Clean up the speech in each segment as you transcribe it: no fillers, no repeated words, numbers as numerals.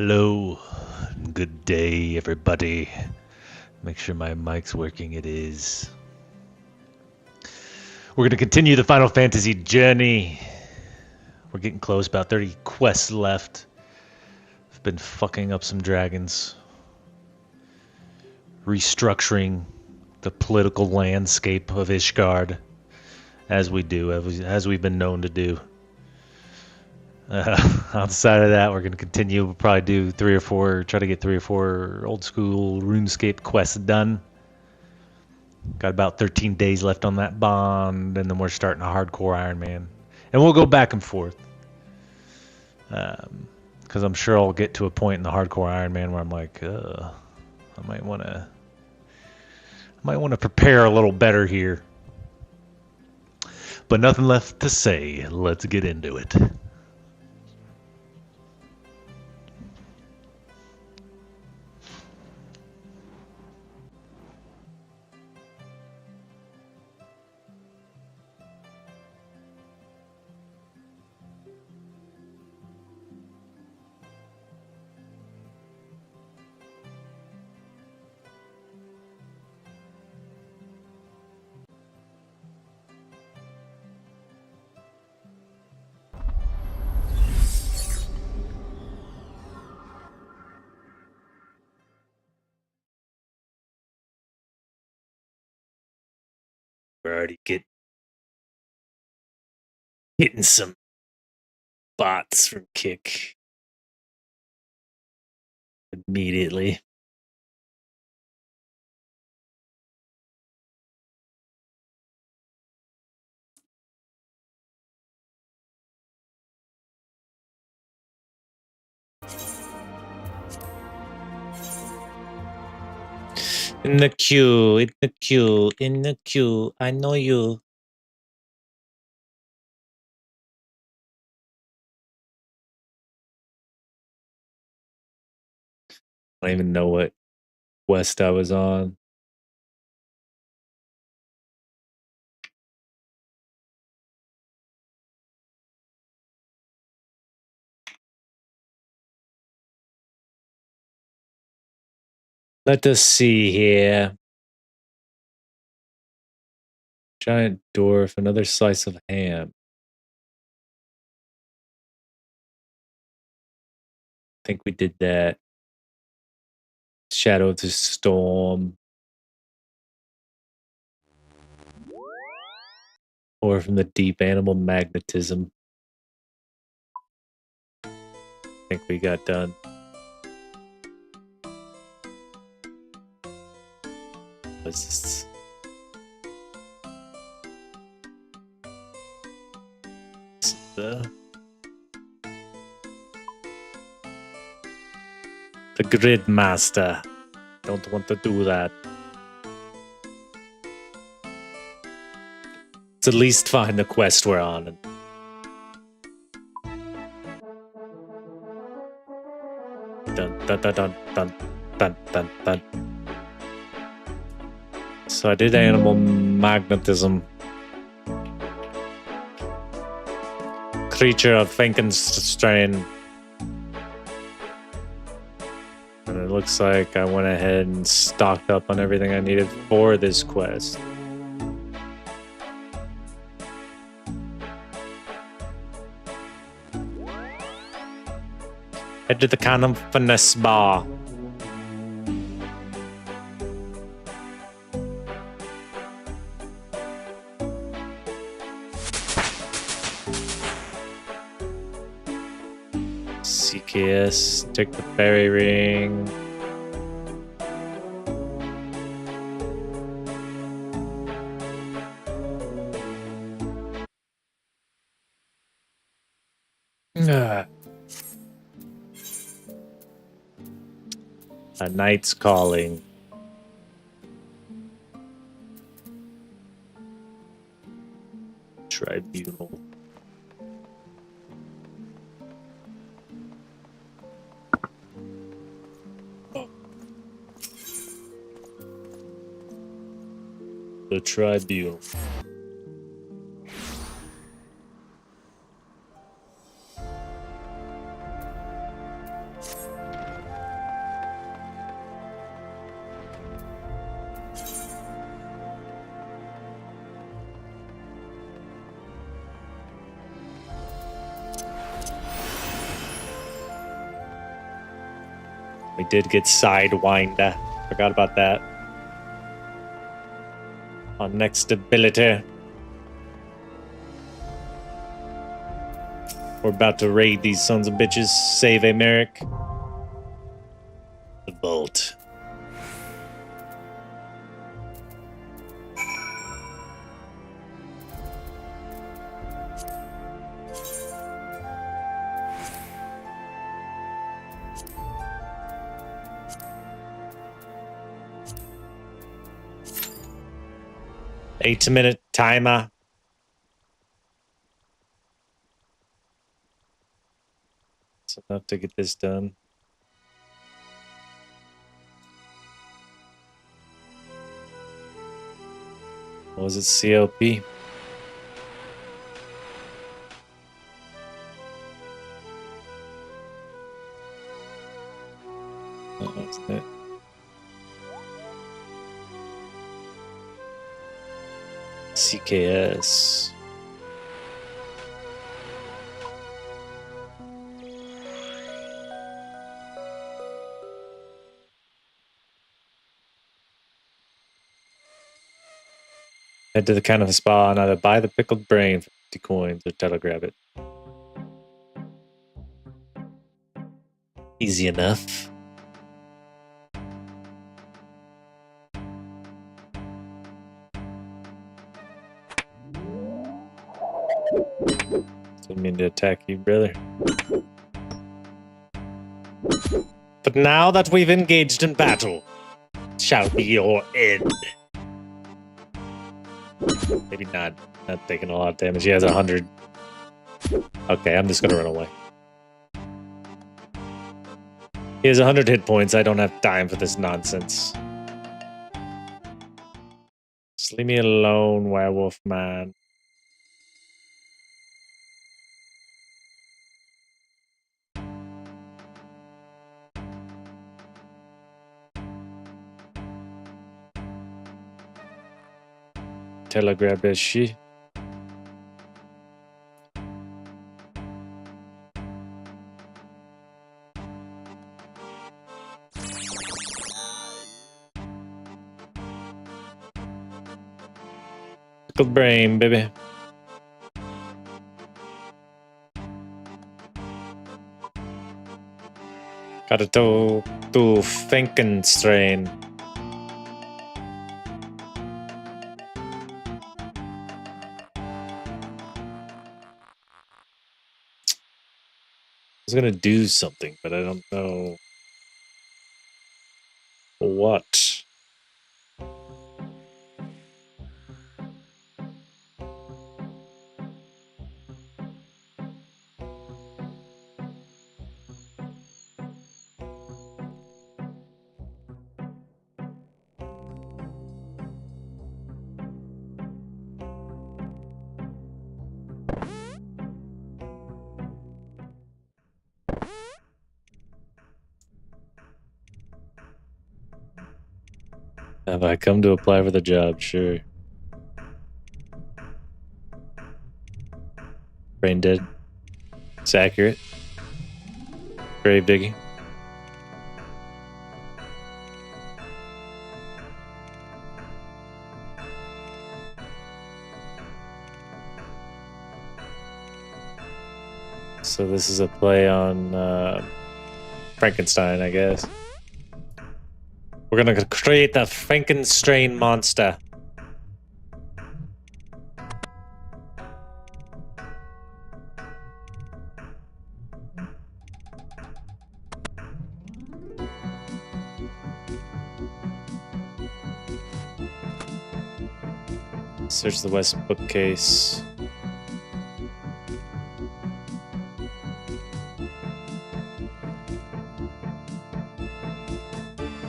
Hello, good day, everybody. Make sure my mic's working. It is. We're going to continue the Final Fantasy journey. We're getting close, about 30 quests left. I've been fucking up some dragons, restructuring the political landscape of Ishgard, as we do, as we've been known to do. Outside of that, we're going to continue. We'll probably do try to get 3 or 4 old school RuneScape quests done. Got about 13 days left on that bond, and then we're starting a hardcore Iron Man. And we'll go back and forth. Because I'm sure I'll get to a point in the hardcore Iron Man where I'm like, I might want to prepare a little better here. But nothing left to say. Let's get into it. We're already hitting some bots from Kick immediately. In the queue, I know you. I don't even know what quest I was on. Let us see here. Giant dwarf, another slice of ham. I think we did that. Shadow of the Storm. Or from the deep, animal magnetism. I think we got done. What's this? The Grid Master. Don't want to do that. Let's at least find the quest we're on. Dun, dun, dun, dun, dun, dun, dun, dun. So I did animal magnetism. Creature of Frankenstein. And it looks like I went ahead and stocked up on everything I needed for this quest. Head to the Cannon Finesse Bar. CKS, take the fairy ring. A knight's calling. Tribunal. The Tribunal. We did get sidewinder. Forgot about that. Our next ability. We're about to raid these sons of bitches. Save a Merrick. The bolt. Eight-minute timer. It's enough to get this done. What was it? CLP? Oh, that's it. CKS. Head to the kind of spa and either buy the pickled brain for 50 coins or telegrab it. Easy enough. Didn't mean to attack you, brother. But now that we've engaged in battle, it shall be your end. Maybe not taking a lot of damage. He has 100. Okay, I'm just gonna run away. He has 100 hit points. I don't have time for this nonsense. Just leave me alone, werewolf man. Telegrab is she. Pickled brain, baby. Gotta go to Frankenstein. I was gonna do something, but I don't know what. Have I come to apply for the job? Sure. Brain dead. It's accurate. Grave digging. So this is a play on Frankenstein, I guess. We're gonna create the Frankenstein monster. Search the west bookcase.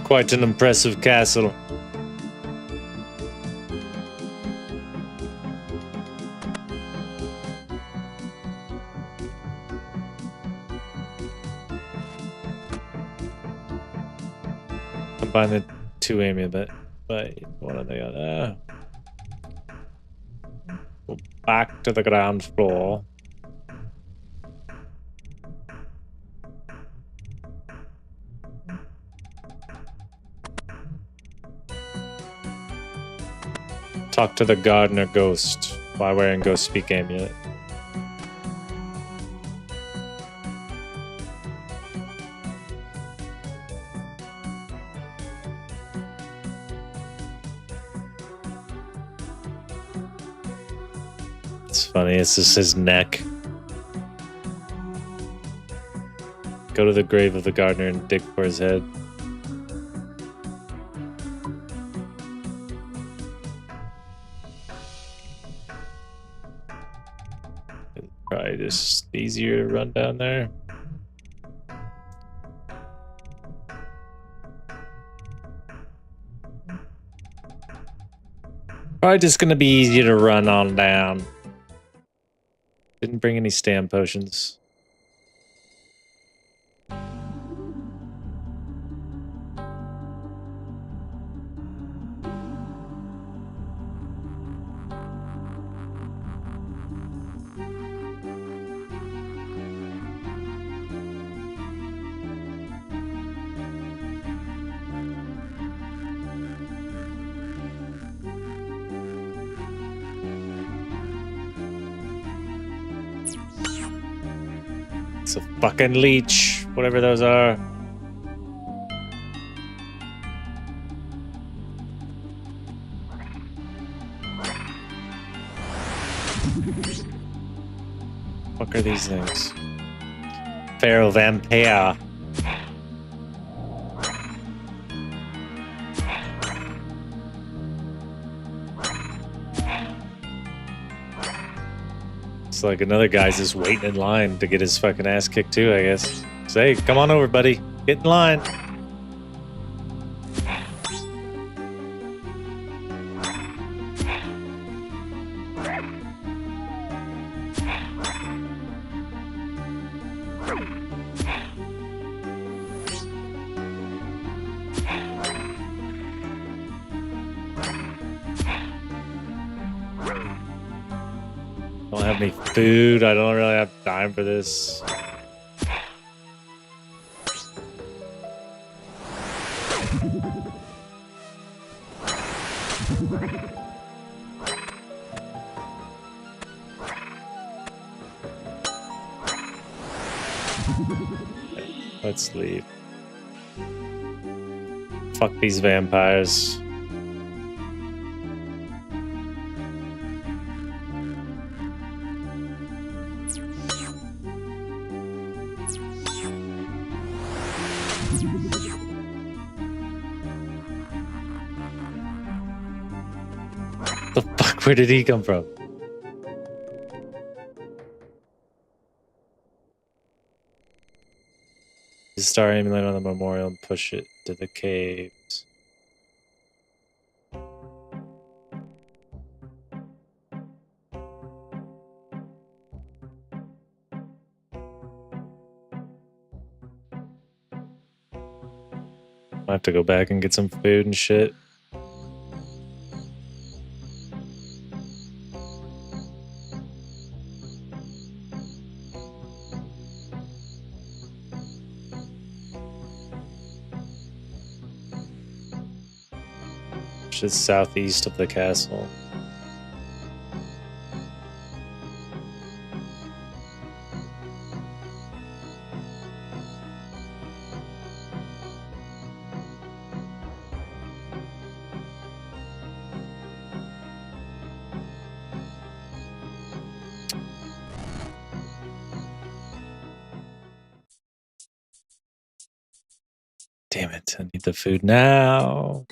Quite an impressive castle. Combine the two aim a bit. But what are they on? Go back to the ground floor. Talk to the gardener ghost while wearing ghost speak amulet. It's funny, it's just his neck. Go to the grave of the gardener and dig for his head. It's probably just easier to run down there. Probably just gonna be easy to run on down. Didn't bring any stam potions. It's a fucking leech, whatever those are. What are these things? Feral vampire. It's like another guy's just waiting in line to get his fucking ass kicked too, I guess. Say, come on over, buddy. Get in line. Don't have any food. I don't really have time for this. Let's leave. Fuck these vampires. The fuck? Where did he come from? Star amulet on the memorial and push it to the caves. I have to go back and get some food and shit. Just southeast of the castle. Damn it, I need the food now.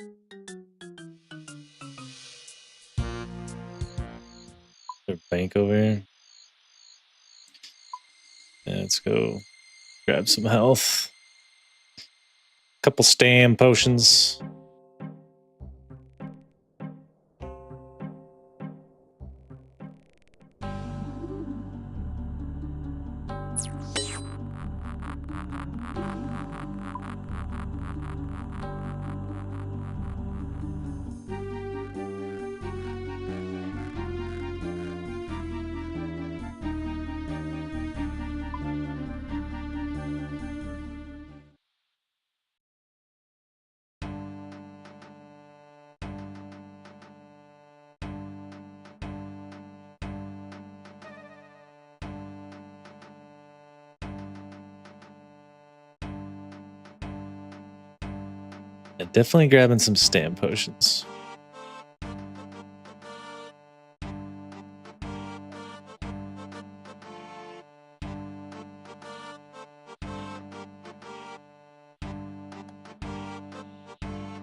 There's a bank over here. Yeah, let's go grab some health. Couple stam potions. Yeah, definitely grabbing some stam potions.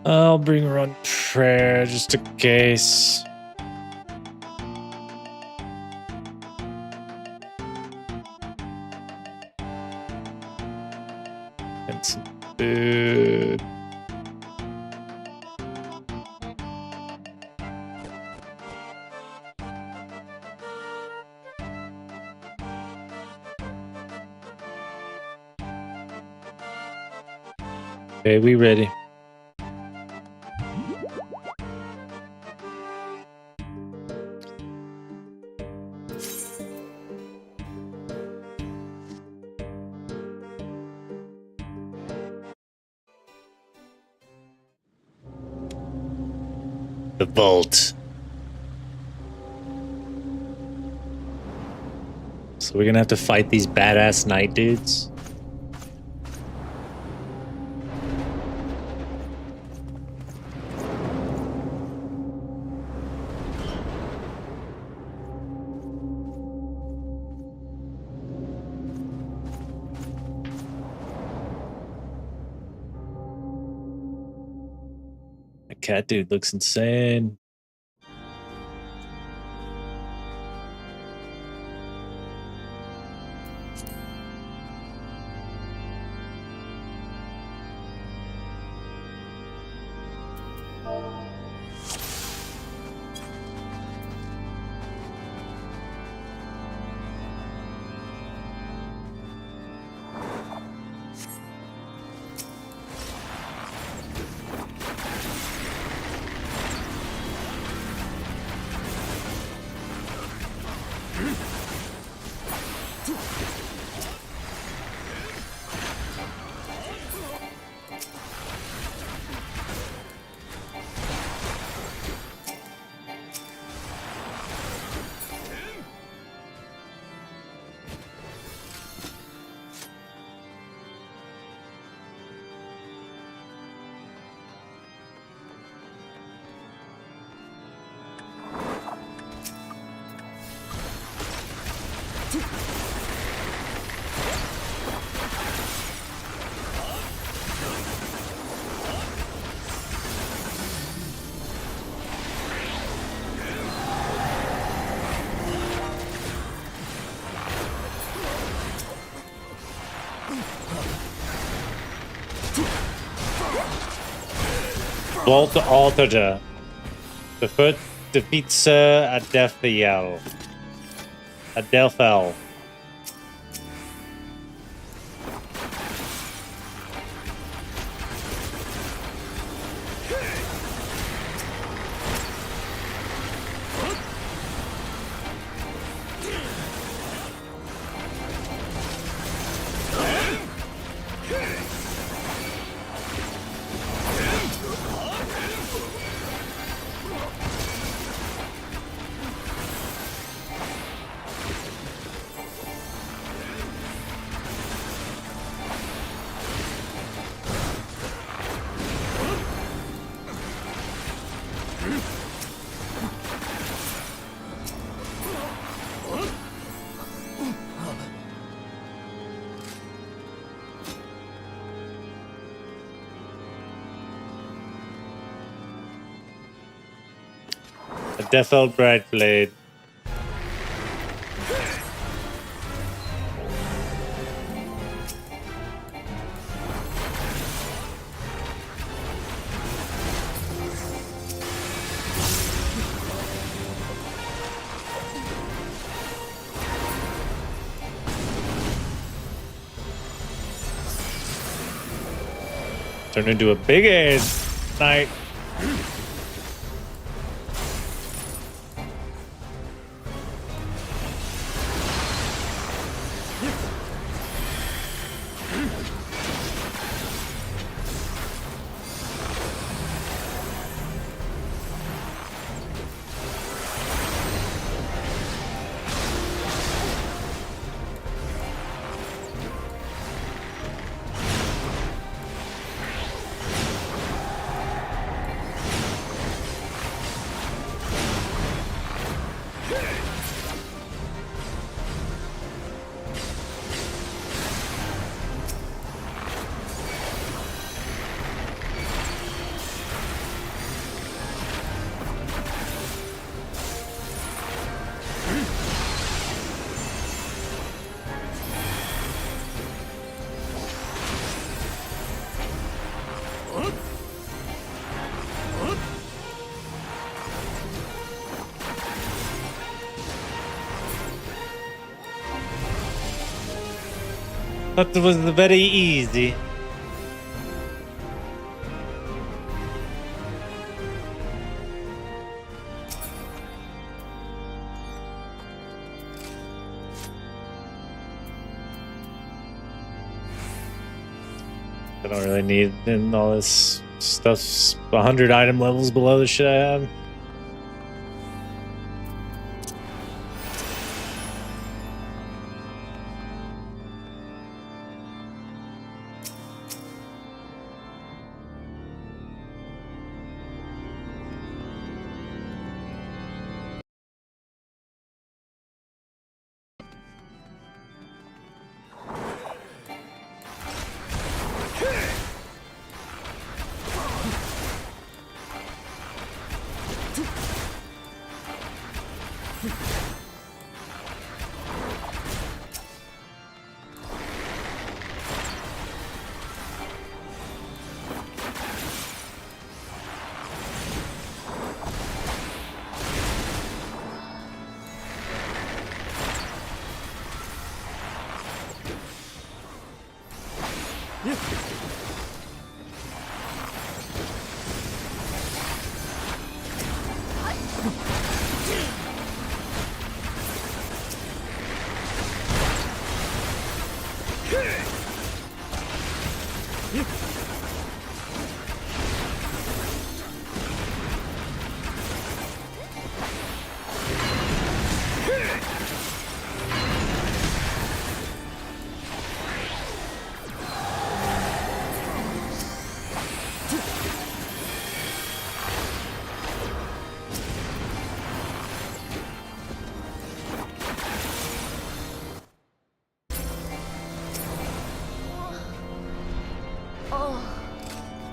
I'll bring run prayer just in case. And some food. Okay, we ready. The vault. So we're gonna have to fight these badass knight dudes. That cat dude looks insane. Vault Altaja. The foot defeats Adelphiel. Adelphel. Adelphel Brightblade. Turned into a big ass knight. That was very easy. I don't really need in all this stuff's 100 item levels below the shit I have.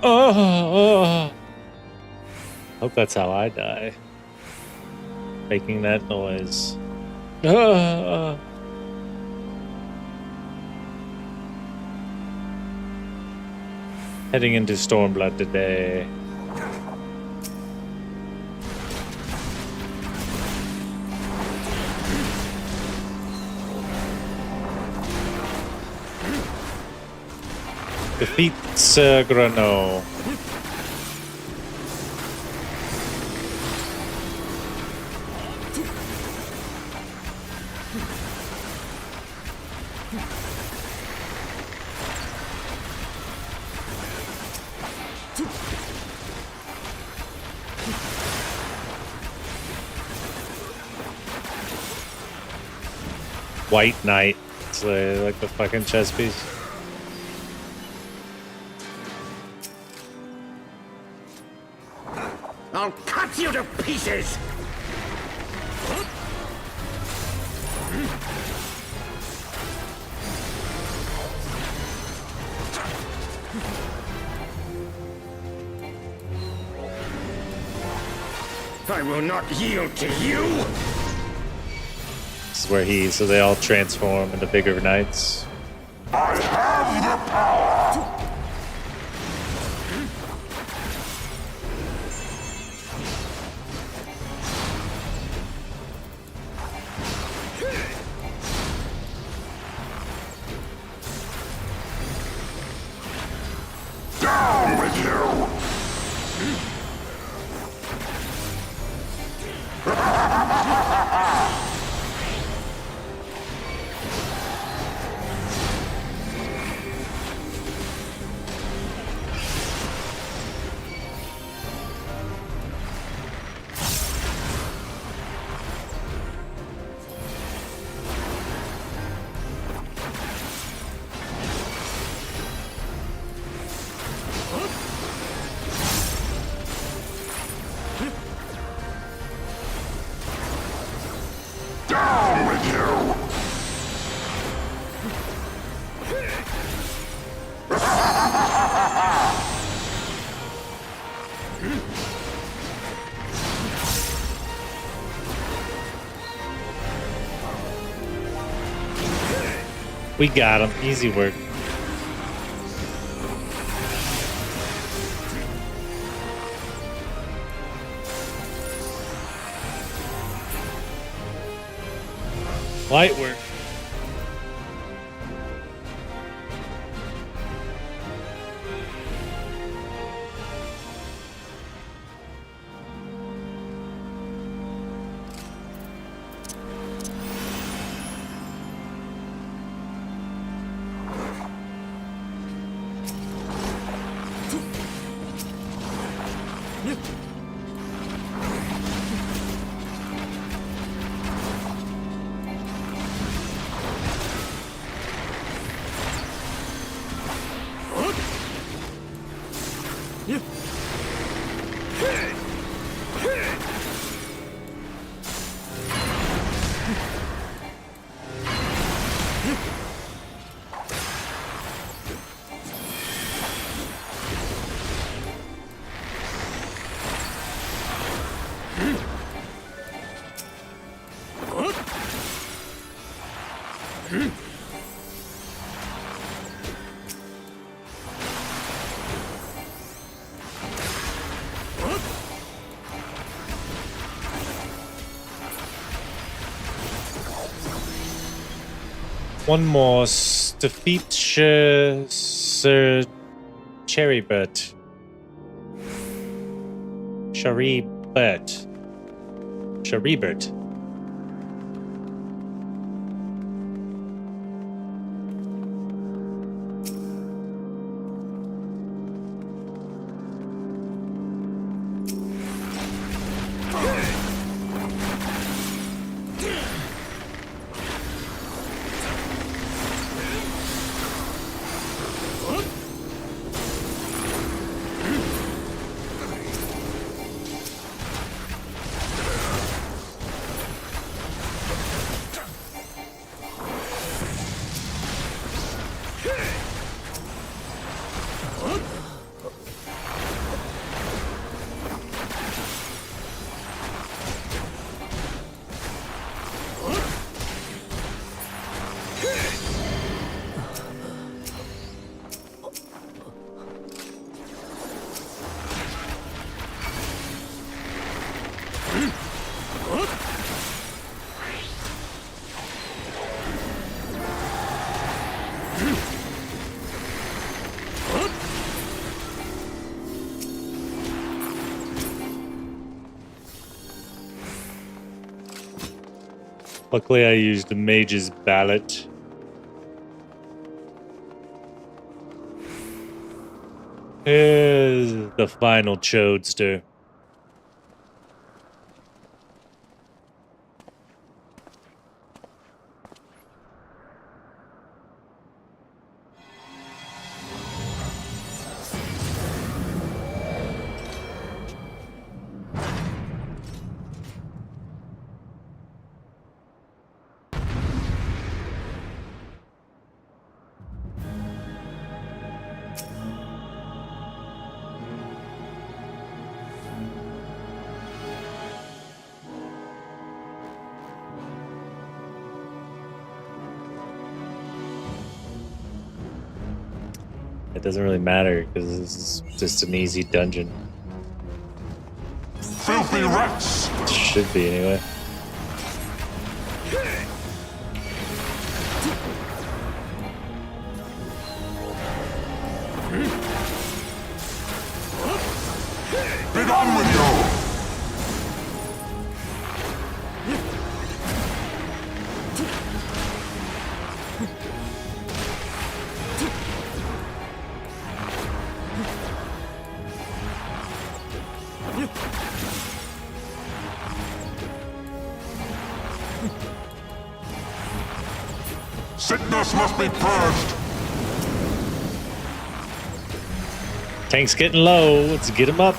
Oh. Hope that's how I die. Making that noise. Heading into Stormblood today. Defeat Grano. White Knight. It's like the fucking chess piece. I'll cut you to pieces! I will not yield to you! This is where so they all transform into bigger knights. I have the power! Down with you! Down with you! We got him. Easy work. Light work. One more. Defeat Sir Cherrybert. Cherrybert. Luckily, I used the mage's ballot. Here's the final Chodester. It doesn't really matter because this is just an easy dungeon. Filthy rats! Should be anyway. Be gone with you! Sickness must be purged! Tank's getting low. Let's get him up.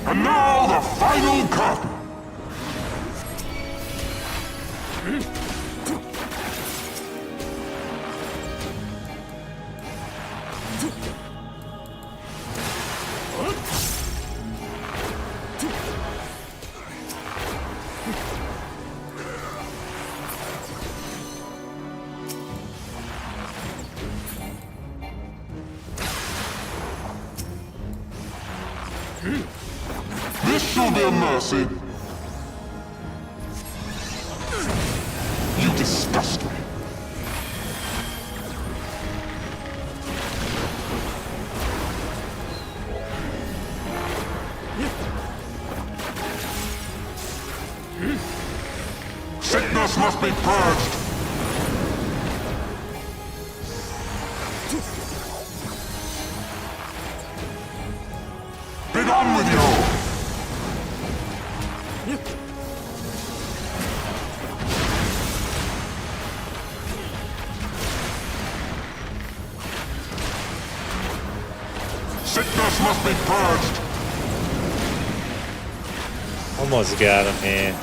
And now the final cut! This shall be a mercy. You disgust me. Sickness must be purged. Be gone with you! Sickness must be purged. Almost got him, man.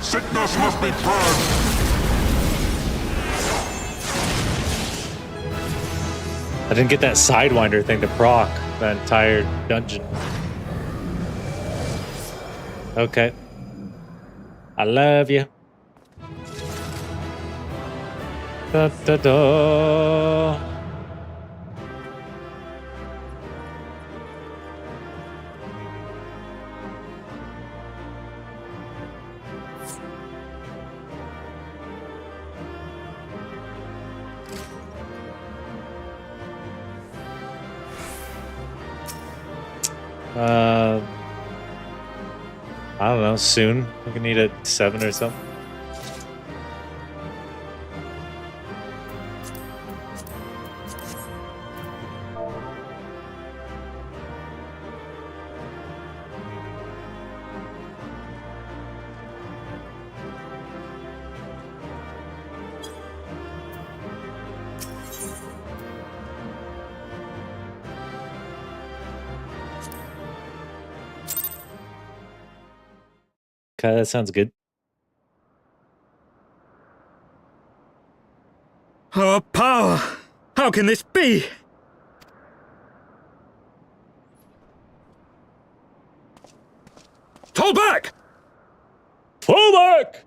Sickness must be purged. I didn't get that Sidewinder thing to proc that entire dungeon. Okay. I love you. Da da da. I don't know, soon. We can need a 7 or something. Okay, that sounds good. Our power! How can this be? Fall back! Fall back!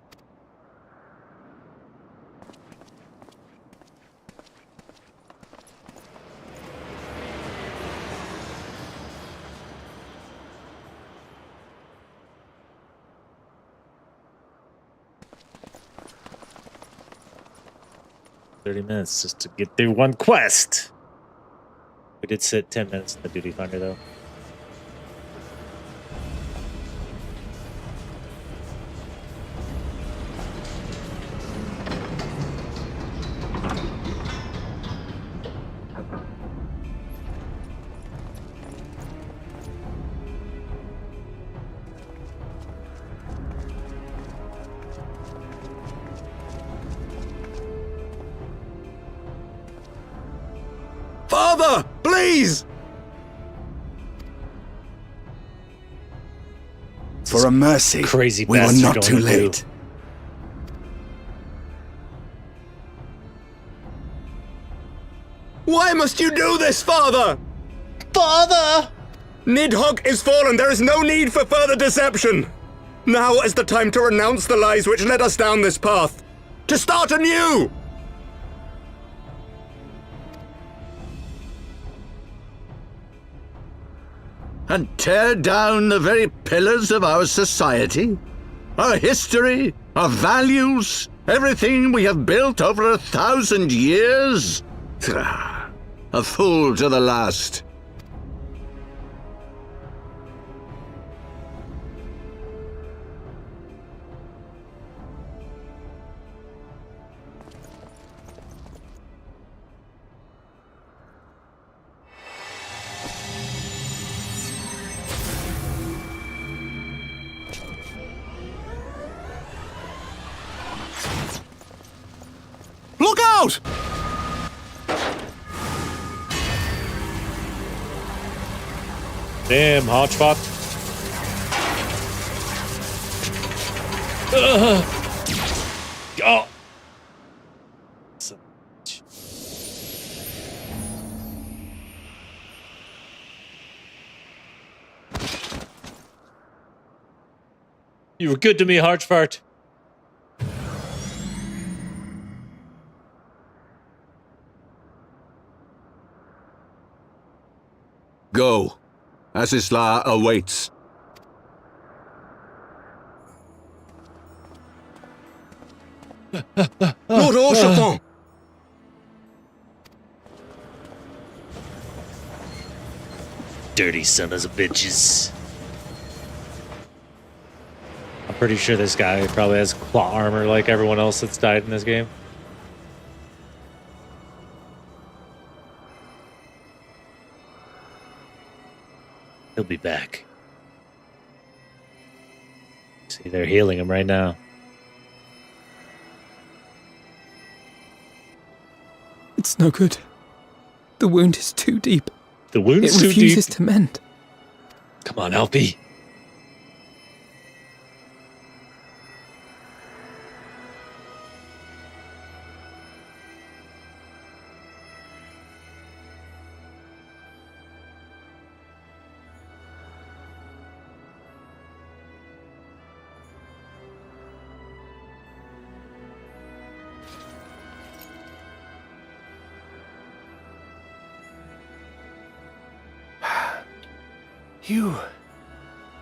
$30 just to get through one quest. We did sit 10 minutes in the duty finder though. Father, please! For a mercy, Crazy we were bastard not going too to do. late. Why must you do this, Father? Father! Nidhogg is fallen. There is no need for further deception. Now is the time to renounce the lies which led us down this path. To start anew! And tear down the very pillars of our society? Our history, our values, everything we have built over 1,000 years? A fool to the last. Look out! Damn, Hodgepodge. Oh. You were good to me, Harchfart. Go. Asisla awaits. Lord Orchefon! Dirty son of a bitches. I'm pretty sure this guy probably has claw armor like everyone else that's died in this game. He'll be back. See, they're healing him right now. It's no good. The wound is too deep. The wound's It too deep. refuses to mend. Come on, Alfie.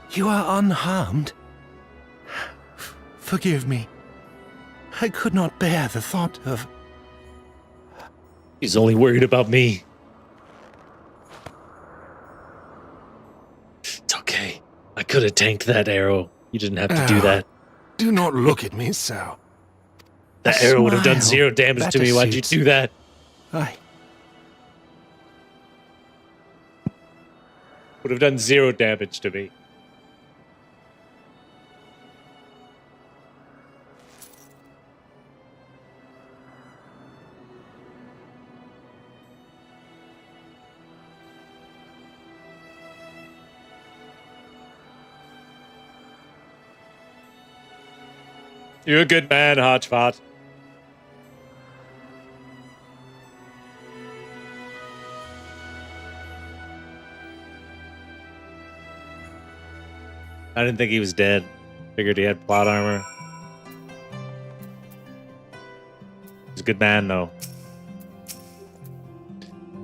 You are unharmed? Forgive me. I could not bear the thought of... He's only worried about me. It's okay. I could have tanked that arrow. You didn't have to do that. Do not look at me so. That A arrow would have done smile 0 damage to better me. Why'd you suits- do that? Would have done 0 damage to me. You're a good man, Hodgepodge. I didn't think he was dead. Figured he had plot armor. He's a good man, though.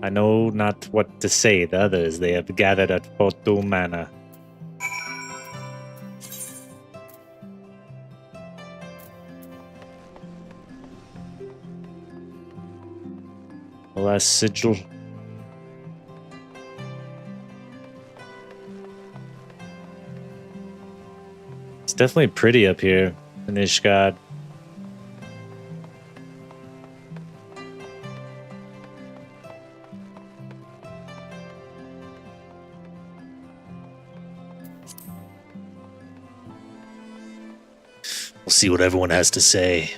I know not what to say. The others, they have gathered at Porto Manor. The last sigil. It's definitely pretty up here in Ishgard. We'll see what everyone has to say.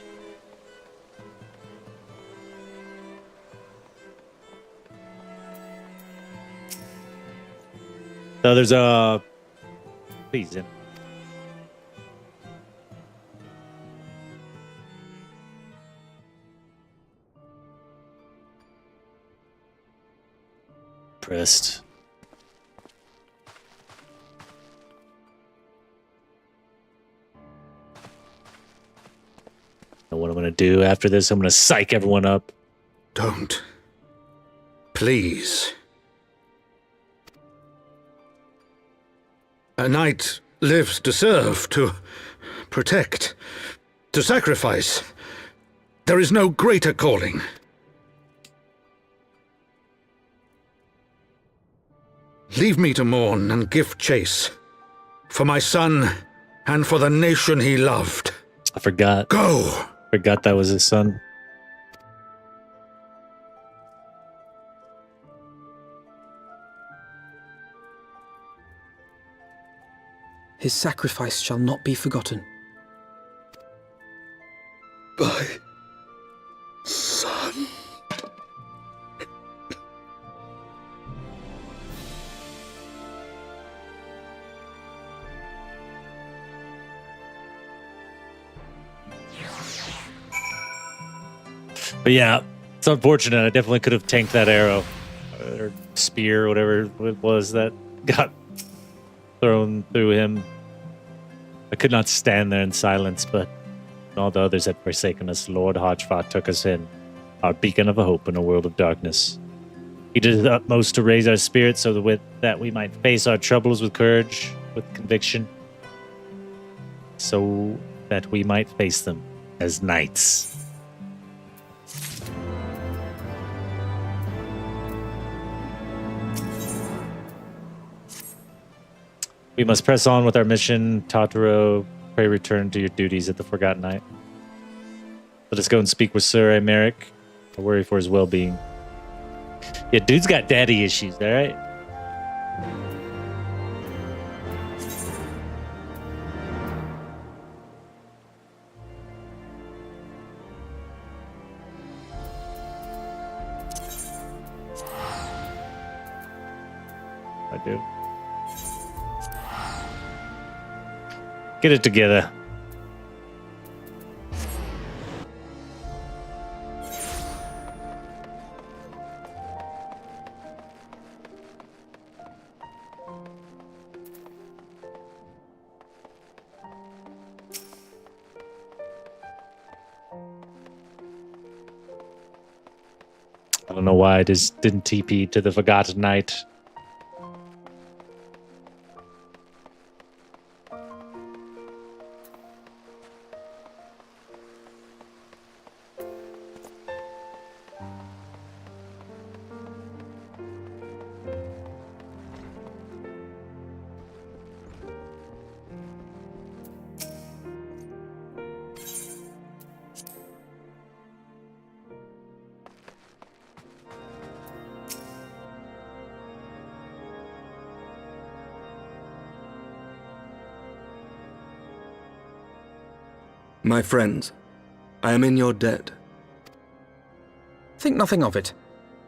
So there's a... Please, in. Pressed. Know what I'm gonna do after this? I'm gonna psych everyone up. Don't. Please. A knight lives to serve, to protect, to sacrifice. There is no greater calling. Leave me to mourn and give chase. For my son and for the nation he loved. I forgot. Go! Forgot that was his son. His sacrifice shall not be forgotten. My son. But yeah, it's unfortunate. I definitely could have tanked that arrow. Or spear, whatever it was that got thrown through him. I could not stand there in silence, but all the others had forsaken us. Lord Hodgepodge took us in, our beacon of a hope in a world of darkness. He did his utmost to raise our spirits so that we might face our troubles with courage, with conviction, so that we might face them as knights. We must press on with our mission. Totoro, pray return to your duties at the Forgotten Knight. Let us go and speak with Sir Emeric. I worry for his well-being. Yeah, dude's got daddy issues, all right? I do. Get it together. I don't know why I just didn't TP to the Forgotten Knight. My friends, I am in your debt. Think nothing of it.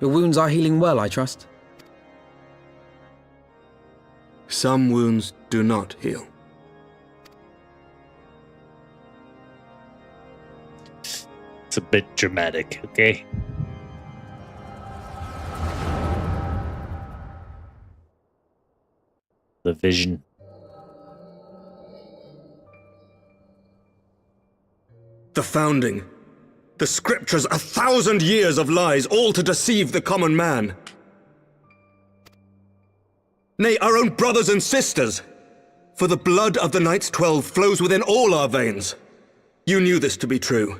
Your wounds are healing well, I trust. Some wounds do not heal. It's a bit dramatic, okay? The vision. The founding. The scriptures, 1,000 years of lies, all to deceive the common man. Nay, our own brothers and sisters. For the blood of the Knights 12 flows within all our veins. You knew this to be true.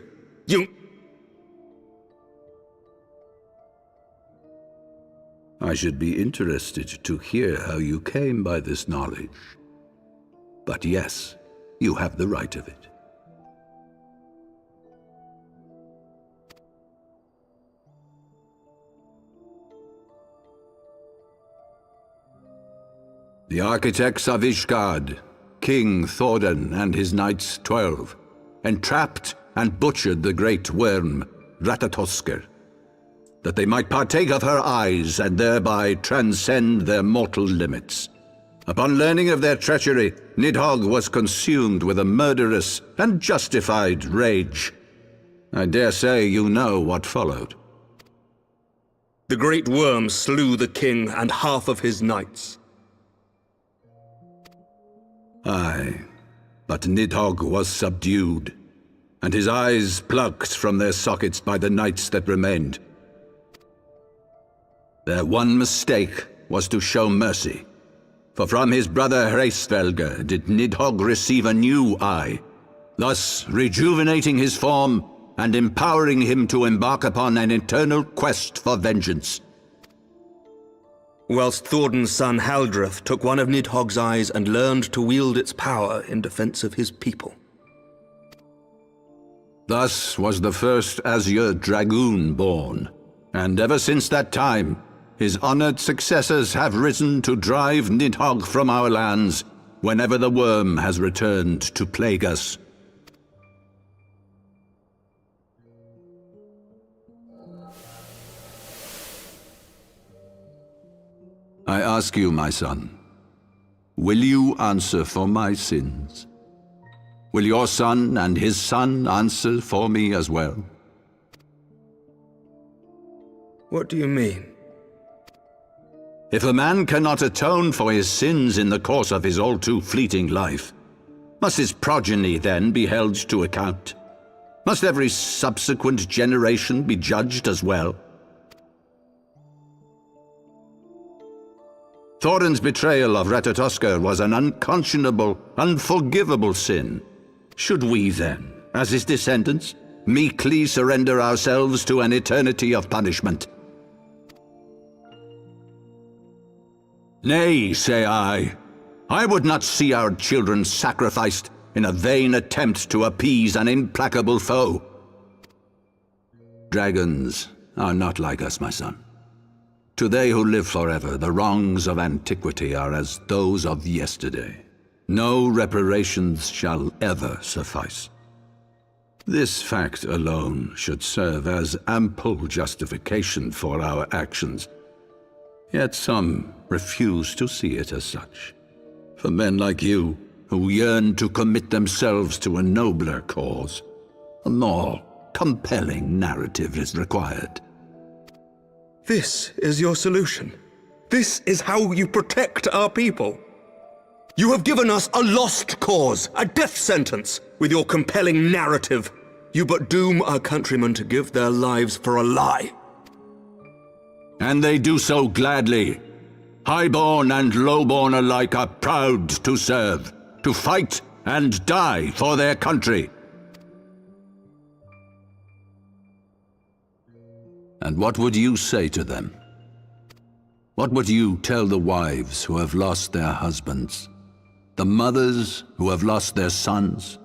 I should be interested to hear how you came by this knowledge. But yes, you have the right of it. The architects of Ishgard, King Thordan and his Knights 12, entrapped and butchered the great worm, Ratatoskr, that they might partake of her eyes and thereby transcend their mortal limits. Upon learning of their treachery, Nidhogg was consumed with a murderous and justified rage. I dare say you know what followed. The great worm slew the king and half of his knights. Aye, but Nidhogg was subdued, and his eyes plucked from their sockets by the knights that remained. Their one mistake was to show mercy, for from his brother Hreysvelgr did Nidhogg receive a new eye, thus rejuvenating his form and empowering him to embark upon an eternal quest for vengeance. Whilst Thordan's son Haldreth took one of Nidhogg's eyes and learned to wield its power in defense of his people. Thus was the first Azure Dragoon born, and ever since that time, his honored successors have risen to drive Nidhogg from our lands whenever the worm has returned to plague us. I ask you, my son, will you answer for my sins? Will your son and his son answer for me as well? What do you mean? If a man cannot atone for his sins in the course of his all-too-fleeting life, must his progeny then be held to account? Must every subsequent generation be judged as well? Thordan's betrayal of Ratatoskr was an unconscionable, unforgivable sin. Should we then, as his descendants, meekly surrender ourselves to an eternity of punishment? Nay, say I would not see our children sacrificed in a vain attempt to appease an implacable foe. Dragons are not like us, my son. To they who live forever, the wrongs of antiquity are as those of yesterday. No reparations shall ever suffice. This fact alone should serve as ample justification for our actions. Yet some refuse to see it as such. For men like you, who yearn to commit themselves to a nobler cause, a more compelling narrative is required. This is your solution. This is how you protect our people. You have given us a lost cause, a death sentence. With your compelling narrative, you but doom our countrymen to give their lives for a lie. And they do so gladly. Highborn and lowborn alike are proud to serve, to fight and die for their country. And what would you say to them? What would you tell the wives who have lost their husbands? The mothers who have lost their sons?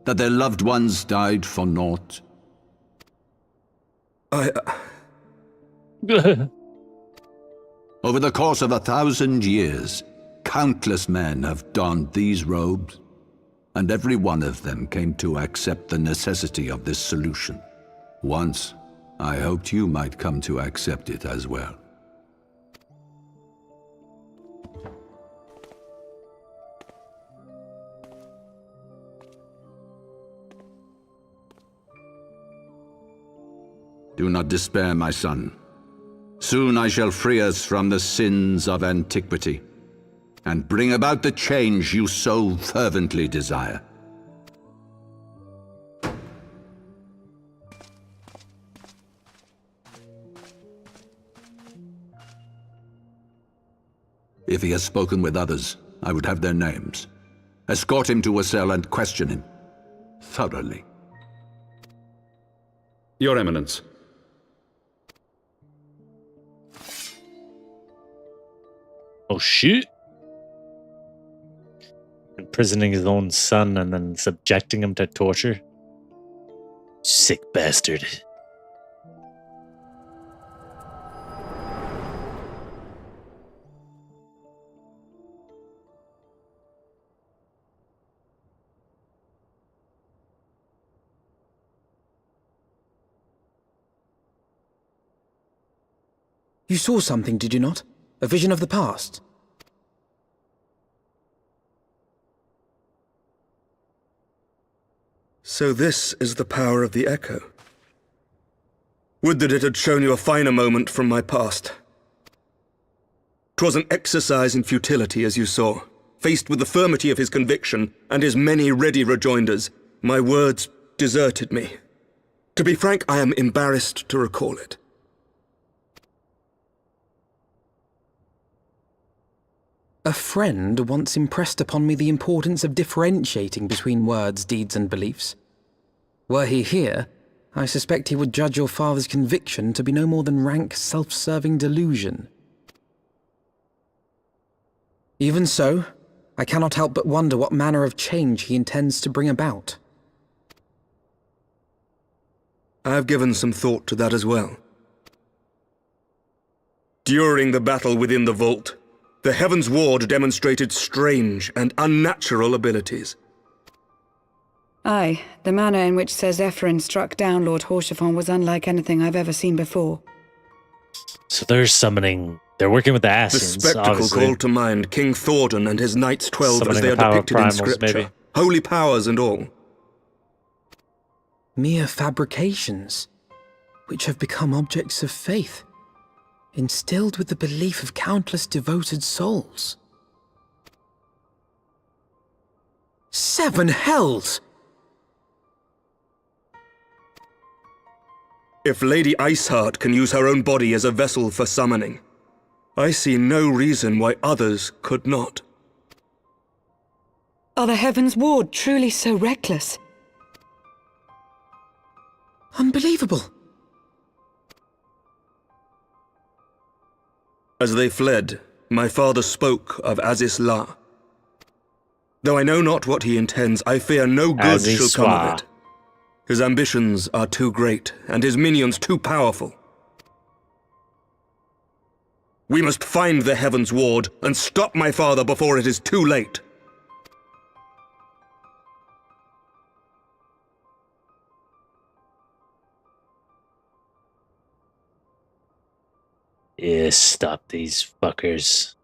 That their loved ones died for naught? Over the course of 1,000 years, countless men have donned these robes, and every one of them came to accept the necessity of this solution. Once, I hoped you might come to accept it as well. Do not despair, my son. Soon I shall free us from the sins of antiquity, and bring about the change you so fervently desire. If he has spoken with others, I would have their names. Escort him to a cell and question him thoroughly. Your Eminence. Oh, shoot. Imprisoning his own son and then subjecting him to torture. Sick bastard. You saw something, did you not? A vision of the past? So this is the power of the echo. Would that it had shown you a finer moment from my past. 'Twas an exercise in futility, as you saw. Faced with the firmity of his conviction and his many ready rejoinders, my words deserted me. To be frank, I am embarrassed to recall it. A friend once impressed upon me the importance of differentiating between words, deeds, and beliefs. Were he here, I suspect he would judge your father's conviction to be no more than rank self-serving delusion. Even so, I cannot help but wonder what manner of change he intends to bring about. I have given some thought to that as well. During the battle within the vault, the Heaven's Ward demonstrated strange and unnatural abilities. Aye, the manner in which Sir Zephyrin struck down Lord Horschiffon was unlike anything I've ever seen before. So they're summoning... They're working with the The Ascians, spectacle obviously. called to mind King Thordan and his Knights 12 Summoning as they the are power of depicted in primals, scripture. maybe. Holy powers and all. Mere fabrications, which have become objects of faith, instilled with the belief of countless devoted souls. 7 hells! If Lady Iceheart can use her own body as a vessel for summoning, I see no reason why others could not. Are the Heaven's Ward truly so reckless? Unbelievable! As they fled, my father spoke of Aziz La. Though I know not what he intends, I fear no good shall come of it. His ambitions are too great, and his minions too powerful. We must find the Heaven's Ward and stop my father before it is too late. Yeah, stop these fuckers.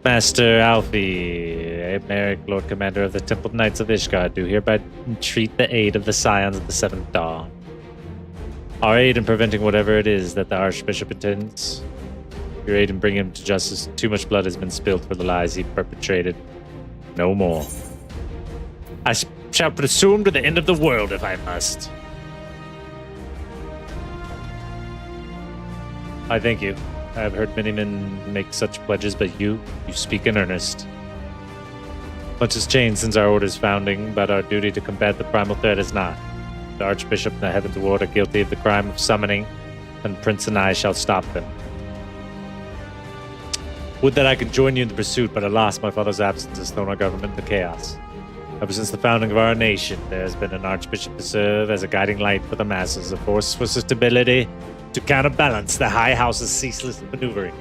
Master Alfie, Merrick, Lord Commander of the Temple Knights of Ishgard, do hereby entreat the aid of the Scions of the Seventh Dawn. Our aid in preventing whatever it is that the Archbishop intends. Your aid in bringing him to justice. Too much blood has been spilled for the lies he perpetrated. No more. I shall presume to the end of the world if I must. I thank you. I have heard many men make such pledges, but you speak in earnest. Much has changed since our order's founding, but our duty to combat the primal threat is not. The Archbishop and the Heaven's Ward are guilty of the crime of summoning, and Prince and I shall stop them. Would that I could join you in the pursuit, but alas, my father's absence has thrown our government into chaos. Ever since the founding of our nation, there has been an Archbishop to serve as a guiding light for the masses, a force for stability, to counterbalance the High House's ceaseless maneuvering.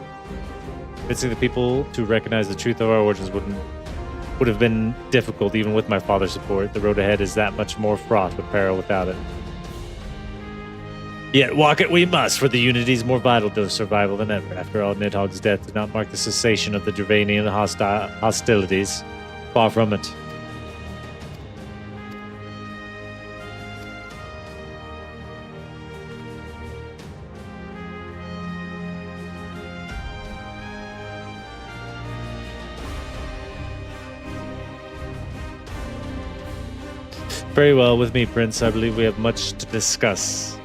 Convincing the people to recognize the truth of our origins would have been difficult, even with my father's support. The road ahead is that much more fraught with peril without it. Yet walk it we must, for the unity is more vital to survival than ever. After all, Nidhogg's death did not mark the cessation of the Dravanian hostilities. Far from it. Very well with me, Prince. I believe we have much to discuss.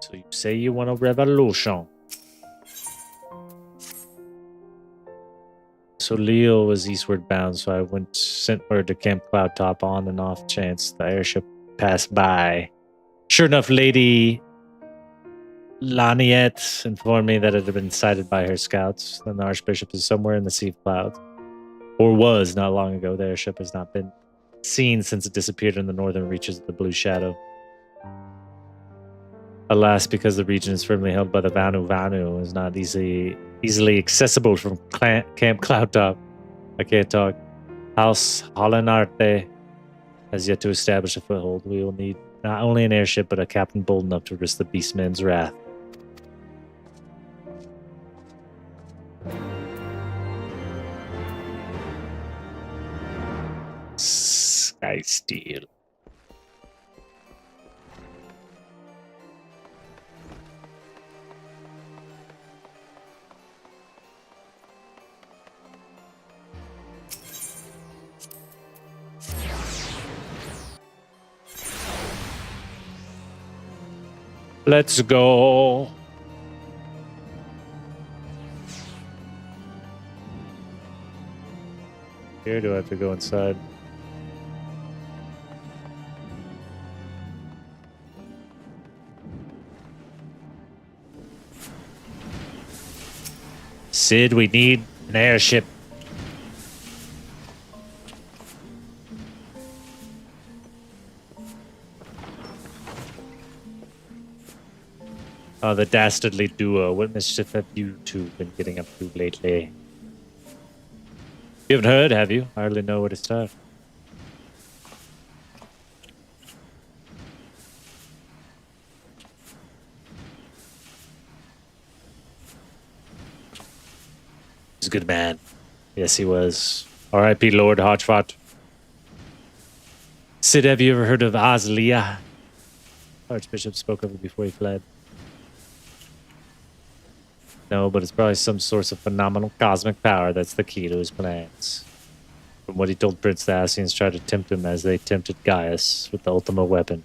So you say you want a revolution. So Leo was eastward bound, so I sent word to Camp Cloudtop on and off chance the airship passed by. Sure enough, Lady Laniette informed me that it had been sighted by her scouts, and the Archbishop is somewhere in the Sea of Clouds. Or was not long ago. The airship has not been seen since it disappeared in the northern reaches of the Blue Shadow. Alas, because the region is firmly held by the Vanu Vanu, is not easily accessible from Camp Cloudtop. I can't talk. House Hollanarte has yet to establish a foothold. We will need not only an airship, but a captain bold enough to risk the Beastman's wrath. Sky Steel. Let's go. Here, do I have to go inside? Sid, we need an airship. The dastardly duo. What mischief have you two been getting up to lately? You haven't heard, have you? I hardly know where to start. He's a good man. Yes, he was. R.I.P. Lord Hodgepodge. Sid, have you ever heard of Azlia? Archbishop spoke of it before he fled. No, but it's probably some source of phenomenal cosmic power that's the key to his plans. From what he told Prince, the Ascians tried to tempt him as they tempted Gaius with the ultimate weapon.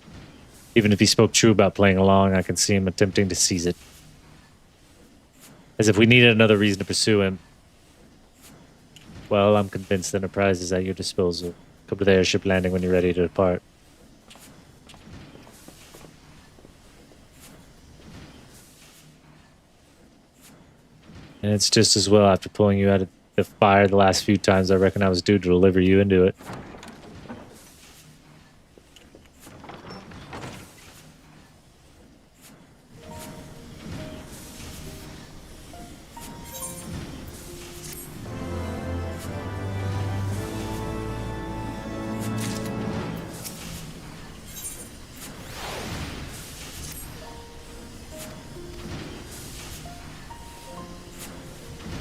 Even if he spoke true about playing along, I can see him attempting to seize it. As if we needed another reason to pursue him. Well, I'm convinced the Enterprise is at your disposal. Come to the airship landing when you're ready to depart. And it's just as well after pulling you out of the fire the last few times. I reckon I was due to deliver you into it.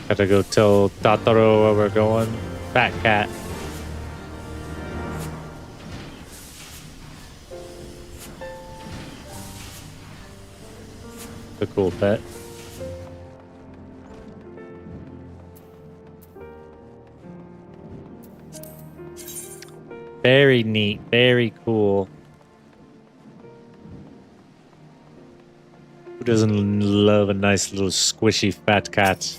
Gotta go tell Tataro where we're going. Fat cat. A cool pet. Very neat, very cool. Who doesn't love a nice little squishy fat cat?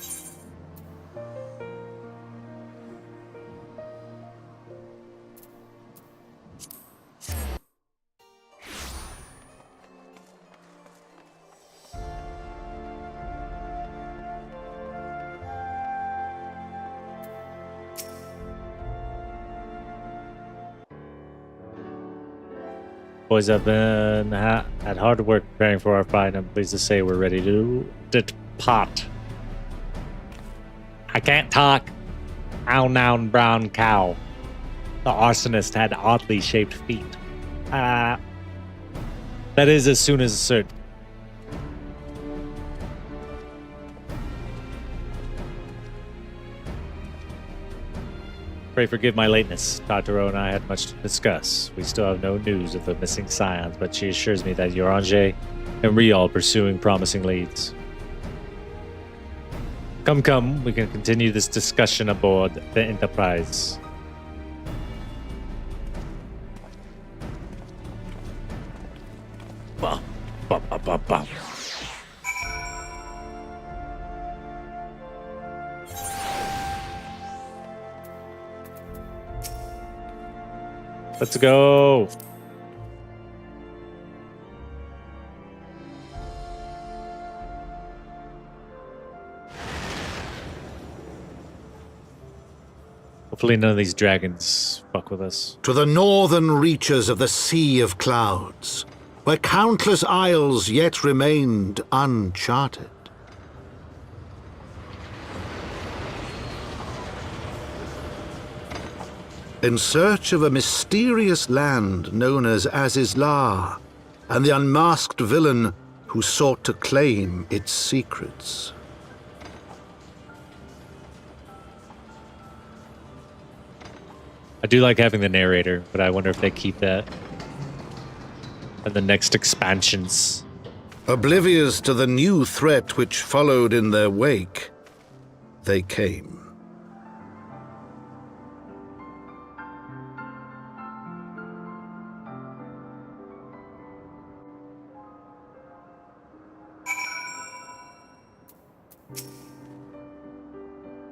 Boys have been had hard work preparing for our fight. I'm pleased to say we're ready to depart. I can't talk. Owl noun brown cow. The arsonist had oddly shaped feet. That is as soon as certain. Pray forgive my lateness. Tataro and I had much to discuss. We still have no news of the missing scions, but she assures me that Yorange and Rial are pursuing promising leads. Come, we can continue this discussion aboard the Enterprise. Bum, bum, bum, bum, bum. Let's go. Hopefully none of these dragons fuck with us. To the northern reaches of the Sea of Clouds, where countless isles yet remained uncharted. In search of a mysterious land known as Azizlar, and the unmasked villain who sought to claim its secrets. I do like having the narrator, but I wonder if they keep that in the next expansions. Oblivious to the new threat which followed in their wake, they came.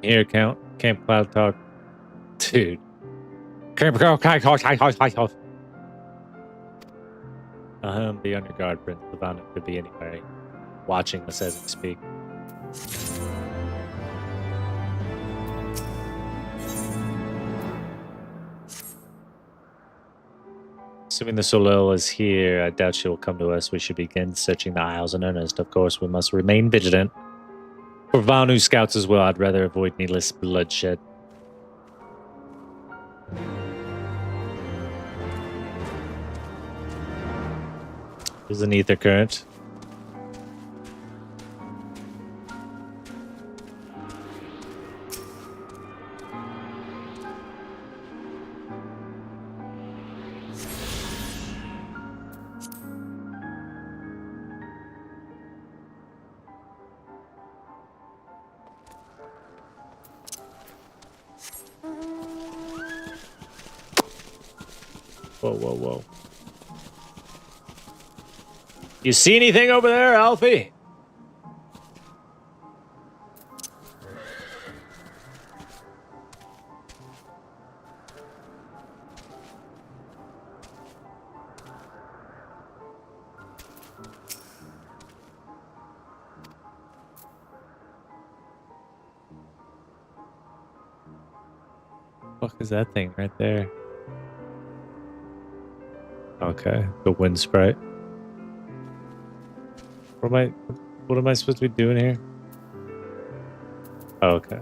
Here, Camp Cloud Talk. Dude. Camp Cloud Talk. Be on your guard, Prince. Savannah could be anywhere. Watching us as we speak. Assuming the Soleil is here, I doubt she will come to us. We should begin searching the Isles in earnest. Of course, we must remain vigilant. For Vanu scouts as well, I'd rather avoid needless bloodshed. There's an ether current. Whoa. You see anything over there, Alfie? What the fuck is that thing right there? Okay, the wind sprite. What am I supposed to be doing here? Oh, okay.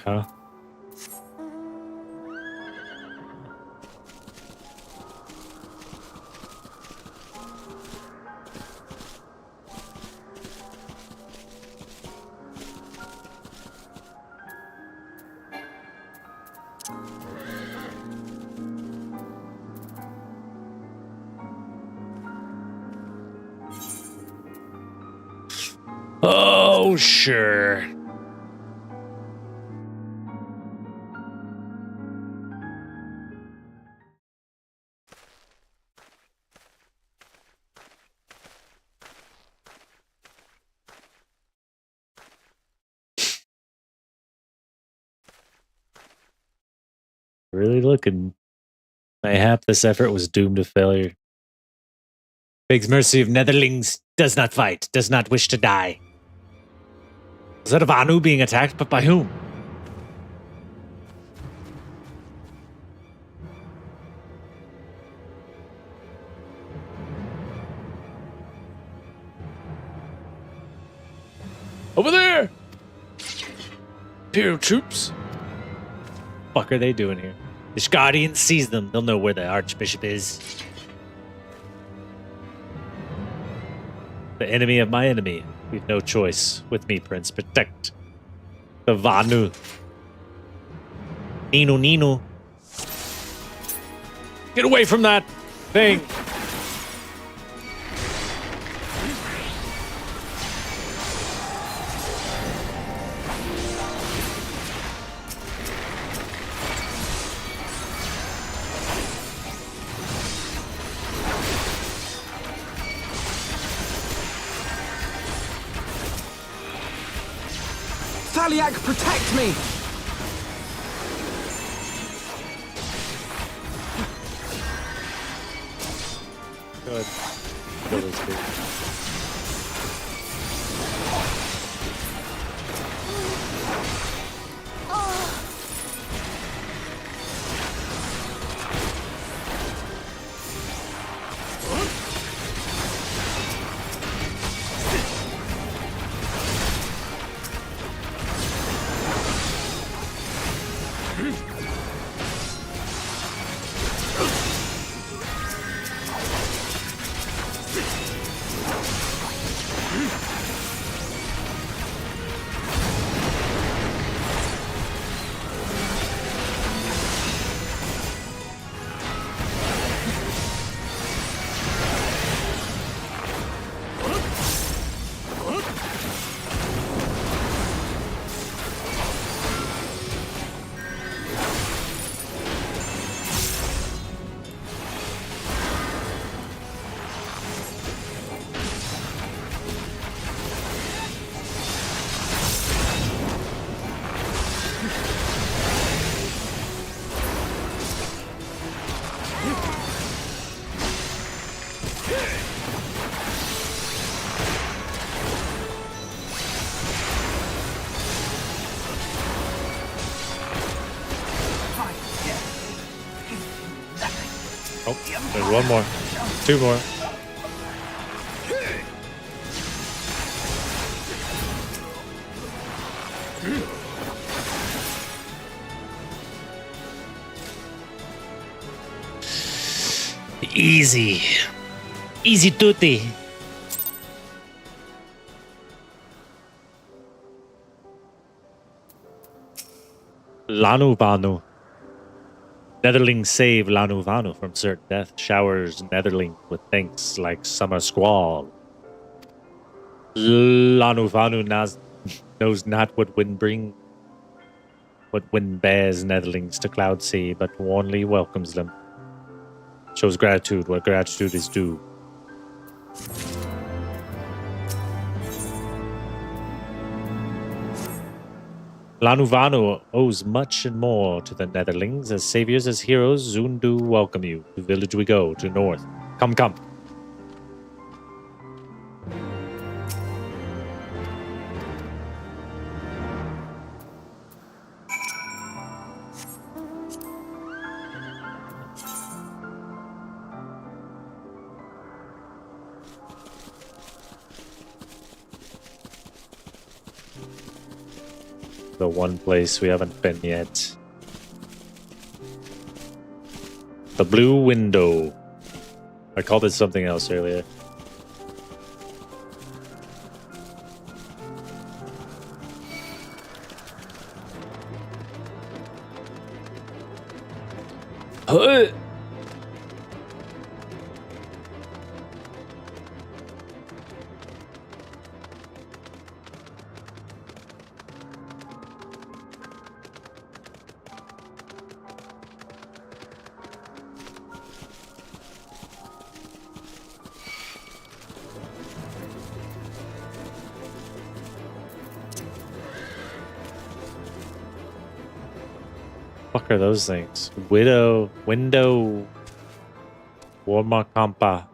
Huh? Oh, sure. Really looking. Mayhap this effort was doomed to failure. Begs mercy of Netherlings, does not fight, does not wish to die. Is that a Vanu being attacked, but by whom? Over there! Imperial troops? What the fuck are they doing here? The Guardian sees them, they'll know where the Archbishop is. The enemy of my enemy. We've no choice. With me, Prince. Protect the Vanu. Nino. Get away from that thing. Thaliak, protect me! Good. Kill those two. Oh, there's one more. Two more. Easy. Easy tutti. Lanu Vanu. Netherlings save Lanu Vanu from certain death. Showers Netherling with thanks like summer squall. Lanu Vanu knows not what wind bears Netherlings to Cloud Sea, but warmly welcomes them. Shows gratitude where gratitude is due. Lanu Vanu owes much and more to the Netherlings. As saviors, as heroes, Zundu welcome you. To village we go, to north. Come. The one place we haven't been yet. The blue window. I called it something else earlier. fuck are those things? Window, Warmakampa,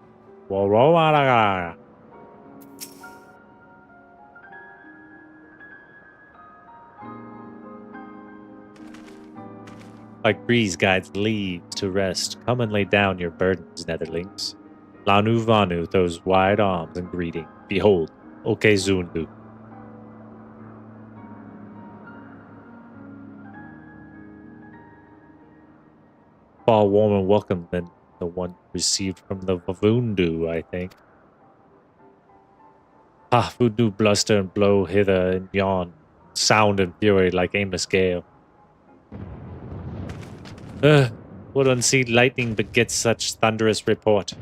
Waromaraga. Like breeze guides leaves to rest, come and lay down your burdens, netherlings. Lanu Vanu throws wide arms in greeting. Behold, Oke Zundu. Far warmer welcome than the one received from the Vavundu, I think. Ah, voodoo bluster and blow hither and yon, sound and fury like aimless gale. What unseen lightning begets such thunderous report?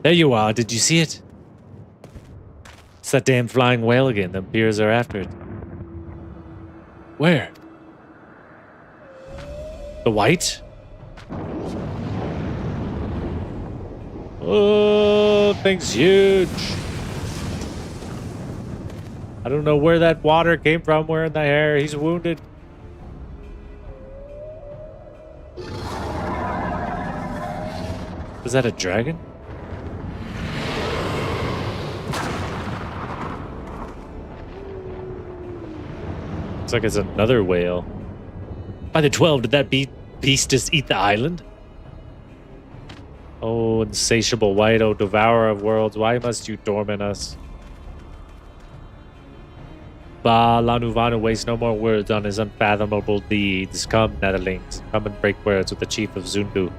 There you are, did you see it? It's that damn flying whale again, the beers are after it. Where? The white? Oh, thing's huge. I don't know where that water came from, where in the hair. He's wounded. Is that a dragon? Looks like it's another whale. By the 12, did that beast just eat the island? Oh, insatiable white, oh, devourer of worlds, why must you torment us? Bah, Lanuvanu wastes no more words on his unfathomable deeds. Come, netherlings, come and break words with the chief of Zundu.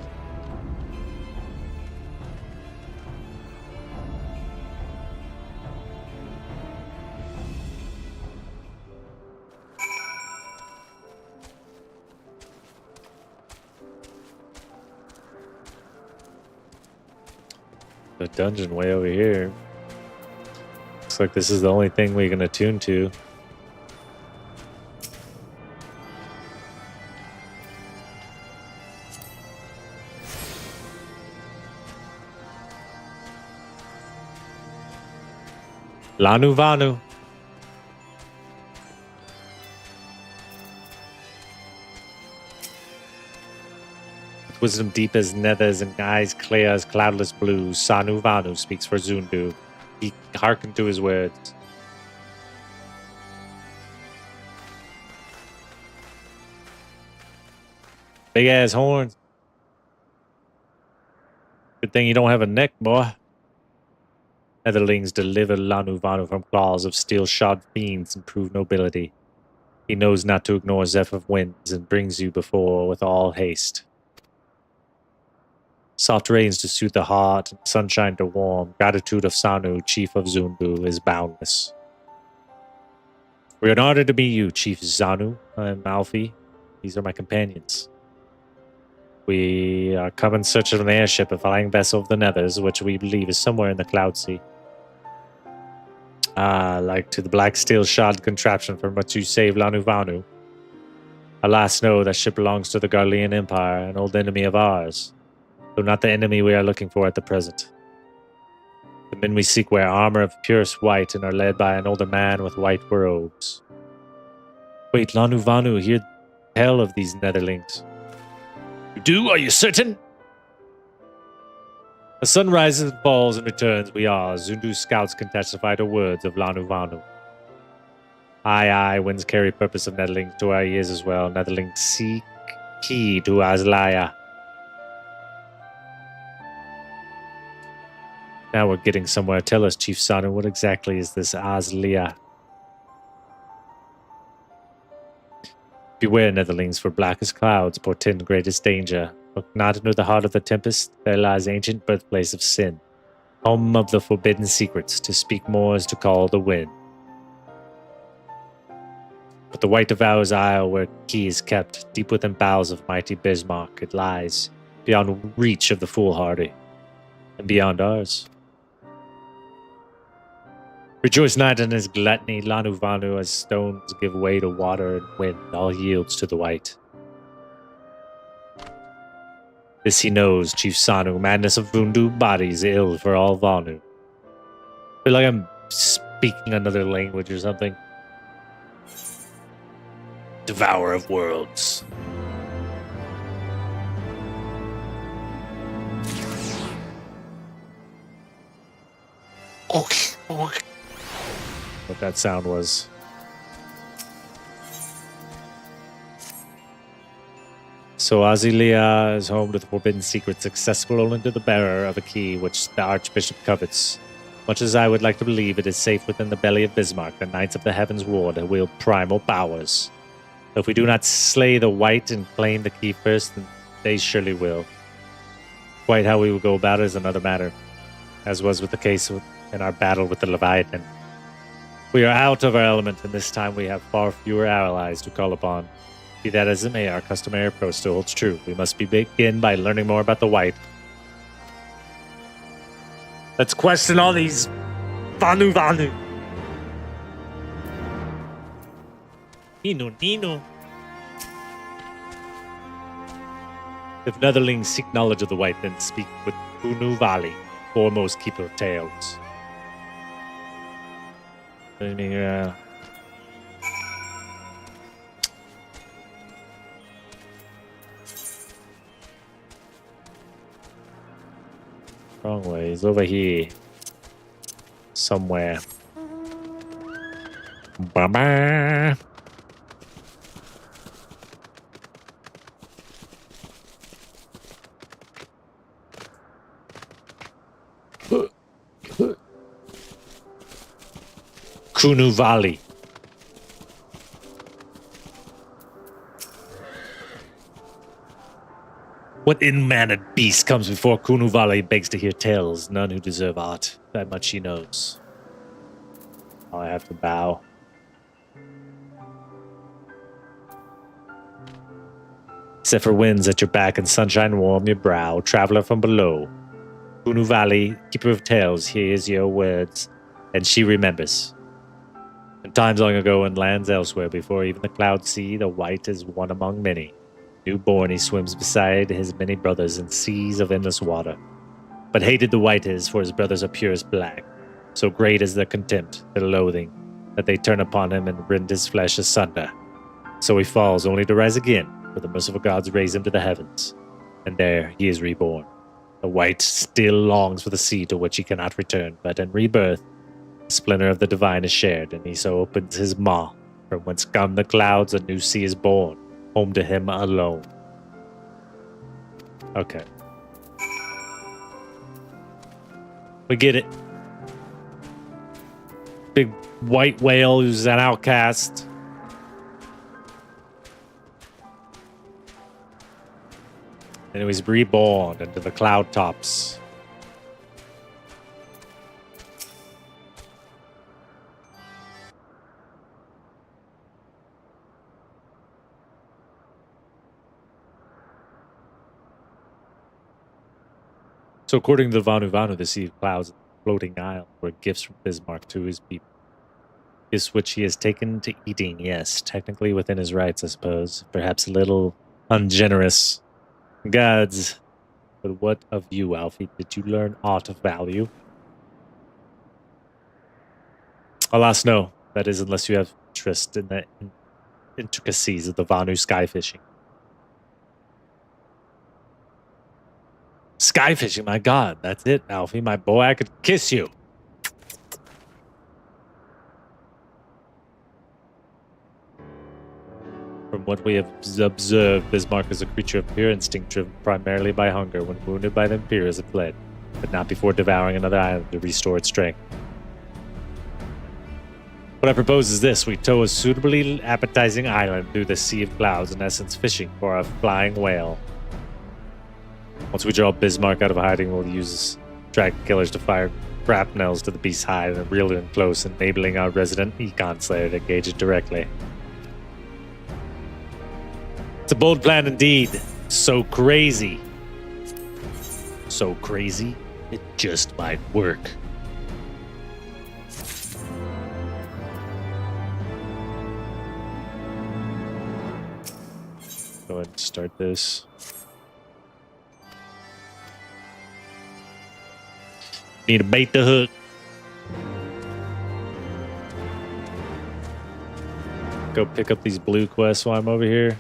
The dungeon way over here. Looks like this is the only thing we can attune to. Lanu Vanu. With wisdom deep as nethers and eyes clear as cloudless blue, Sanu Vanu speaks for Zundu. He hearkened to his words. Big ass horns. Good thing you don't have a neck, boy. Netherlings deliver Lanu Vanu from claws of steel-shod fiends and prove nobility. He knows not to ignore Zephyr winds and brings you before with all haste. Soft rains to soothe the heart and sunshine to warm. Gratitude of Sanu, chief of Zundu, is boundless. We are honored to meet you, Chief Zanu. I'm Alfie. These are my companions. We are come in search of an airship, a flying vessel of the Nethers, which we believe is somewhere in the Cloud Sea. Like to the black steel-shod contraption from which you saved Lanu Vanu. Alas, no, that ship belongs to the Garlean Empire, an old enemy of ours. Though not the enemy we are looking for at the present. The men we seek wear armor of purest white and are led by an older man with white robes. Wait, Lanu Vanu, hear the tale of these Netherlings. You do? Are you certain? The sun rises and falls and returns, we are. Zundu scouts can testify to words of Lanu Vanu. Aye, winds carry purpose of Netherlings to our ears as well. Netherlings seek key to Azlaya. Now we're getting somewhere. Tell us, Chief Sanu, what exactly is this Azlia? Beware, Netherlings, for blackest clouds portend greatest danger. Look not into the heart of the tempest, there lies ancient birthplace of sin. Home of the forbidden secrets, to speak more is to call the wind. But the white devours isle where key is kept, deep within bowels of mighty Bismarck it lies, beyond reach of the foolhardy, and beyond ours. Rejoice not in his gluttony, Lanu Vanu, as stones give way to water and wind, all yields to the white. This he knows, Chief Sanu, madness of Vundu bodies ill for all Vanu. I feel like I'm speaking another language or something. Devourer of worlds. What that sound was. So Azilia is home to the forbidden secrets, accessible only to the bearer of a key which the Archbishop covets. Much as I would like to believe it is safe within the belly of Bismarck, the Knights of the Heavens Ward wield primal powers. So if we do not slay the White and claim the key first, then they surely will. Quite how we will go about it is another matter, as was with the case in our battle with the Leviathan. We are out of our element, and this time we have far fewer allies to call upon. Be that as it may, our customary approach still holds true. We must begin by learning more about the White. Let's question all these Vanu. Nino. If Netherlings seek knowledge of the White, then speak with Bunu Valley, foremost keeper of tales. Wrong way. He's over here. Somewhere. Bye-bye. Kunu Valley. What in-mannered beast comes before Kunu Valley begs to hear tales? None who deserve aught. That much she knows. Oh, I have to bow. Zephyr winds at your back and sunshine warm your brow. Traveler from below. Kunu Valley, keeper of tales, hears your words, and she remembers. In times long ago in lands elsewhere, before even the clouds see, the White is one among many. Newborn, he swims beside his many brothers in seas of endless water. But hated the White is, for his brothers are purest black. So great is their contempt, their loathing, that they turn upon him and rend his flesh asunder. So he falls, only to rise again, for the merciful gods raise him to the heavens. And there he is reborn. The White still longs for the sea to which he cannot return, but in rebirth, the splinter of the divine is shared, and he so opens his maw, from whence come the clouds, a new sea is born, home to him alone. Okay. We get it. Big white whale who's an outcast. And he was reborn into the cloud tops. So according to the Vanu, the sea of clouds and the floating isle were gifts from Bismarck to his people. Gifts which he has taken to eating, yes, technically within his rights, I suppose. Perhaps a little ungenerous. Gods. But what of you, Alfie? Did you learn aught of value? Alas, no. That is, unless you have interest in the intricacies of the Vanu sky fishing. Sky fishing, my God. That's it, Alfie. My boy, I could kiss you. From what we have observed, Bismarck is a creature of pure instinct, driven primarily by hunger. When wounded by the Imperials, it fled, but not before devouring another island to restore its strength. What I propose is this. We tow a suitably appetizing island through the sea of clouds, in essence fishing for a flying whale. Once we draw Bismarck out of hiding, we'll use dragon killers to fire grapnels to the beast's hide and reel it in close, enabling our resident Econ Slayer to engage it directly. It's a bold plan indeed. So crazy. So crazy, it just might work. Go ahead and start this. Need to bait the hook. go pick up these blue quests while I'm over here.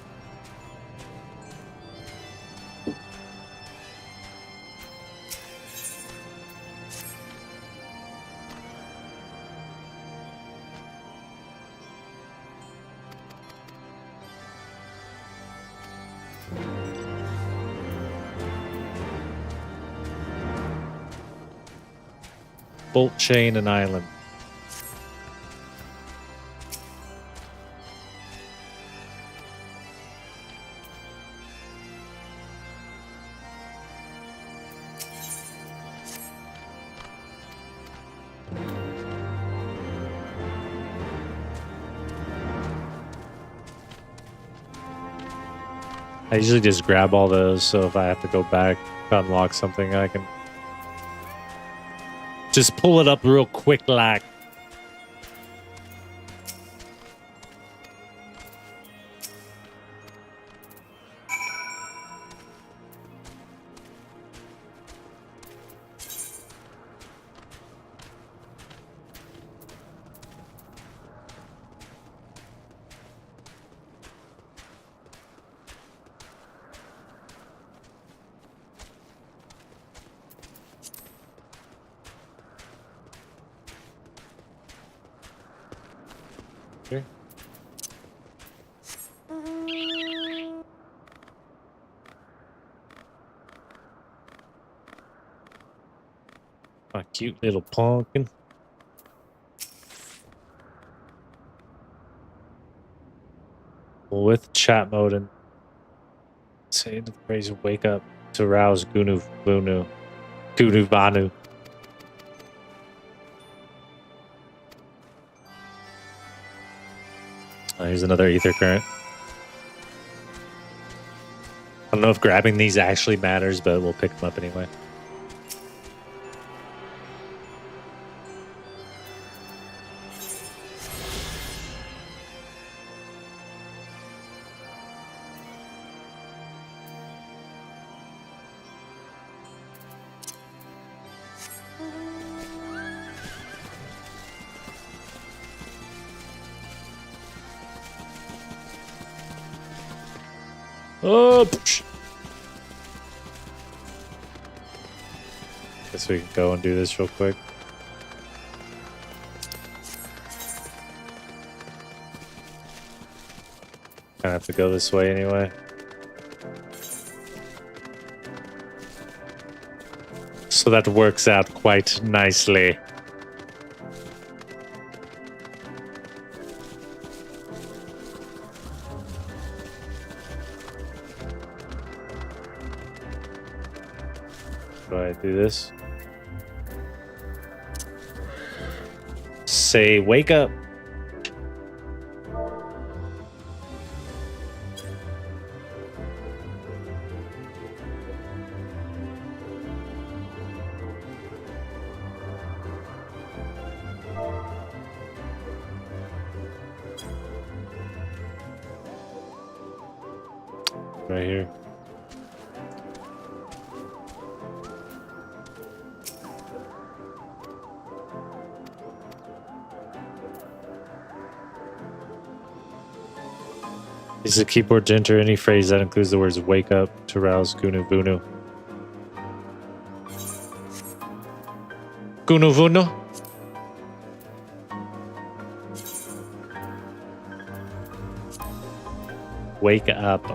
Bolt chain and island. I usually just grab all those, so if I have to go back to unlock something, I can just pull it up real quick like. Here. My cute little pumpkin. With chat mode and say the phrase "wake up" to rouse Gunu Vunu. Gunu Vanu. Oh, here's another ether current. I don't know if grabbing these actually matters, but we'll pick them up anyway. Oh, psh. Guess we can go and do this real quick. Kinda have to go this way anyway. So that works out quite nicely. Do I do this? Say, wake up. Right here. Use the keyboard to enter any phrase that includes the words "wake up" to rouse Gunu Vunu. Gunu Vunu? Wake up.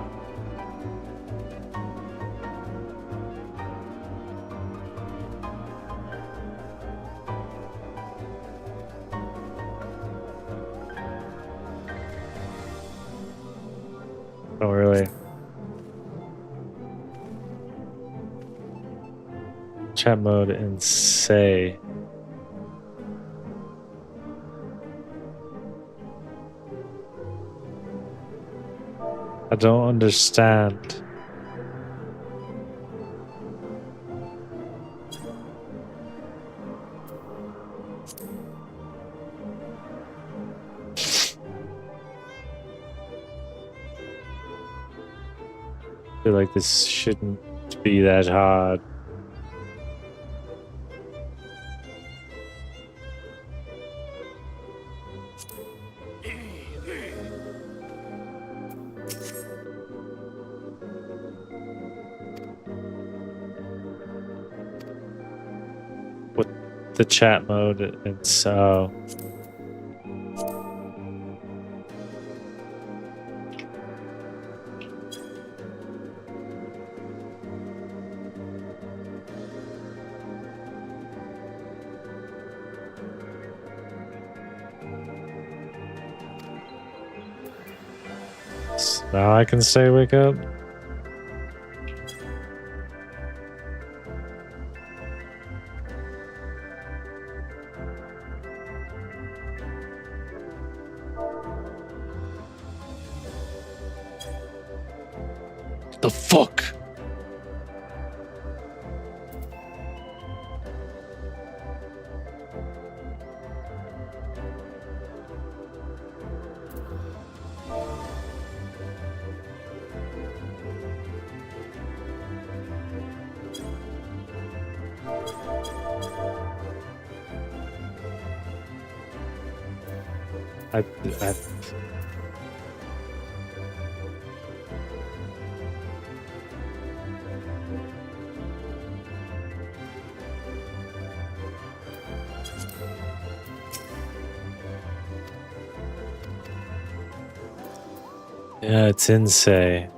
Oh, really? Chat mode and say. I don't understand. I feel like this shouldn't be that hard. the chat mode, and so now I can say wake up. The fuck? I yeah, it's insane.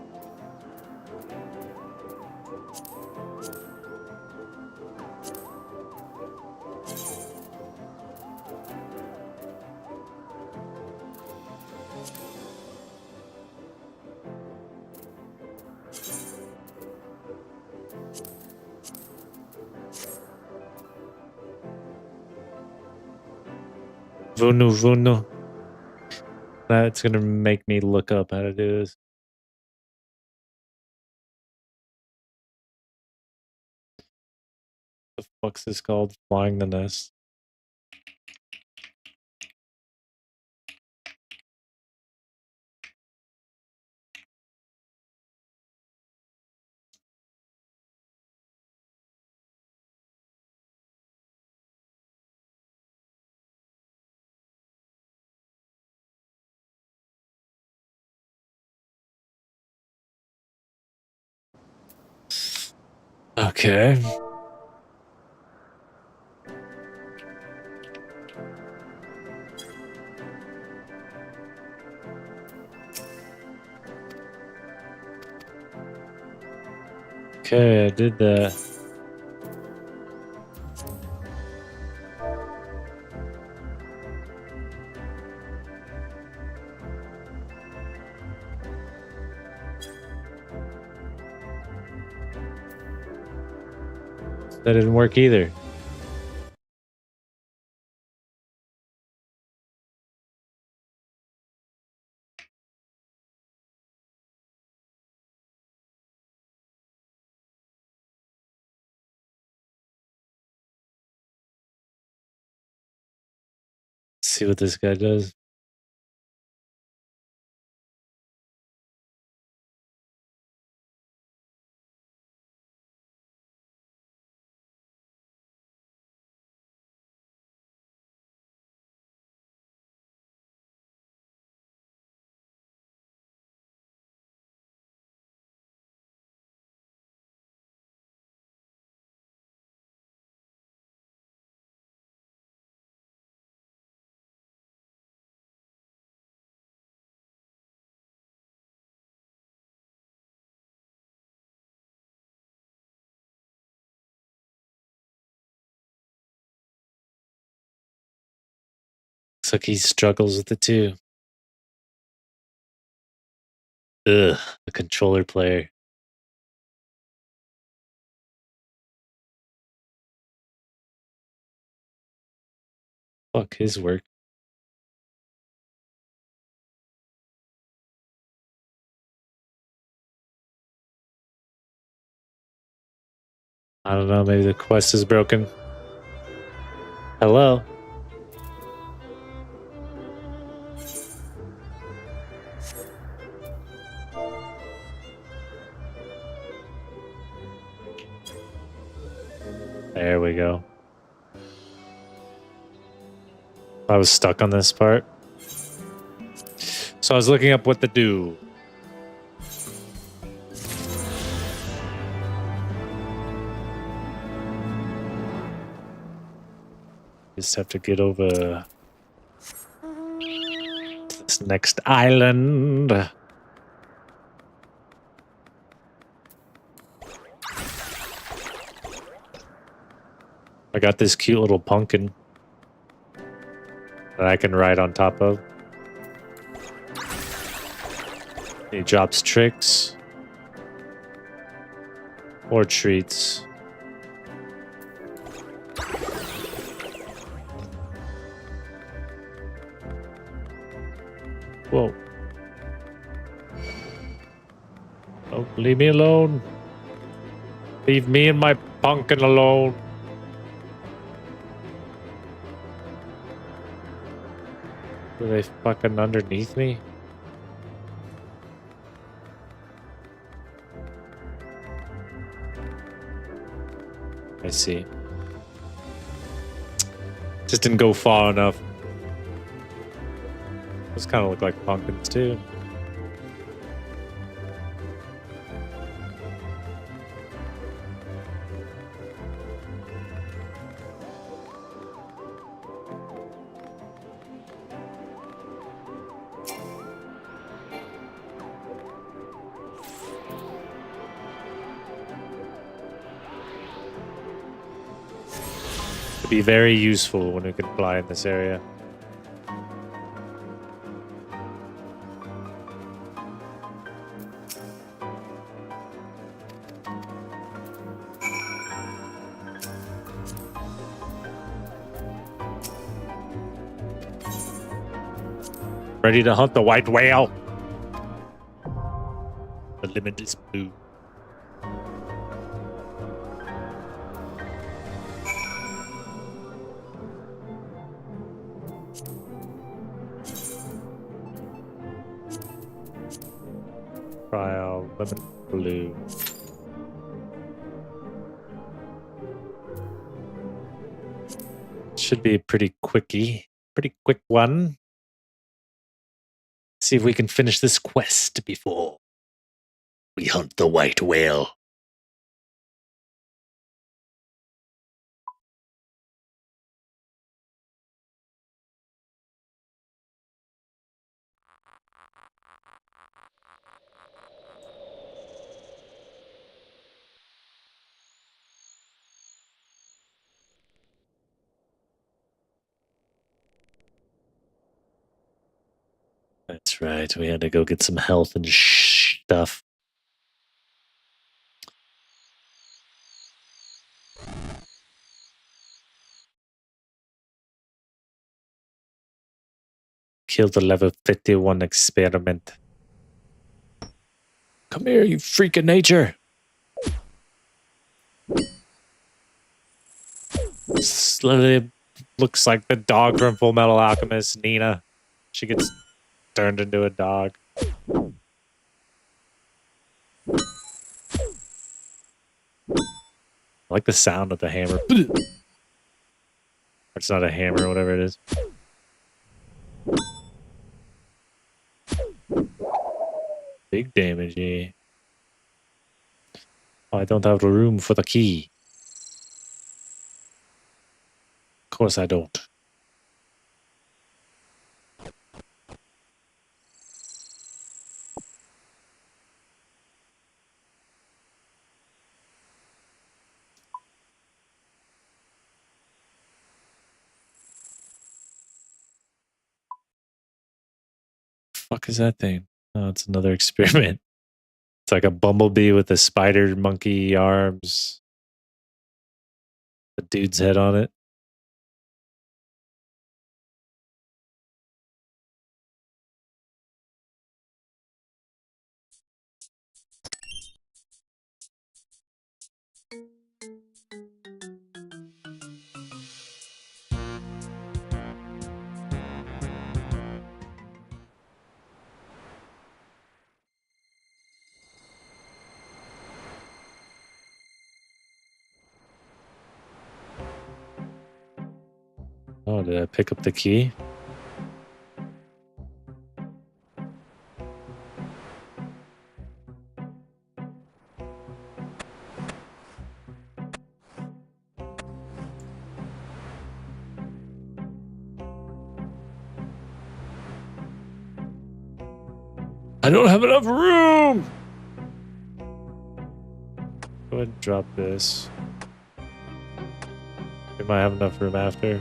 Vunu Vunu. That's gonna make me look up how to do this. The fuck's this called? Flying the nest. Okay. Okay, I did that. That didn't work either. Let's see what this guy does. Looks like he struggles with it too. Ugh, the controller player. Fuck his work. I don't know, maybe the quest is broken. Hello? There we go. I was stuck on this part. So I was looking up what to do. Just have to get over to this next island. I got this cute little pumpkin that I can ride on top of. He drops tricks or treats. Whoa. Oh, leave me alone. Leave me and my pumpkin alone. Are they fucking underneath me? I see. Just didn't go far enough. Those kind of look like pumpkins too. Could be very useful when we can fly in this area. Ready to hunt the white whale. The limit is blue. Trial lemon blue. Should be a pretty quick one. See if we can finish this quest before we hunt the white whale. That's right. We had to go get some health and stuff. Killed the level 51 experiment. Come here, you freak of nature. This literally looks like the dog from Full Metal Alchemist, Nina. She gets turned into a dog. I like the sound of the hammer. It's not a hammer, whatever it is. Big damage, yeah. Oh, I don't have the room for the key. Of course I don't. Fuck is that thing? Oh, it's another experiment. It's like a bumblebee with the spider monkey arms. The dude's head on it. Oh, did I pick up the key? I don't have enough room! Go ahead and drop this. We might have enough room after.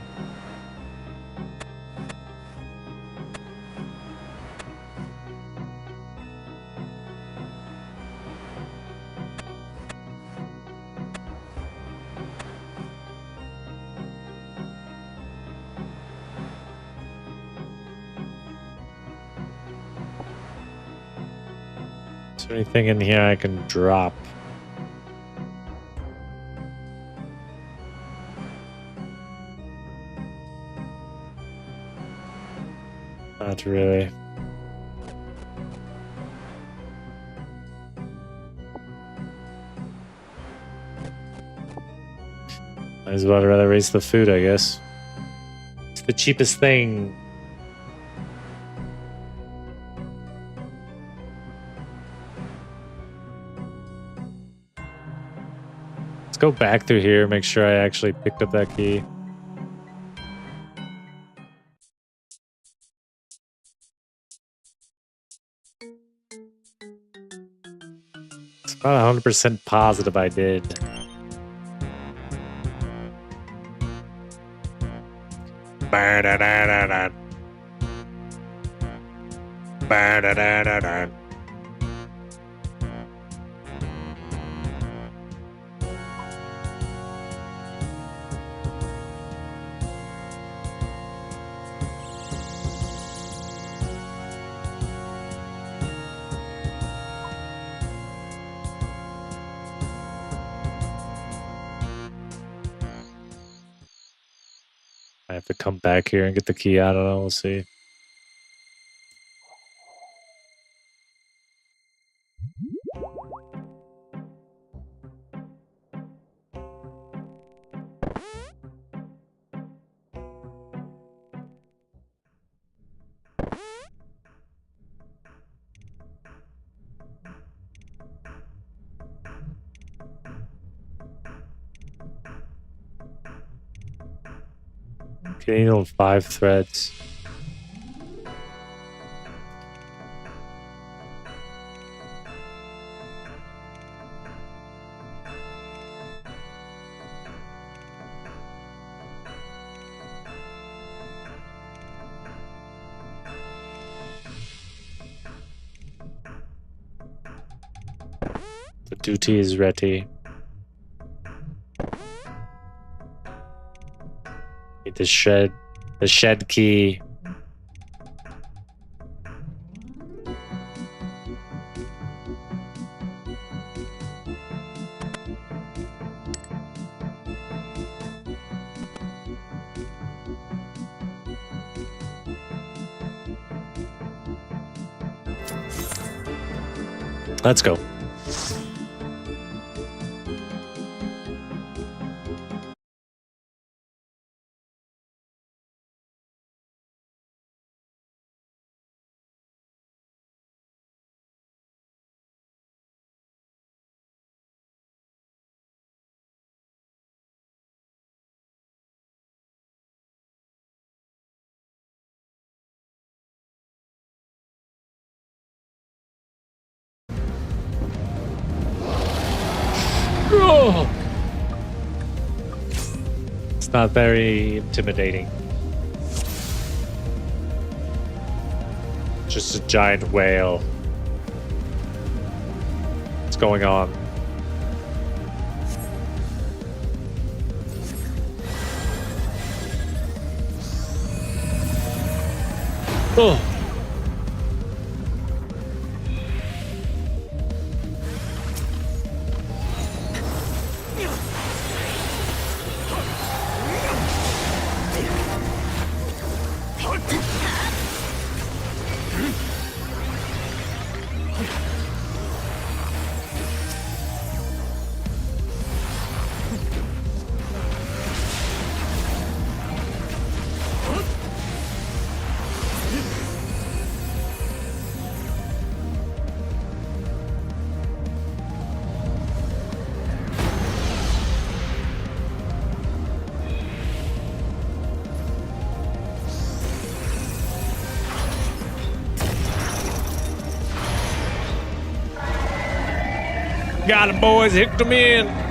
Is there anything in here I can drop? Not really. Might as well rather raise the food, I guess. It's the cheapest thing. Let's go back through here, make sure I actually picked up that key. It's not 100% positive I did. Ba-da-da-da-da. Ba-da-da-da-da. I have to come back here and get the key. I don't know. We'll see. Okay, you 5 threads. The duty is ready. Need the shed key. Let's go. Oh! It's not very intimidating. Just a giant whale. What's going on? Oh! Got him, boys. Hooked him in.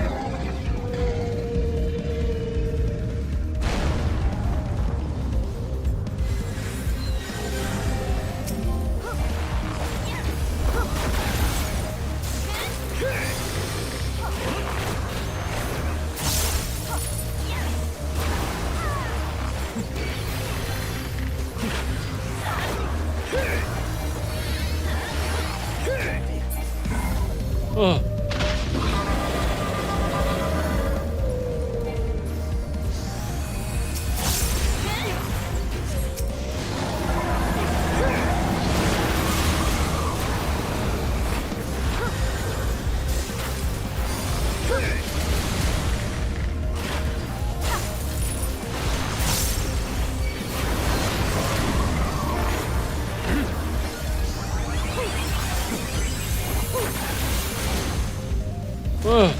Oh. Oh.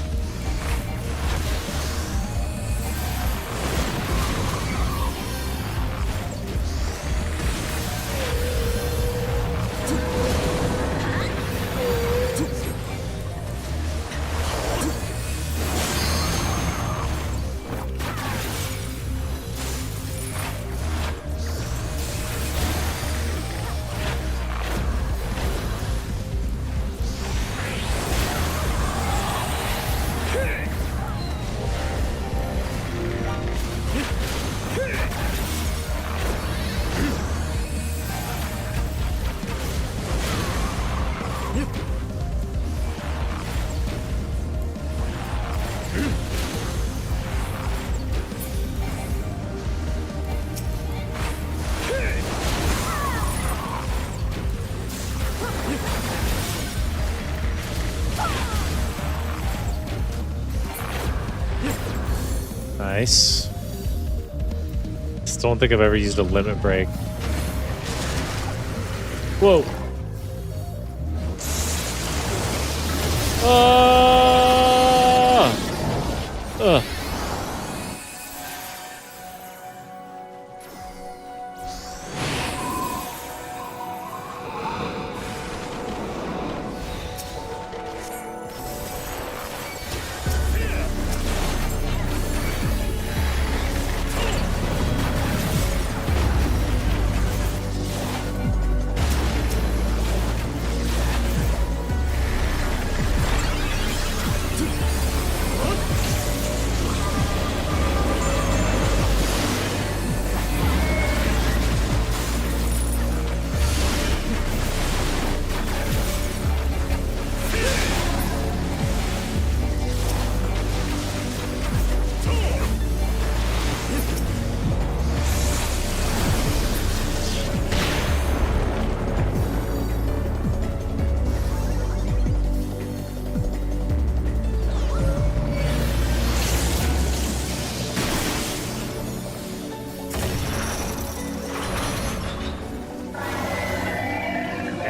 Nice. Still don't think I've ever used a limit break. Whoa. Ugh.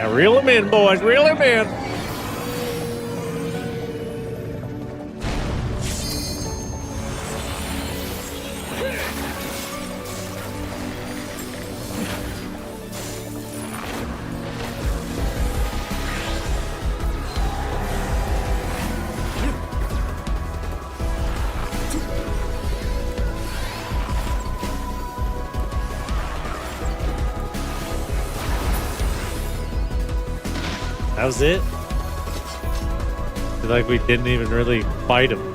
Now reel him in, boys. Reel him in. That was it? I feel like we didn't even really fight him.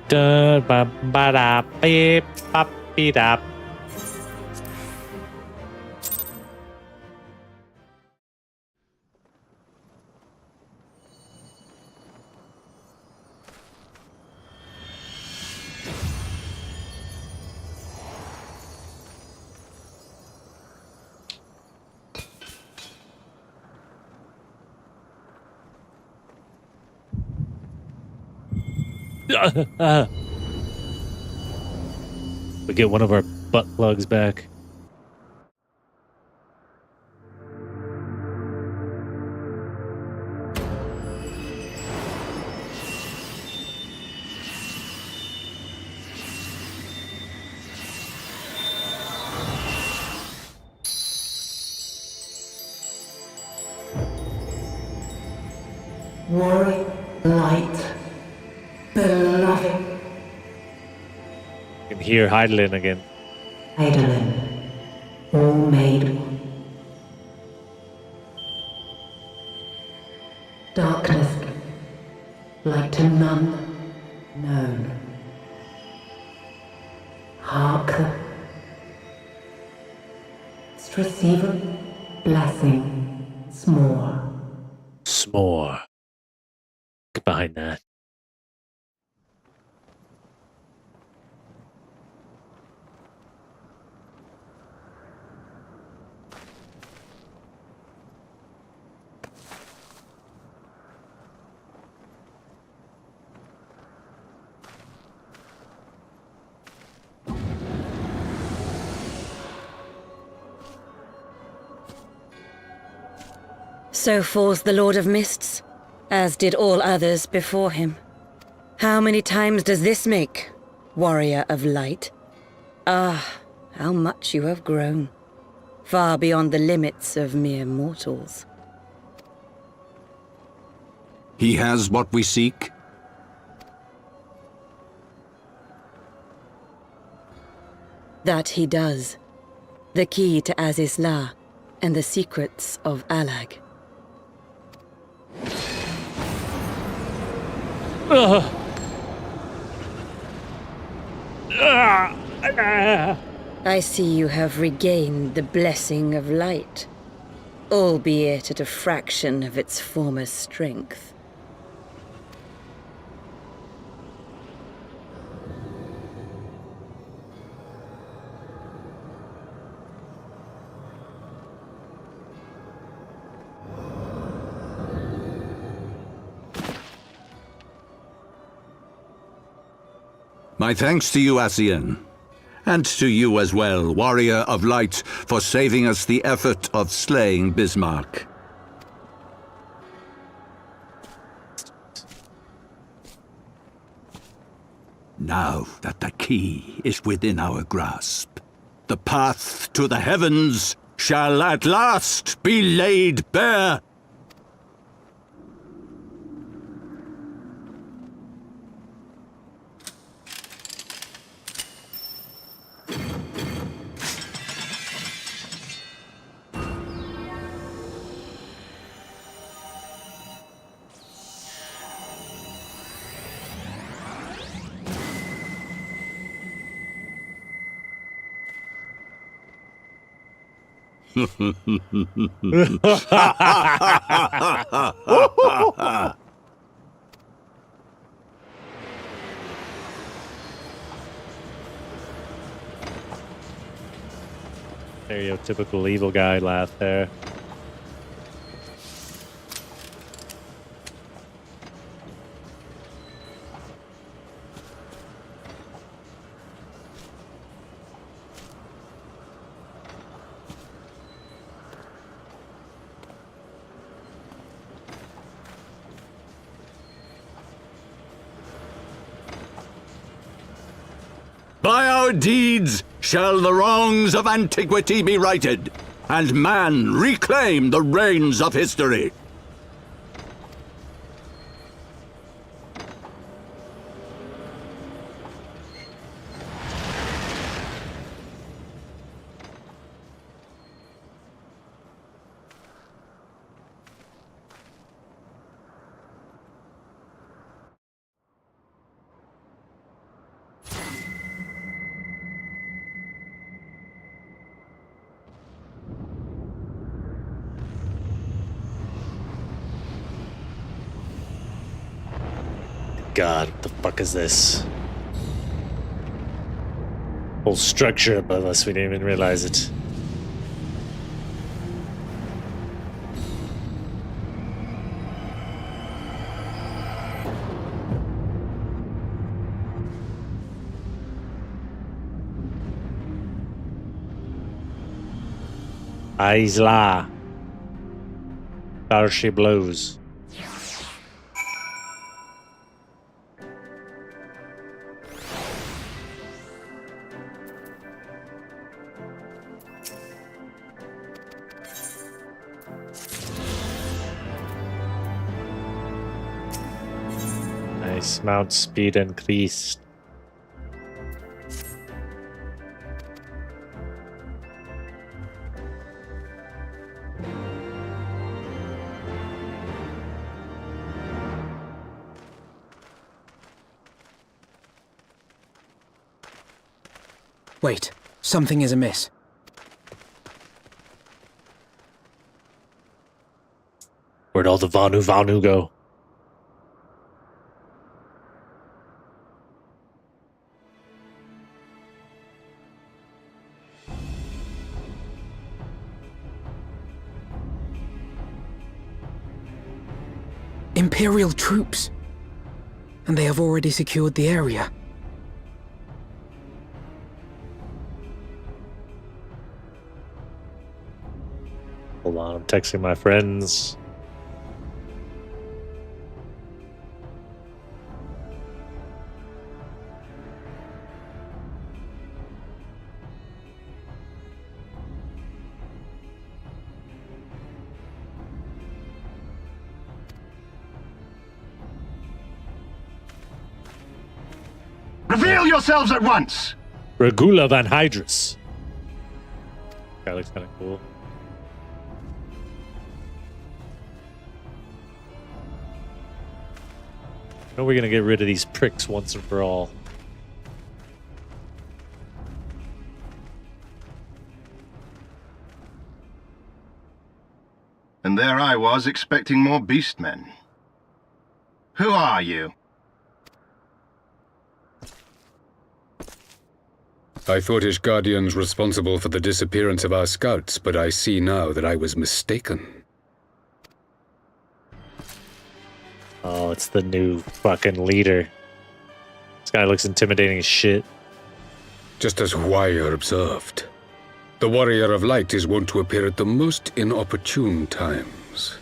Da ba ba da beep bop beep up. We get one of our butt plugs back. Warring light, beloved. You can hear Heidelin again. Eidolon, all made one. Darkness, like to none known. Hark, receiver, blessing, s'more. S'more. Get behind that. So falls the Lord of Mists, as did all others before him. How many times does this make, warrior of light? Ah, how much you have grown, far beyond the limits of mere mortals. He has what we seek. That he does. The key to Azizla and the secrets of Alag. I see you have regained the blessing of light, albeit at a fraction of its former strength. My thanks to you, Asian. And to you as well, Warrior of Light, for saving us the effort of slaying Bismarck. Now that the key is within our grasp, the path to the heavens shall at last be laid bare. Stereotypical evil guy laugh there. By our deeds shall the wrongs of antiquity be righted, and man reclaim the reins of history. God, what the fuck is this? Whole structure above us, we didn't even realize it. Isla. There she blows. Nice. Mount speed increased. Wait, something is amiss. Where'd all the Vanu go? Imperial troops. And they have already secured the area. Hold on, I'm texting my friends. Reveal yourselves at once! Regula Van Hydrus. That looks kind of cool. I know we're gonna get rid of these pricks once and for all. And there I was expecting more beastmen. Who are you? I thought Ishgardians responsible for the disappearance of our scouts, but I see now that I was mistaken. Oh, it's the new fucking leader. This guy looks intimidating as shit. Just as Wire observed, the Warrior of Light is wont to appear at the most inopportune times.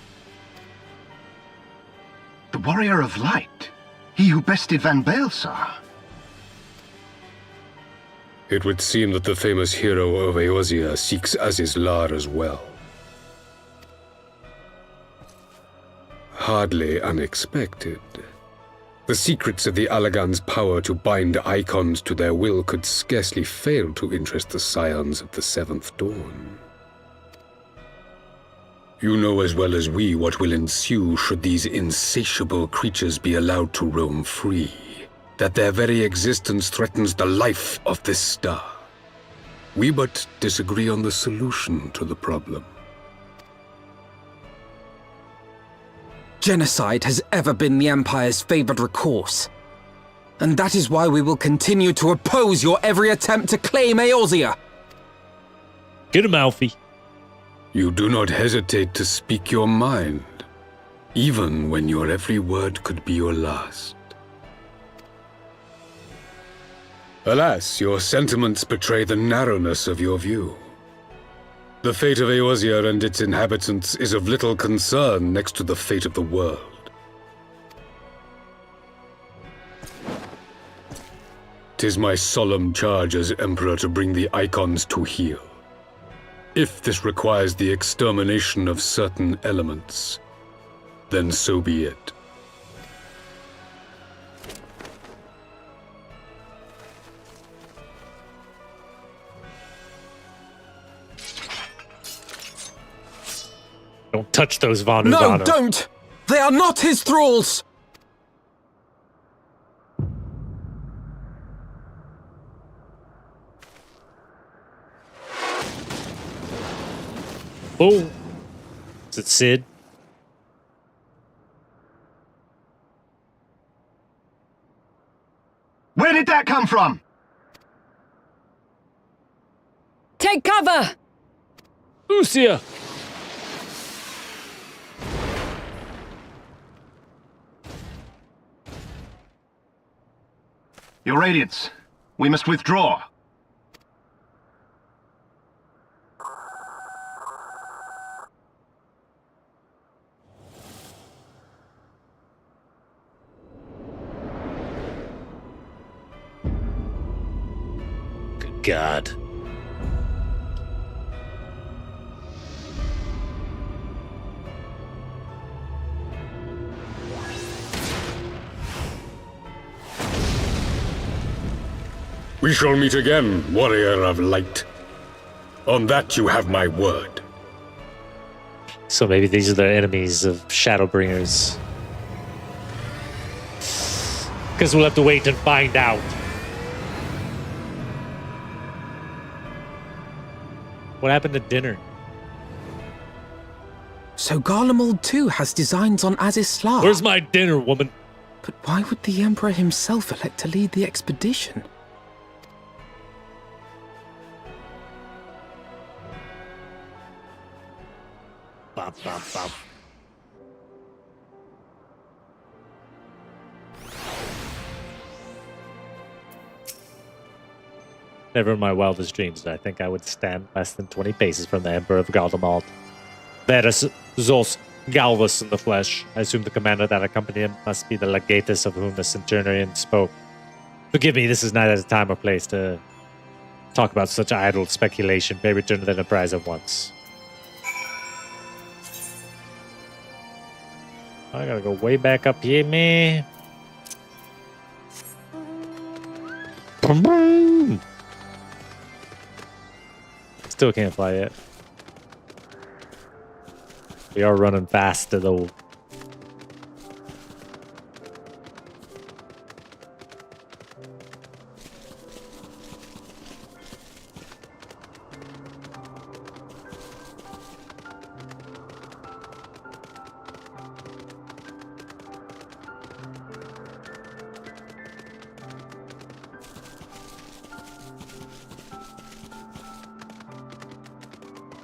The Warrior of Light? He who bested Van Baelsar? It would seem that the famous hero of Eorzea seeks Azizlar as well. Hardly unexpected. The secrets of the Allagan's power to bind icons to their will could scarcely fail to interest the scions of the Seventh Dawn. You know as well as we what will ensue should these insatiable creatures be allowed to roam free. That their very existence threatens the life of this star. We but disagree on the solution to the problem. Genocide has ever been the Empire's favored recourse. And that is why we will continue to oppose your every attempt to claim Eorzea. Get him, Alfie. You do not hesitate to speak your mind, even when your every word could be your last. Alas, your sentiments betray the narrowness of your view. The fate of Eorzea and its inhabitants is of little concern next to the fate of the world. 'Tis my solemn charge as Emperor to bring the icons to heel. If this requires the extermination of certain elements, then so be it. Don't touch those Vanu. No, don't! They are not his thralls! Oh! Is it Sid? Where did that come from? Take cover! Lucia! Your Radiance, we must withdraw. God. We shall meet again, warrior of light. On that you have my word. So maybe these are the enemies of Shadowbringers. Because we'll have to wait and find out. What happened to dinner? So Garlemald too has designs on Azisla. Where's my dinner, woman? But why would the Emperor himself elect to lead the expedition? Bop, bop, bop. Never in my wildest dreams did I think I would stand less than 20 paces from the Emperor of Garlemald. Verus Zos Galvus in the flesh. I assume the commander that accompanied him must be the legatus of whom the centurion spoke. Forgive me, this is neither the time or place to talk about such idle speculation. Pay return to the Enterprise at once. I gotta go way back up here, man. Boom. Still can't fly yet. We are running faster though.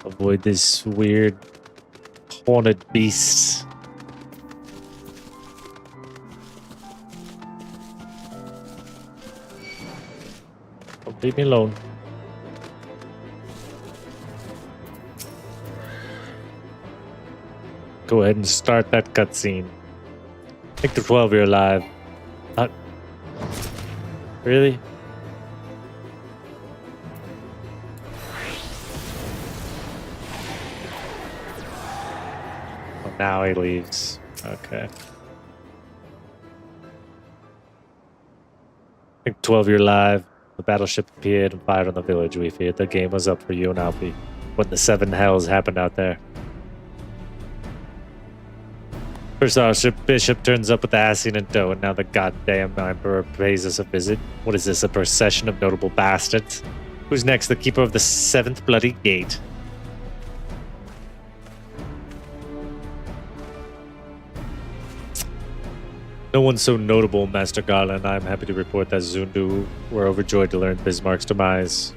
Avoid this weird horned beast. Don't leave me alone. Go ahead and start that cutscene. I think the 12 you're alive. Really? Now he leaves. Okay. I think 12 you're live. The battleship appeared and fired on the village. We feared the game was up for you and Alfie when the seven hells happened out there. First our bishop turns up with the Asine in tow, and now the goddamn emperor pays us a visit. What is this, a procession of notable bastards? Who's next? The keeper of the seventh bloody gate. No one so notable, Master Garland. I'm happy to report that Zundu were overjoyed to learn Bismarck's demise.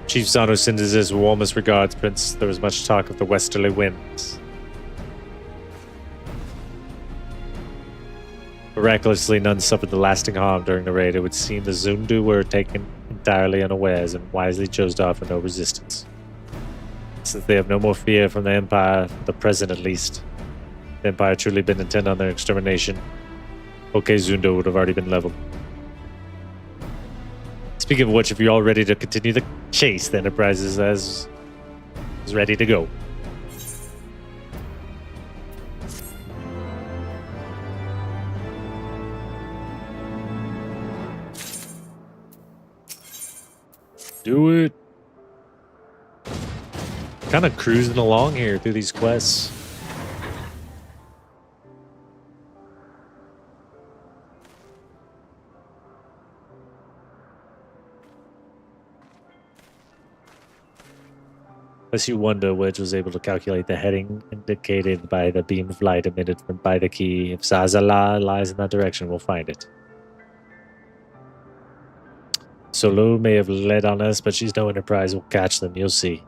Chief Zano sends his warmest regards, Prince. There was much talk of the westerly winds. Miraculously, none suffered the lasting harm during the raid. It would seem the Zundu were taken entirely unawares and wisely chose to offer no resistance. Since they have no more fear from the Empire, the present at least, the Empire truly been intent on their extermination, OK Zundo would have already been leveled. Speaking of which, if you're all ready to continue the chase, the Enterprise is ready to go. Do it. Kind of cruising along here through these quests. Unless you wonder which was able to calculate the heading indicated by the beam of light emitted by the key. If Zazala lies in that direction, we'll find it. Solo may have led on us, but she's no Enterprise. We'll catch them, you'll see.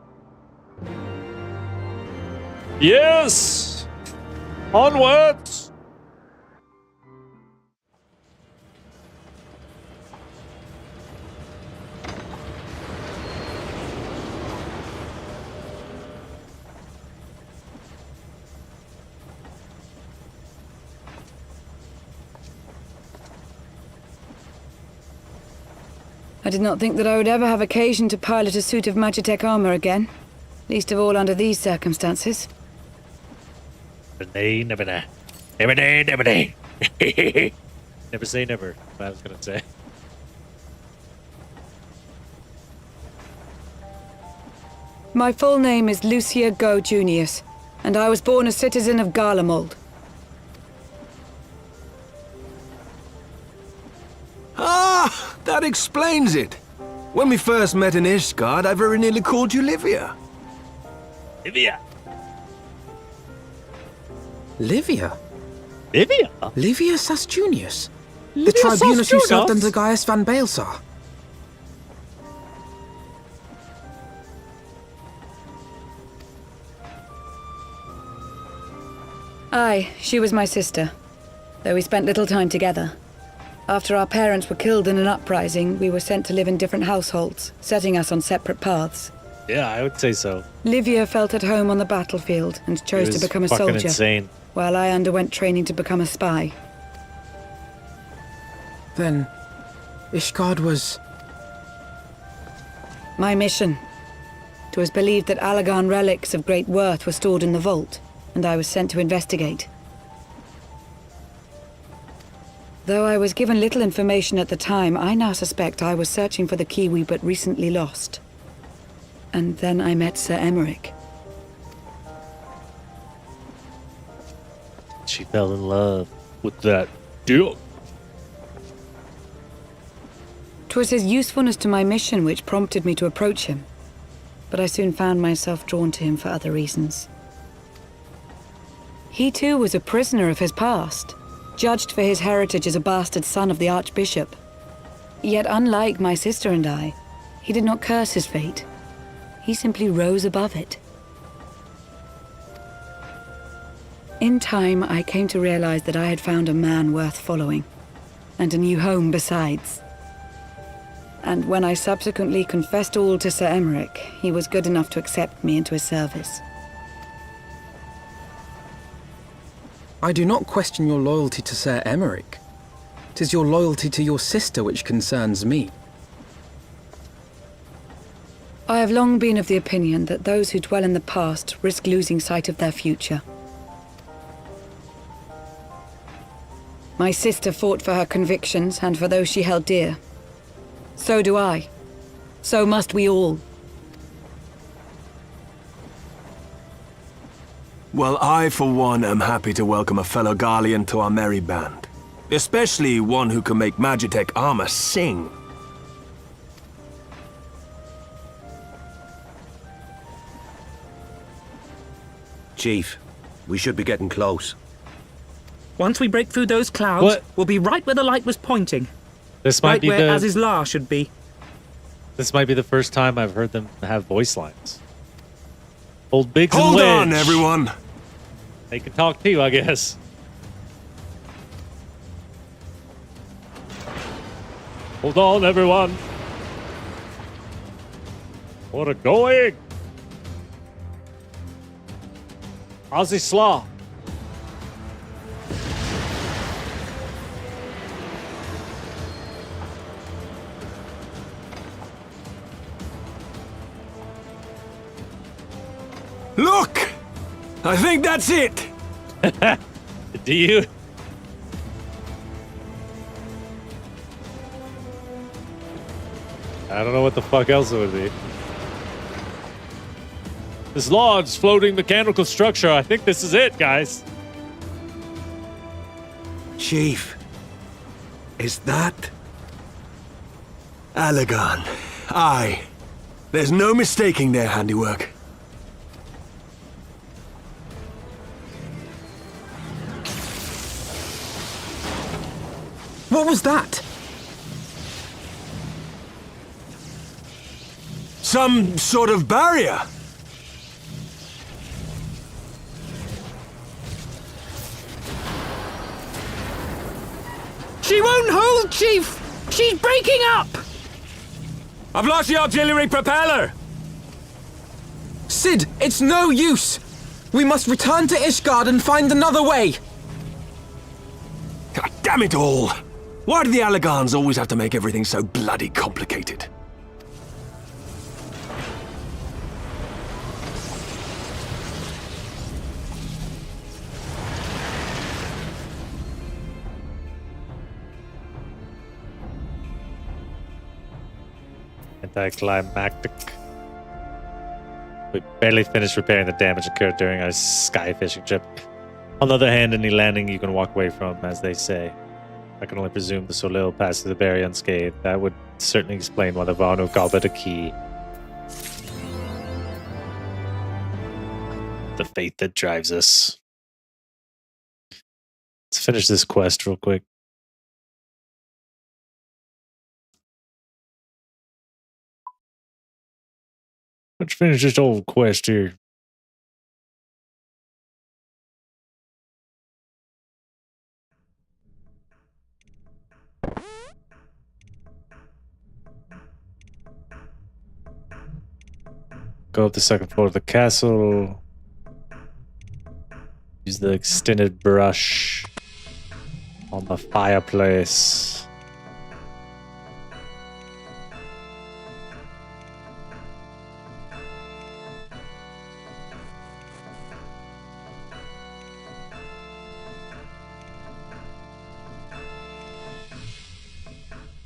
Yes! Onwards! I did not think that I would ever have occasion to pilot a suit of Magitech armor again. Least of all under these circumstances. Never say never. Never say never, what I was gonna say. My full name is Lucia Go Junius, and I was born a citizen of Garlemald. Ah, that explains it. When we first met in Ishgard, I very nearly called you Livia. Livia? Livia? Livia? Livia Sas Junius? The Livia tribunus Sas who served Junius? under Gaius van Baelsar. Aye, she was my sister, though we spent little time together. After our parents were killed in an uprising, we were sent to live in different households, setting us on separate paths. Yeah, I would say so. Livia felt at home on the battlefield and chose It to was become a fucking soldier, insane. while I underwent training to become a spy. Then, Ishgard was... My mission. It was believed that Allagan relics of great worth were stored in the vault, and I was sent to investigate. Though I was given little information at the time, I now suspect I was searching for the key we but recently lost. And then I met Sir Emmerich. She fell in love with that dude. 'Twas his usefulness to my mission which prompted me to approach him, but I soon found myself drawn to him for other reasons. He too was a prisoner of his past, judged for his heritage as a bastard son of the Archbishop. Yet unlike my sister and I, he did not curse his fate. He simply rose above it. In time, I came to realize that I had found a man worth following, and a new home besides. And when I subsequently confessed all to Sir Emmerich, he was good enough to accept me into his service. I do not question your loyalty to Sir Emmerich. 'Tis your loyalty to your sister which concerns me. I have long been of the opinion that those who dwell in the past risk losing sight of their future. My sister fought for her convictions and for those she held dear. So do I. So must we all. Well, I, for one, am happy to welcome a fellow Garlean to our merry band. Especially one who can make Magitech armor sing. Chief, we should be getting close. Once we break through those clouds, What? we'll be right where the light was pointing. This might Right be where the Azizlar should be. This might be the first time I've heard them have voice lines. Old Biggs and Hold on, Wedge. everyone! They can talk to you, I guess. Hold on, everyone. What a going! Azizlar. Look! I think that's it! Do you? I don't know what the fuck else it would be. This large floating mechanical structure, I think this is it, guys. Chief, is that... Allagan? Aye. There's no mistaking their handiwork. What was that? Some sort of barrier. She won't hold, Chief! She's breaking up! I've lost the auxiliary propeller! Sid, it's no use! We must return to Ishgard and find another way! God damn it all! Why do the Allagans always have to make everything so bloody complicated? Anticlimactic. We barely finished repairing the damage incurred during our sky fishing trip. On the other hand, any landing you can walk away from, as they say. I can only presume the Solil passed through the barrier unscathed. That would certainly explain why the Vanu called it a key. The fate that drives us. Let's finish this quest real quick. Let's finish this old quest here. Go up the second floor of the castle. Use the extended brush on the fireplace.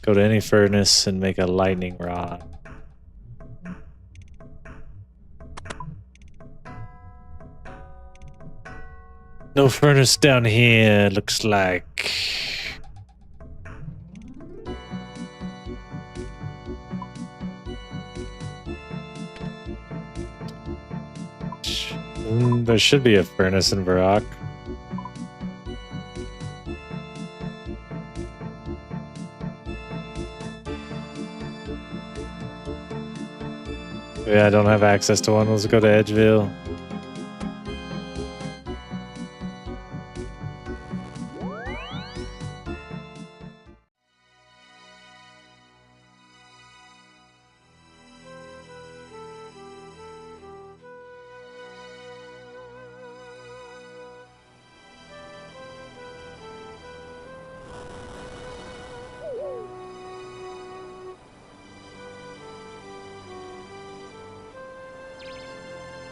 Go to any furnace and make a lightning rod. No furnace down here, looks like. There should be a furnace in Varrock. Yeah, I don't have access to one. Let's go to Edgeville.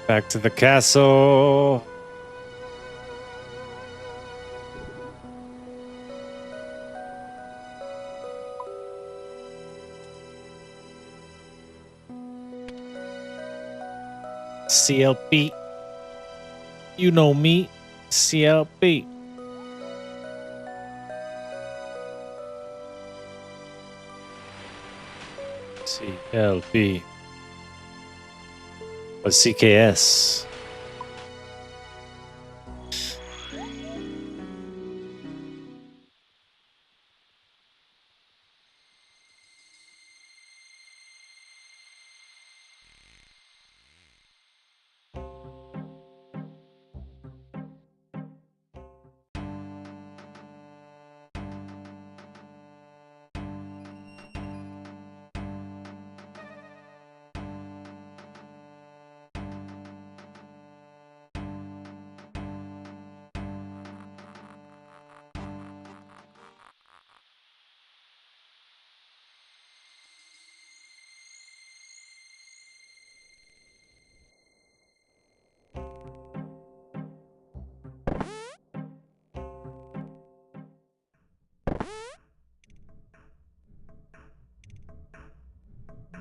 Back to the castle. CLP. You know me. CLP. CLP. What's CKS?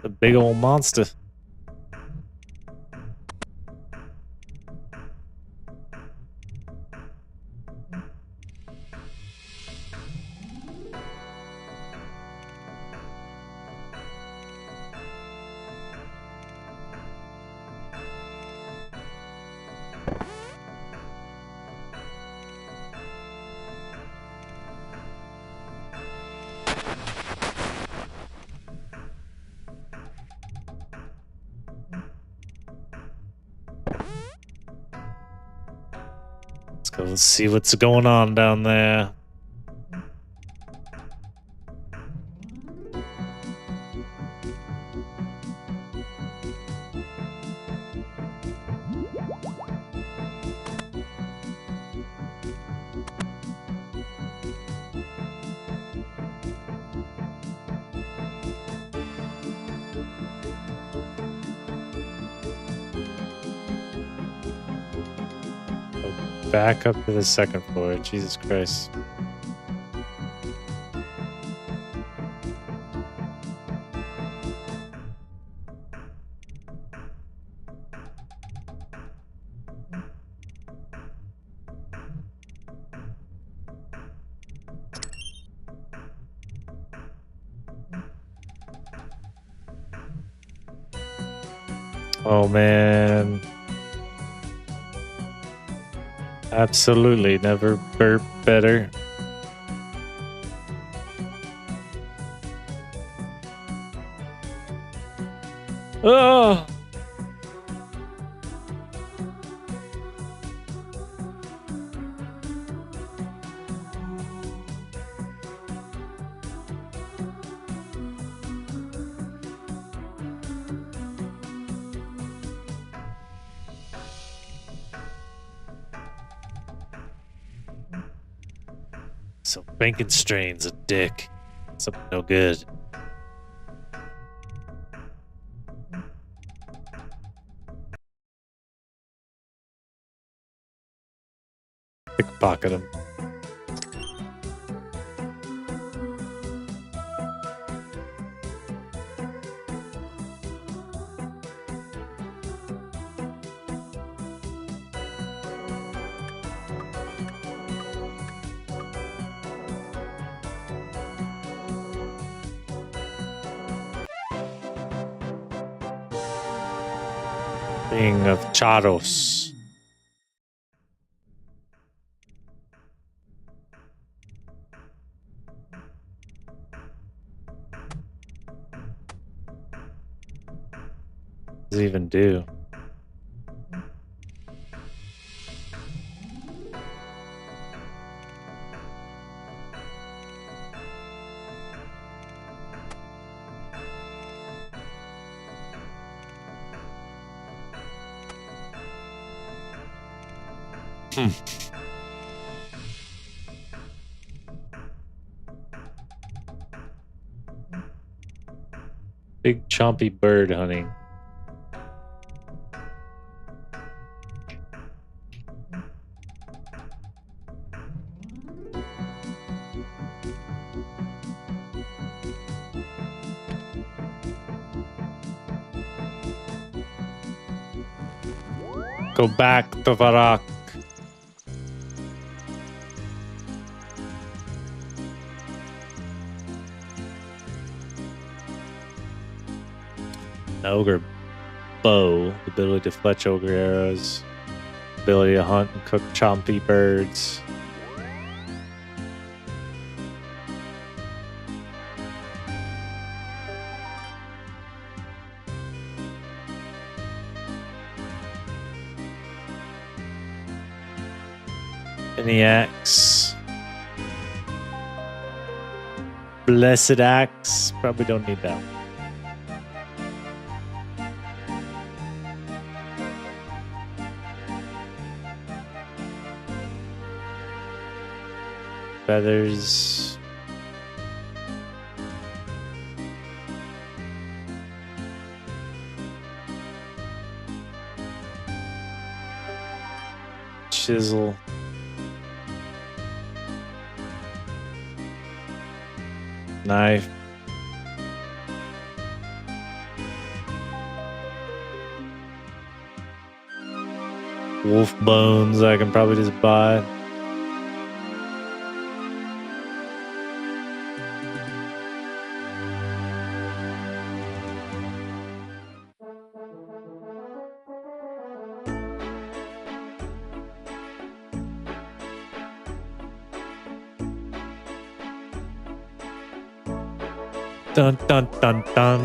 The big old monster. Let's see what's going on down there. back up to the second floor. Jesus Christ. Oh man. Absolutely never burp better. Oh! So Frankenstein's a dick. Something no good. Pickpocket him. King of Charos. What does it even do? Big chompy bird hunting. Go back to Varak. Ogre bow, the ability to fletch ogre arrows, ability to hunt and cook chompy birds. Any axe. Blessed axe. Probably don't need that. Feathers. Chisel. Knife. Wolf bones I can probably just buy. Dun dun dun dun.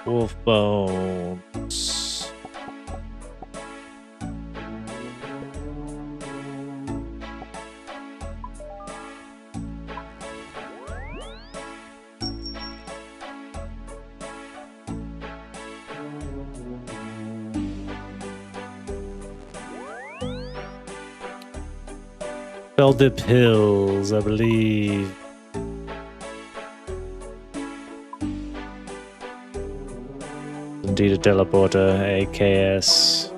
Wolf bones. Beldip Hills, I believe. indeed a teleporter, AKS.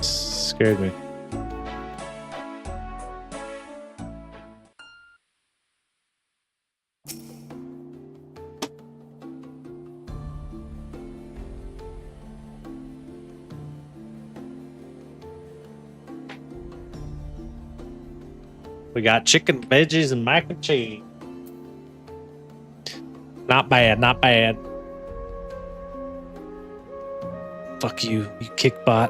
Scared me. We got chicken, veggies, and mac and cheese. Not bad, not bad. Fuck you, you kickbot.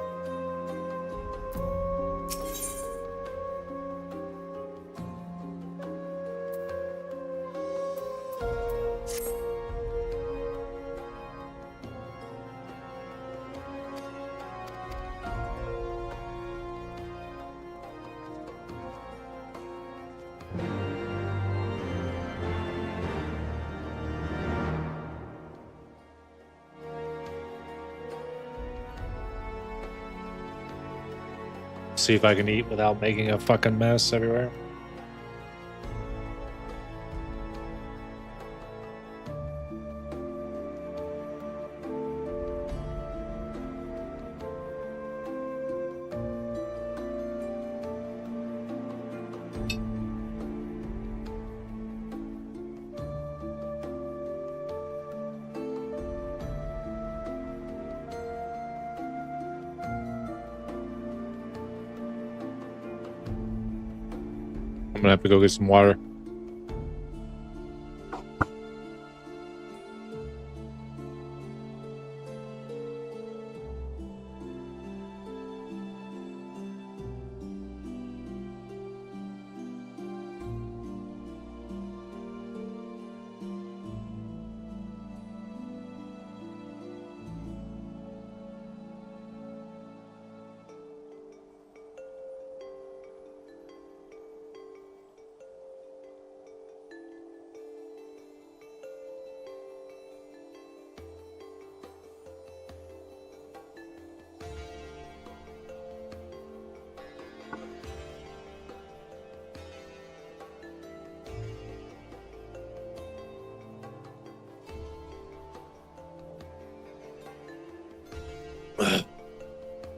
See if I can eat without making a fucking mess everywhere. I'm gonna have to go get some water.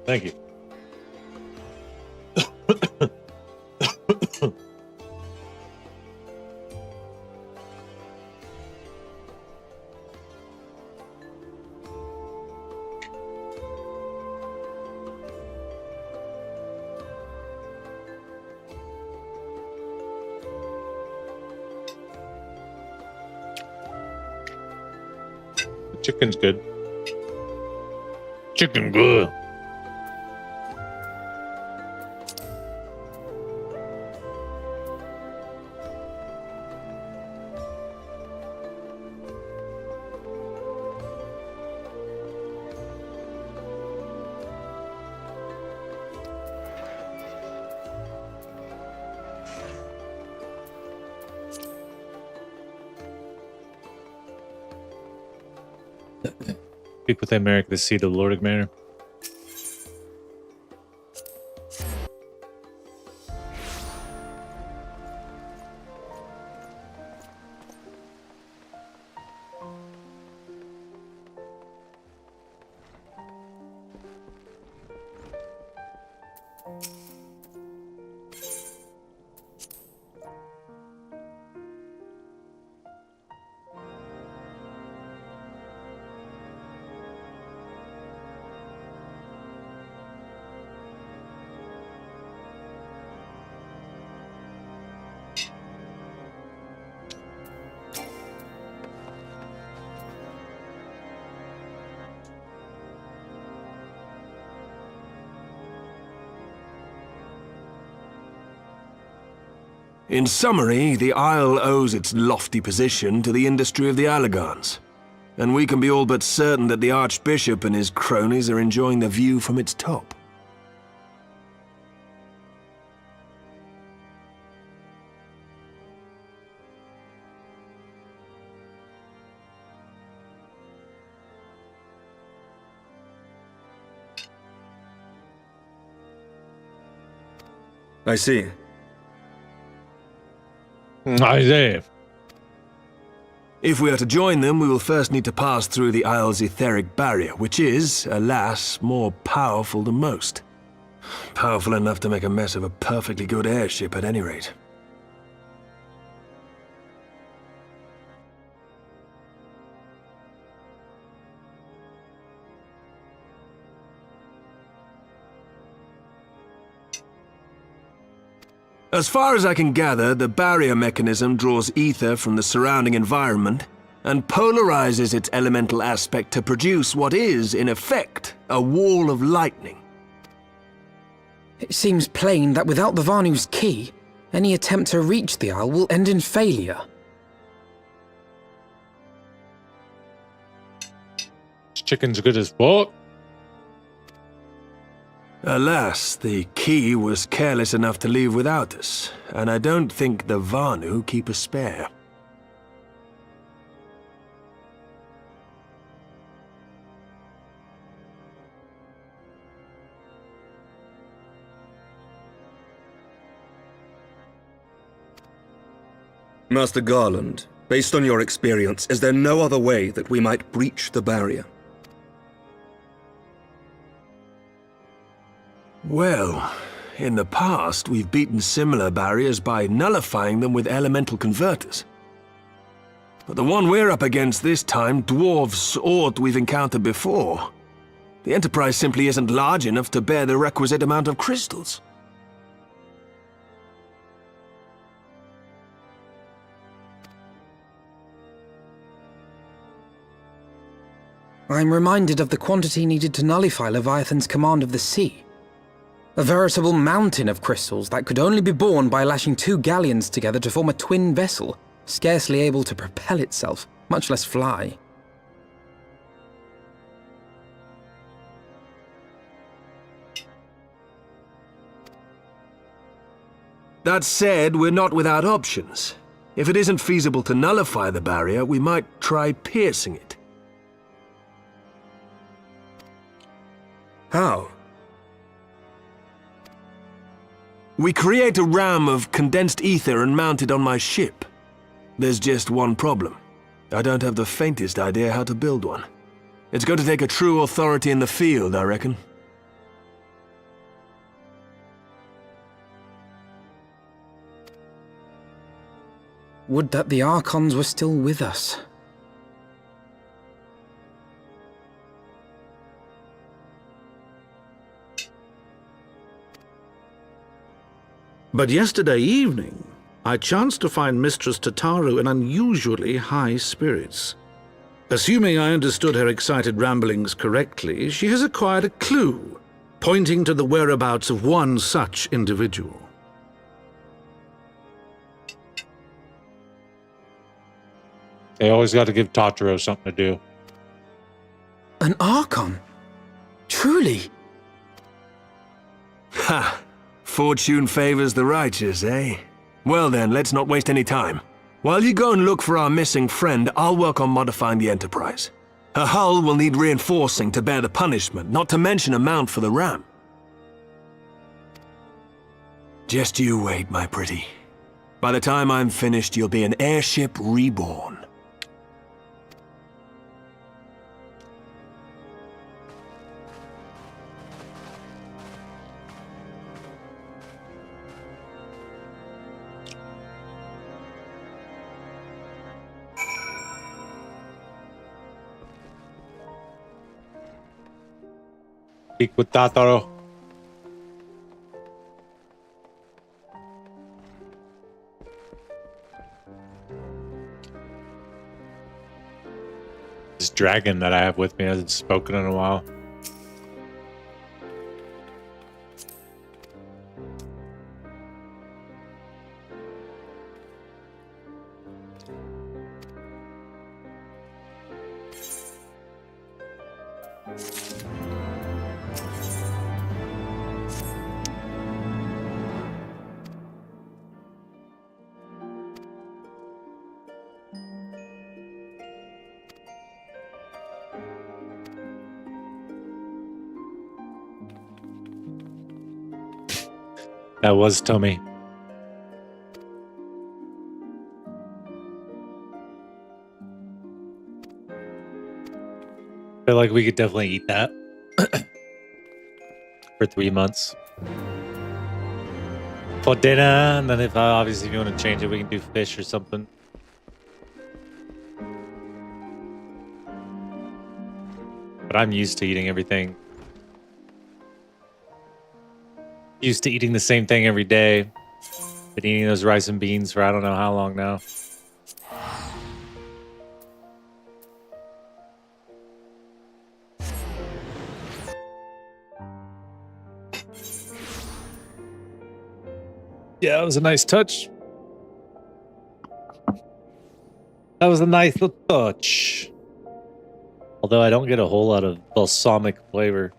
Thank you. The chicken's good. Chicken good. Speak with America, the seat of Lordic Manor. In summary, the Isle owes its lofty position to the industry of the Allagans, and we can be all but certain that the Archbishop and his cronies are enjoying the view from its top. I see. I say. If we are to join them, we will first need to pass through the Isle's etheric barrier, which is, alas, more powerful than most. Powerful enough to make a mess of a perfectly good airship at any rate. As far as I can gather, the barrier mechanism draws ether from the surrounding environment and polarizes its elemental aspect to produce what is, in effect, a wall of lightning. It seems plain that without the Vanu's key, any attempt to reach the Isle will end in failure. Chicken's good as pork. Alas, the key was careless enough to leave without us, and I don't think the Vanu keep a spare. Master Garland, based on your experience, is there no other way that we might breach the barrier? Well, in the past, we've beaten similar barriers by nullifying them with elemental converters. But the one we're up against this time dwarfs aught we've encountered before. The Enterprise simply isn't large enough to bear the requisite amount of crystals. I'm reminded of the quantity needed to nullify Leviathan's command of the sea. A veritable mountain of crystals that could only be borne by lashing two galleons together to form a twin vessel, scarcely able to propel itself, much less fly. That said, we're not without options. If it isn't feasible to nullify the barrier, we might try piercing it. How? We create a ram of condensed ether and mount it on my ship. There's just one problem. I don't have the faintest idea how to build one. It's going to take a true authority in the field, I reckon. Would that the Archons were still with us. But yesterday evening, I chanced to find Mistress Tataru in unusually high spirits. Assuming I understood her excited ramblings correctly, she has acquired a clue, pointing to the whereabouts of one such individual. They always got to give Tataru something to do. An Archon? Truly? Ha! Fortune favors the righteous, eh? Well then, let's not waste any time. While you go and look for our missing friend, I'll work on modifying the Enterprise. Her hull will need reinforcing to bear the punishment, not to mention a mount for the ram. Just you wait, my pretty. By the time I'm finished, you'll be an airship reborn. Speak with Tataru. This dragon that I have with me hasn't spoken in a while. That was Tommy. feel like we could definitely eat that for 3 months. For dinner, and then if obviously if you want to change it, we can do fish or something. But I'm used to eating everything. Used to eating the same thing every day. Been eating those rice and beans for I don't know how long now. Yeah, that was a nice touch. That was a nice little touch. Although I don't get a whole lot of balsamic flavor.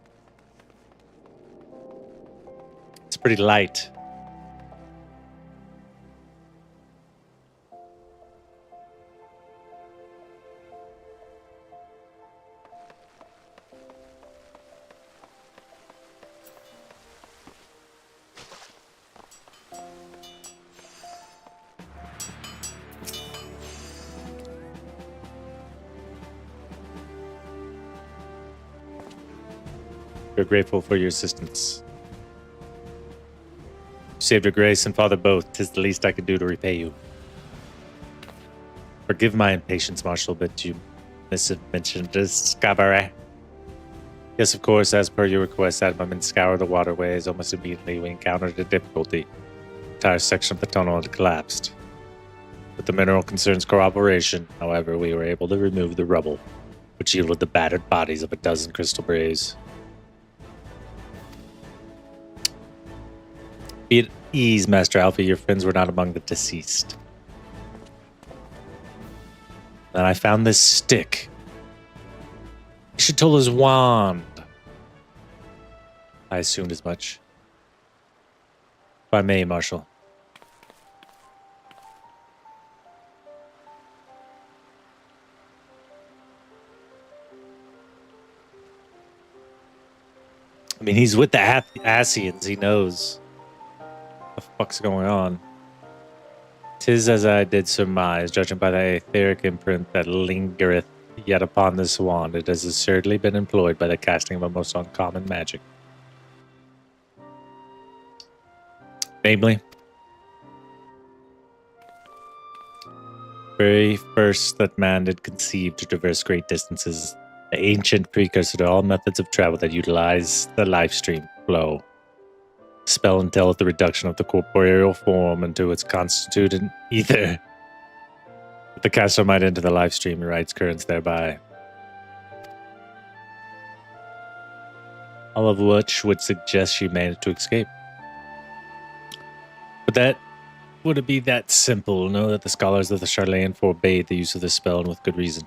It's pretty light. We're grateful for your assistance. You saved your grace and father both. 'Tis the least I could do to repay you. Forgive my impatience, Marshal, but you mentioned this cabaret. Yes, of course, as per your request, Admin scoured the waterways. Almost immediately, we encountered a difficulty. The entire section of the tunnel had collapsed. With the mineral concerns corroboration, however, we were able to remove the rubble, which yielded the battered bodies of a dozen crystal braves. Be at ease, Master Alfie. Your friends were not among the deceased. Then I found this stick. Ishitola's wand. I assumed as much. If I may, Marshal. I mean, he's with the Asians. He knows what the fuck's going on. 'Tis as I did surmise, judging by the etheric imprint that lingereth yet upon this wand, it has assuredly been employed by the casting of a most uncommon magic. Namely, very first that man did conceive to traverse great distances, the ancient precursor to all methods of travel that utilize the life stream flow. Spell entaileth the reduction of the corporeal form into its constituent ether. That the caster might enter the life stream and ride its currents thereby. All of which would suggest she managed to escape. But that would it be that simple? Know that the scholars of the Charlatan forbade the use of this spell, and with good reason.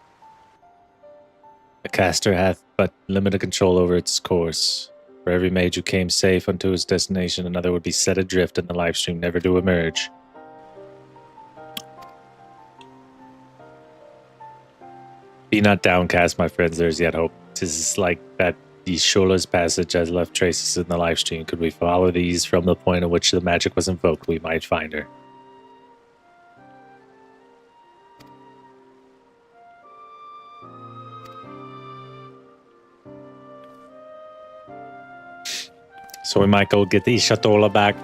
The caster hath but limited control over its course. For every mage who came safe unto his destination, another would be set adrift in the life stream, never to emerge. Be not downcast, my friends, there is yet hope. 'Tis like that the Shola's passage has left traces in the life stream. Could we follow these from the point at which the magic was invoked, we might find her. So we might go get the Ishatola back.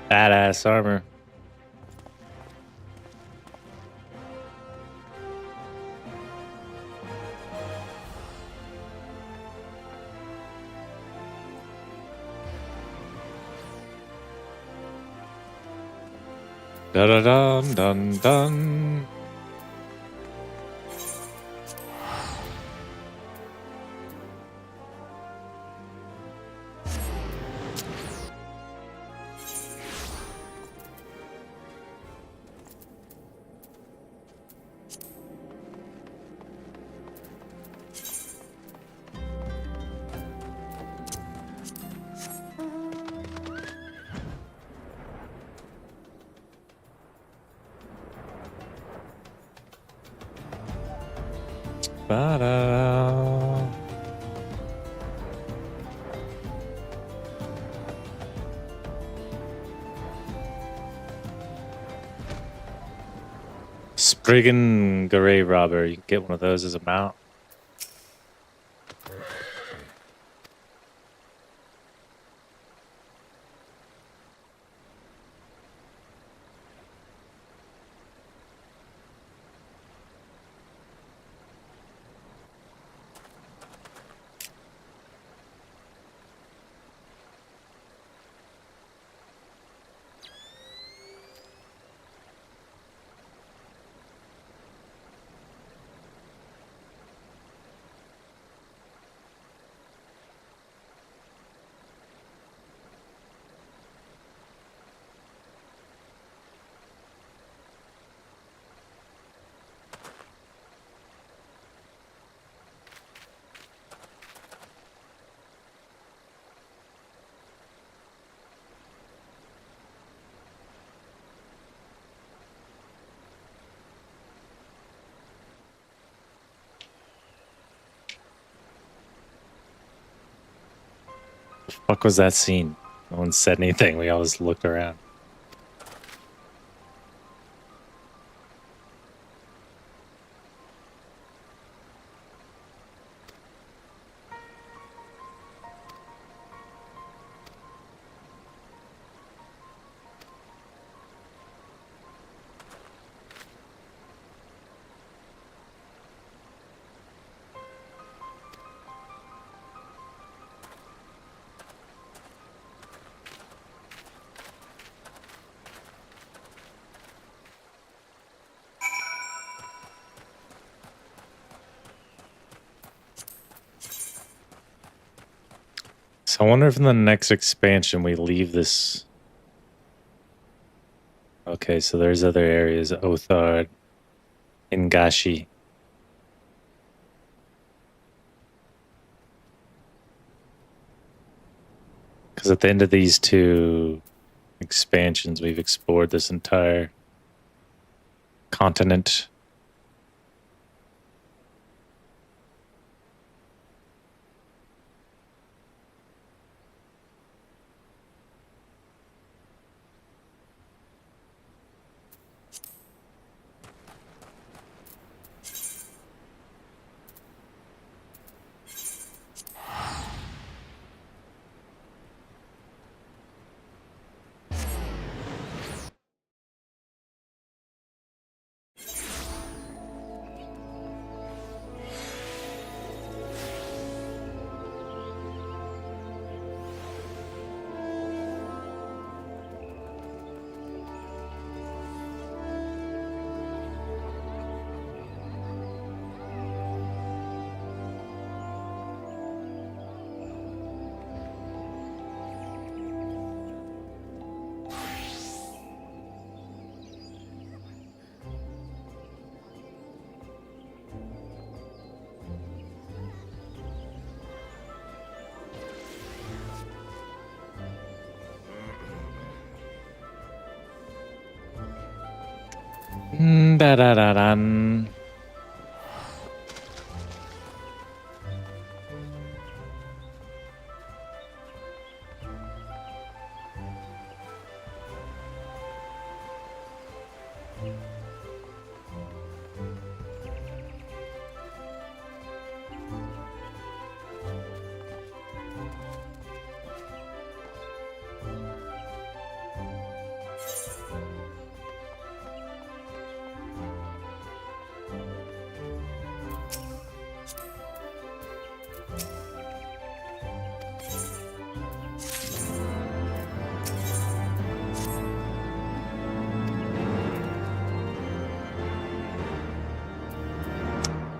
Badass armor. Da da dum dum dum. Ba-da. Spriggan Garay Robber. You can get one of those as a mount. The fuck was that scene? No one said anything. We all just looked around. So I wonder if in the next expansion we leave this. Okay, so there's other areas. Othard, Ingashi. Because at the end of these two expansions, we've explored this entire continent. Da-da-da-dan.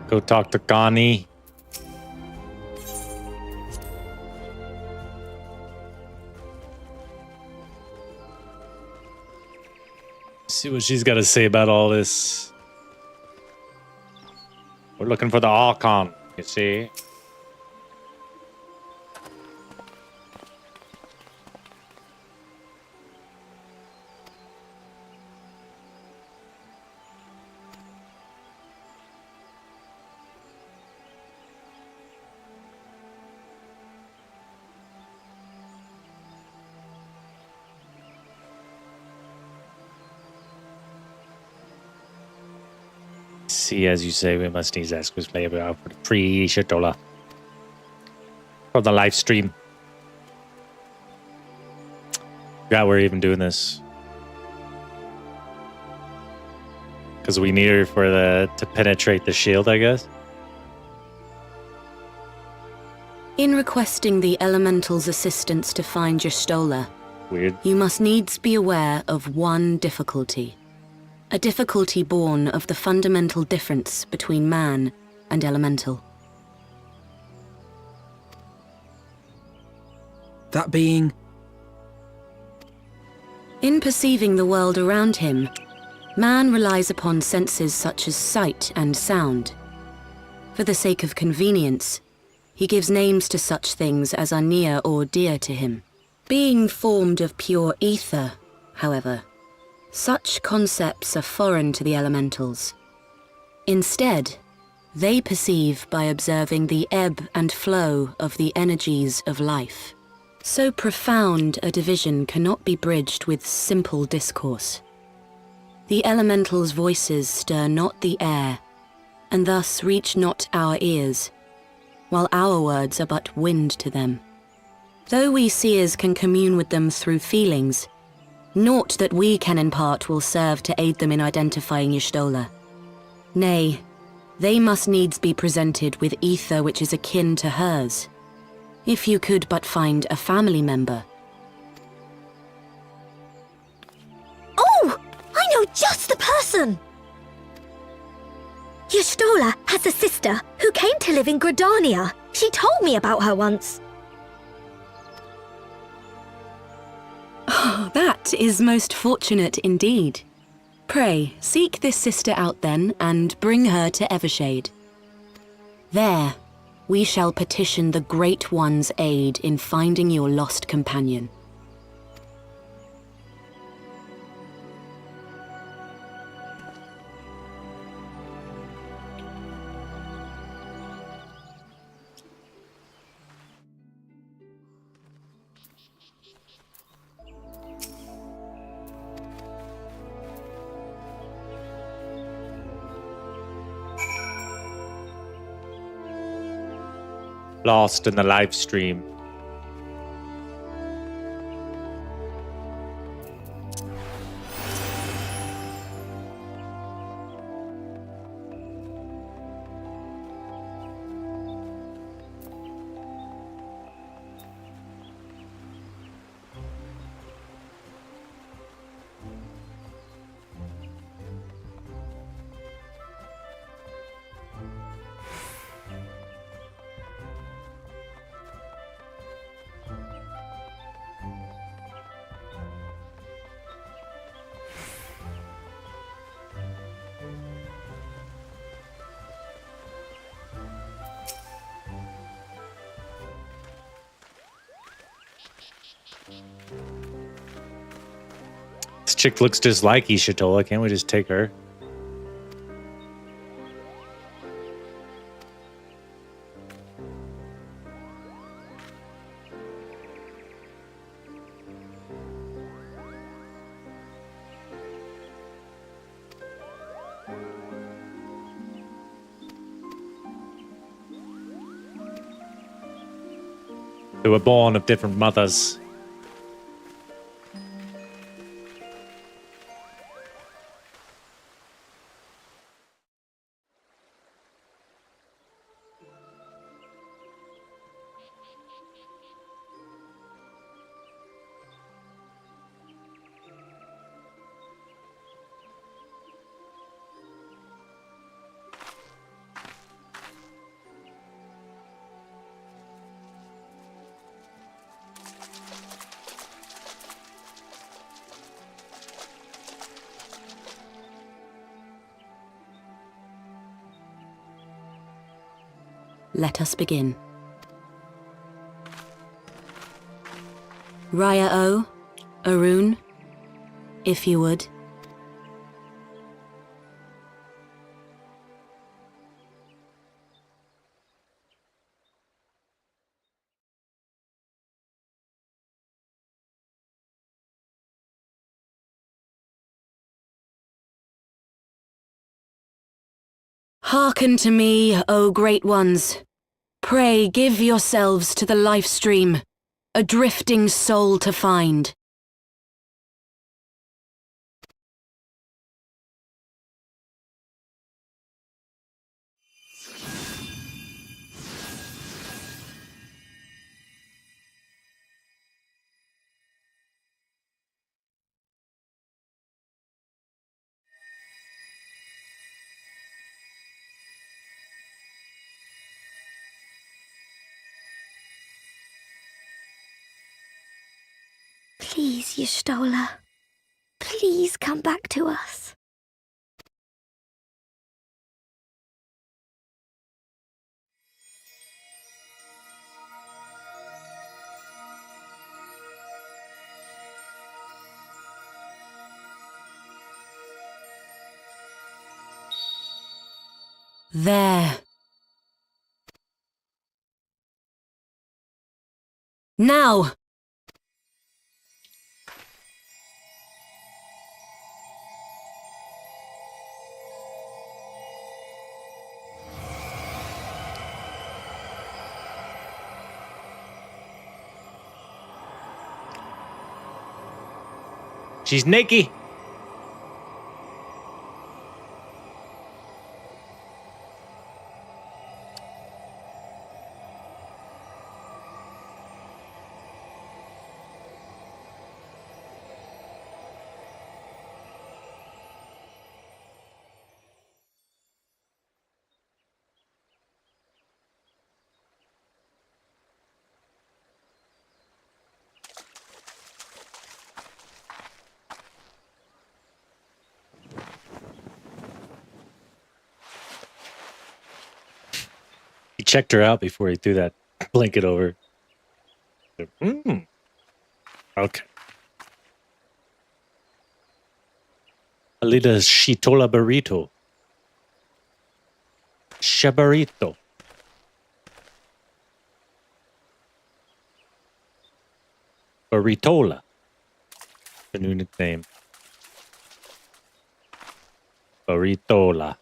Go talk to Connie. See what she's got to say about all this. We're looking for the Archon, you see. see, as you say, we must needs ask who's playable out for the free $1 from the live stream. Forgot we're even doing this. Because we need her for to penetrate the shield, I guess. In requesting the Elemental's assistance to find Y'shtola, weird, you must needs be aware of one difficulty. A difficulty born of the fundamental difference between man and Elemental. That being? In perceiving the world around him, man relies upon senses such as sight and sound. For the sake of convenience, he gives names to such things as are near or dear to him. Being formed of pure ether, however, such concepts are foreign to the elementals. Instead, they perceive by observing the ebb and flow of the energies of life. So profound a division cannot be bridged with simple discourse. The elementals' voices stir not the air, and thus reach not our ears, while our words are but wind to them. Though we seers can commune with them through feelings, naught that we can impart will serve to aid them in identifying Y'shtola. Nay, they must needs be presented with ether which is akin to hers. If you could but find a family member. Oh! I know just the person! Y'shtola has a sister who came to live in Gridania. She told me about her once. Oh, that is most fortunate indeed. Pray, seek this sister out then, and bring her to Evershade. There, we shall petition the Great One's aid in finding your lost companion. Lost in the live stream. This chick looks just like Y'shtola. Can't we just take her? They were born of different mothers. Let us begin. Raya O, Arun, if you would. Hearken to me, O great ones. Pray give yourselves to the life stream, a drifting soul to find. Please, Y'shtola. Please come back to us. There. Now! She's naked. He checked her out before he threw that blanket over. Okay. Alita Shitola Burrito. Shabarito. Burritola. The new nickname. Burritola.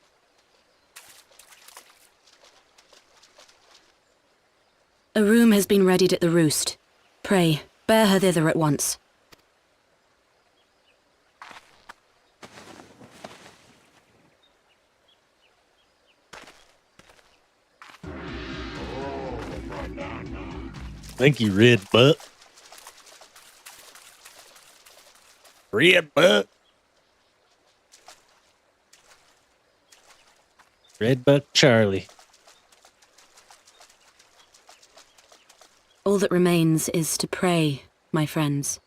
A room has been readied at the roost. Pray, bear her thither at once. Thank you, Red Butt. Red Butt. Red Butt Charlie. All that remains is to pray, my friends.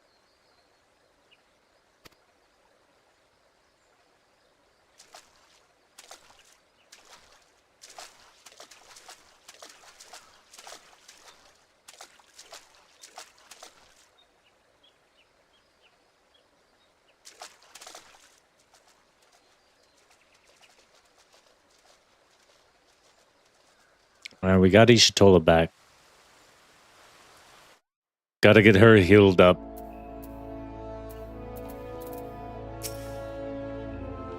All right, we got Ishitola back. Gotta get her healed up.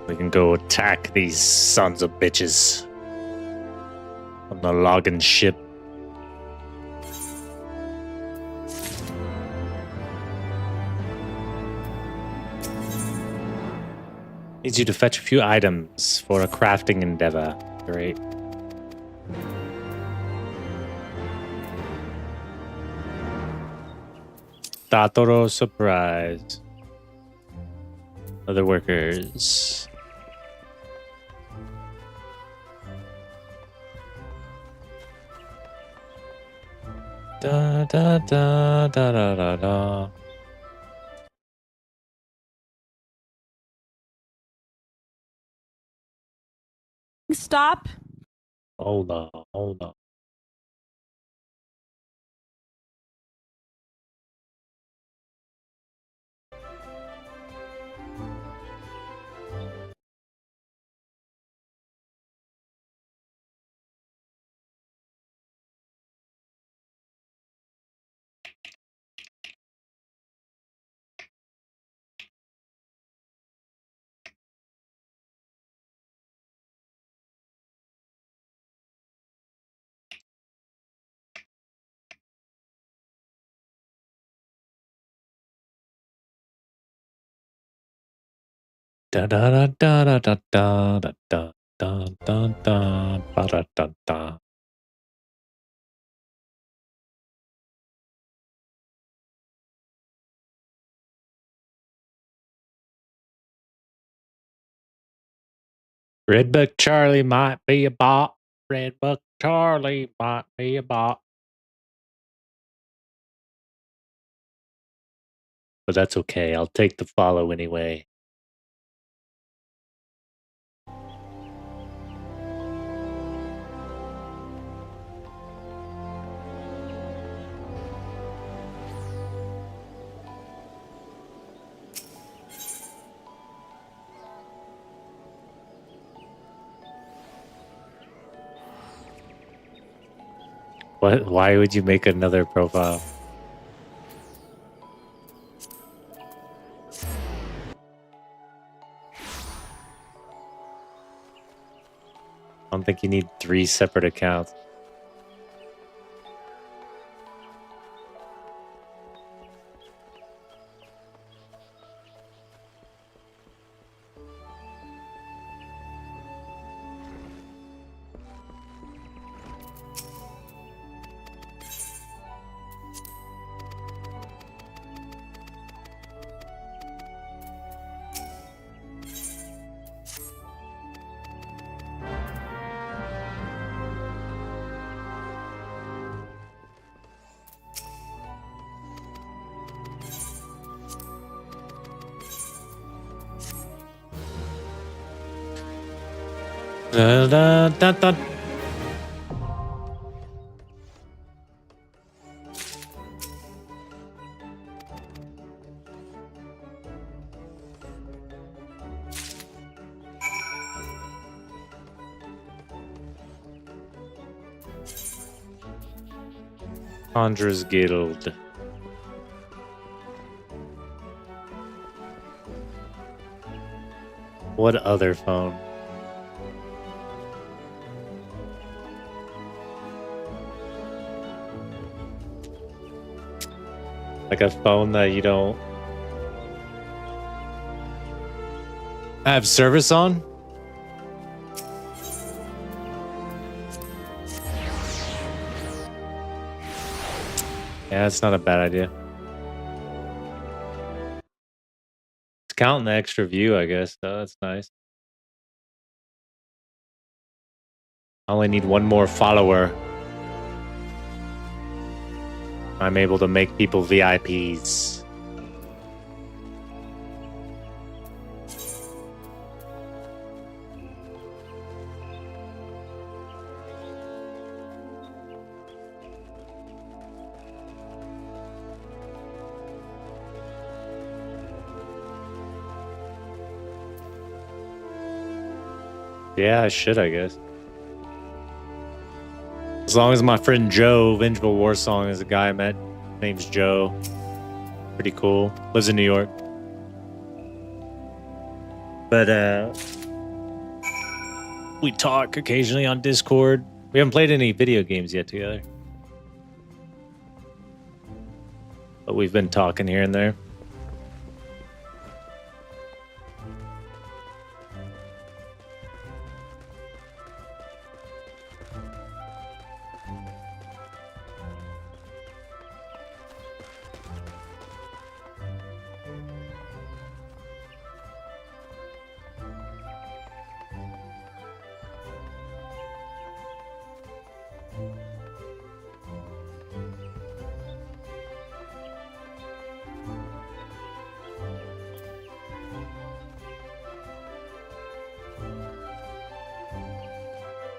We can go attack these sons of bitches on the logging ship. Needs you to fetch a few items for a crafting endeavor. Great. Tatoro surprise. Other workers. Da da da da da da da. Stop. Hold on, hold on. Da da da da da da da da da da da da da da da. Redbuck Charlie might be a bot. Redbuck Charlie might be a bot. But that's okay. I'll take the follow anyway. What? Why would you make another profile? I don't think you need 3 separate accounts. Da, da, da, da. Conjurer's Guild. What other phone? Like a phone that you don't have service on? Yeah, it's not a bad idea. It's counting the extra view, I guess. So that's nice. I only need 1 more follower. I'm able to make people VIPs. Yeah, I should, I guess. As long as my friend Joe, Vengeful War Song, is a guy I met. Name's Joe. Pretty cool. Lives in New York. But we talk occasionally on Discord. We haven't played any video games yet together. But we've been talking here and there.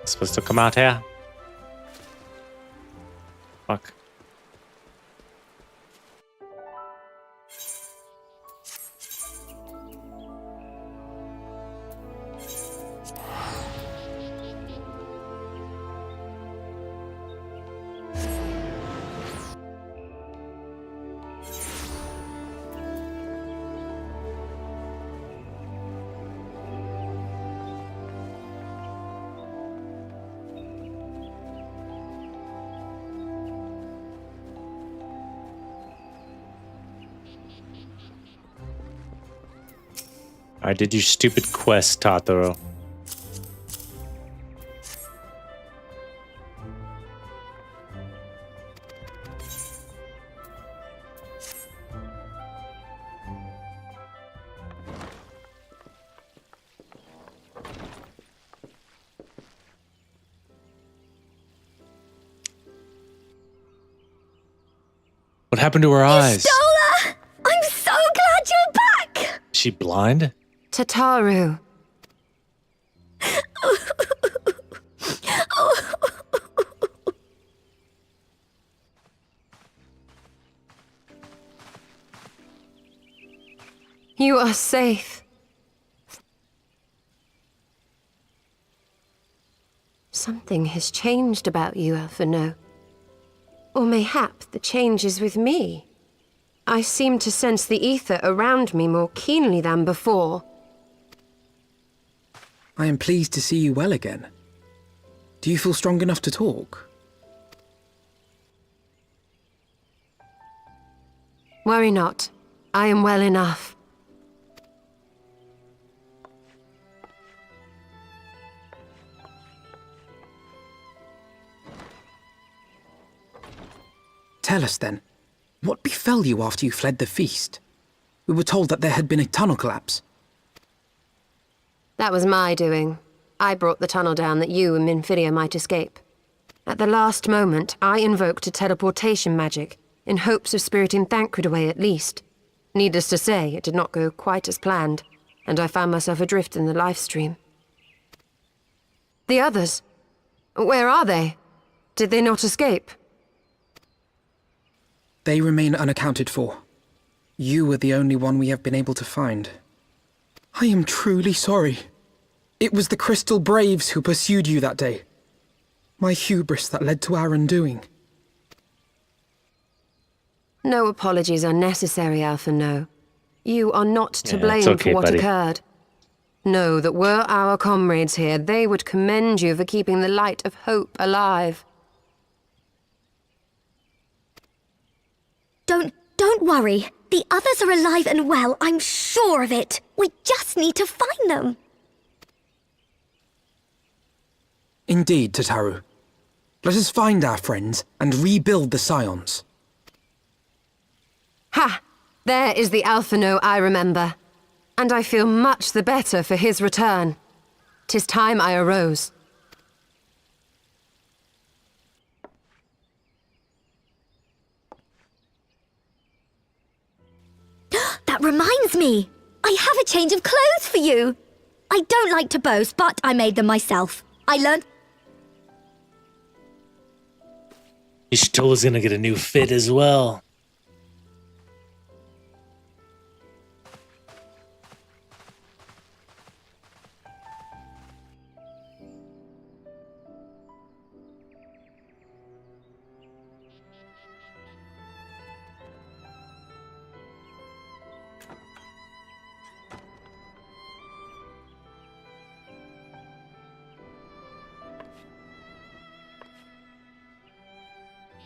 Supposed to come out here? Fuck. I did your stupid quest, Totoro. What happened to her eyes? Stole her! I'm so glad you're back! Is she blind? Tataru. You are safe. Something has changed about you, Alphino. Or mayhap the change is with me. I seem to sense the ether around me more keenly than before. I am pleased to see you well again. Do you feel strong enough to talk? Worry not. I am well enough. Tell us then, what befell you after you fled the feast? We were told that there had been a tunnel collapse. That was my doing. I brought the tunnel down that you and Minfidia might escape. At the last moment, I invoked a teleportation magic, in hopes of spiriting Thancred away at least. Needless to say, it did not go quite as planned, and I found myself adrift in the life stream. The others? Where are they? Did they not escape? They remain unaccounted for. You were the only one we have been able to find. I am truly sorry. It was the Crystal Braves who pursued you that day. My hubris that led to our undoing. No apologies are necessary, Alphino. You are not to blame okay, for what buddy. occurred. Know that were our comrades here, they would commend you for keeping the light of hope alive. Don't worry. The others are alive and well, I'm sure of it. We just need to find them. Indeed, Tataru. Let us find our friends and rebuild the Scions. Ha! There is the Alphino I remember. And I feel much the better for his return. 'Tis time I arose. That reminds me. I have a change of clothes for you. I don't like to boast, but I made them myself. I learned... Ishtola's gonna get a new fit as well.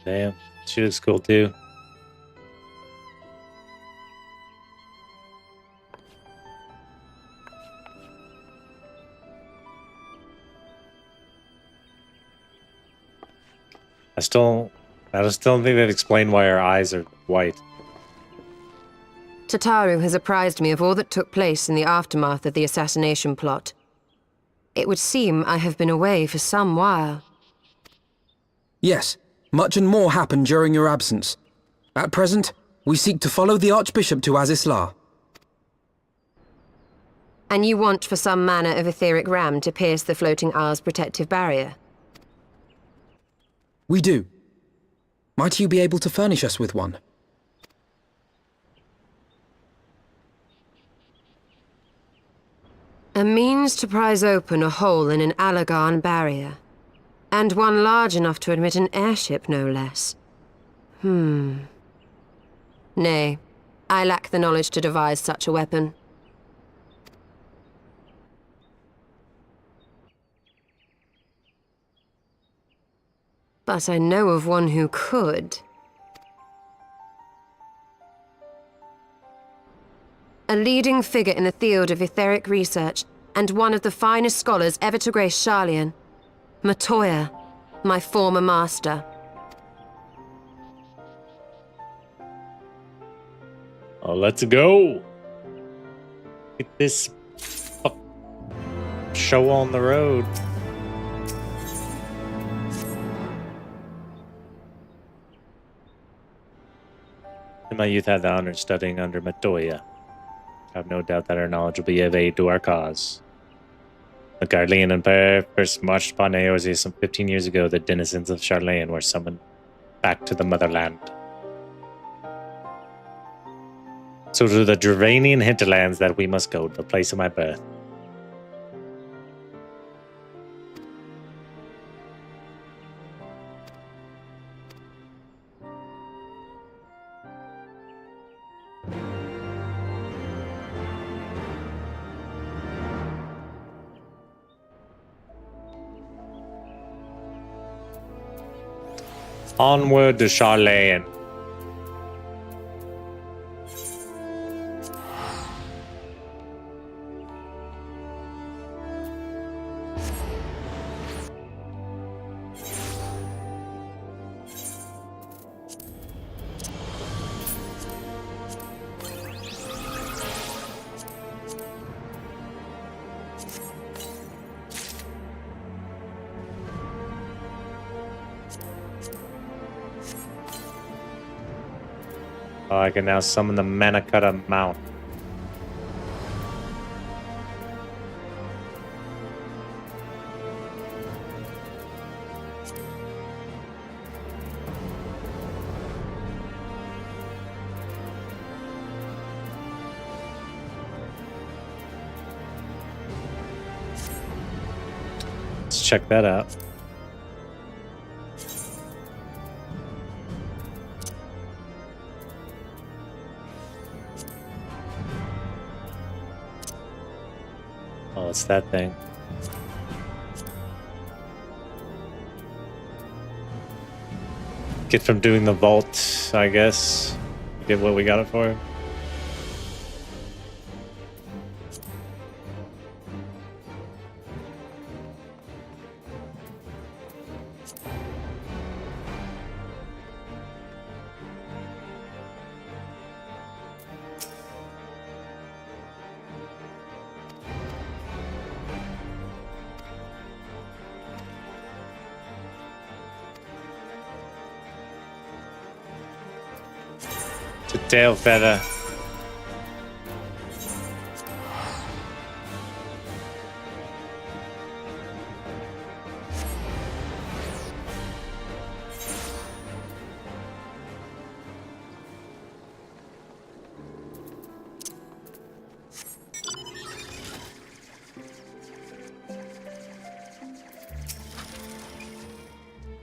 Damn, she looks cool too. I just don't think they've explained why her eyes are white. Tataru has apprised me of all that took place in the aftermath of the assassination plot. It would seem I have been away for some while. Yes, much and more happened during your absence. At present, we seek to follow the Archbishop to Azisla. And you want for some manner of etheric ram to pierce the floating isle's protective barrier? We do. Might you be able to furnish us with one? A means to prise open a hole in an Alagan barrier. And one large enough to admit an airship, no less. Nay, I lack the knowledge to devise such a weapon. But I know of one who could. a leading figure in the field of etheric research, and one of the finest scholars ever to grace Sharlayan. Matoya, my former master. Oh, let's go. Get this show on the road. In my youth, I had the honor of studying under Matoya. I have no doubt that her knowledge will be of aid to our cause. The Garlean Empire first marched upon Eorzea some 15 years ago. The denizens of Sharlayan were summoned back to the motherland. So to the Dravanian hinterlands that we must go, the place of my birth. Onward to Sharlayan. Oh, I can now summon the Manakata Mount. Let's check that out. Oh, it's that thing. Get from doing the vault, I guess. Get what we got it for. The tail feather.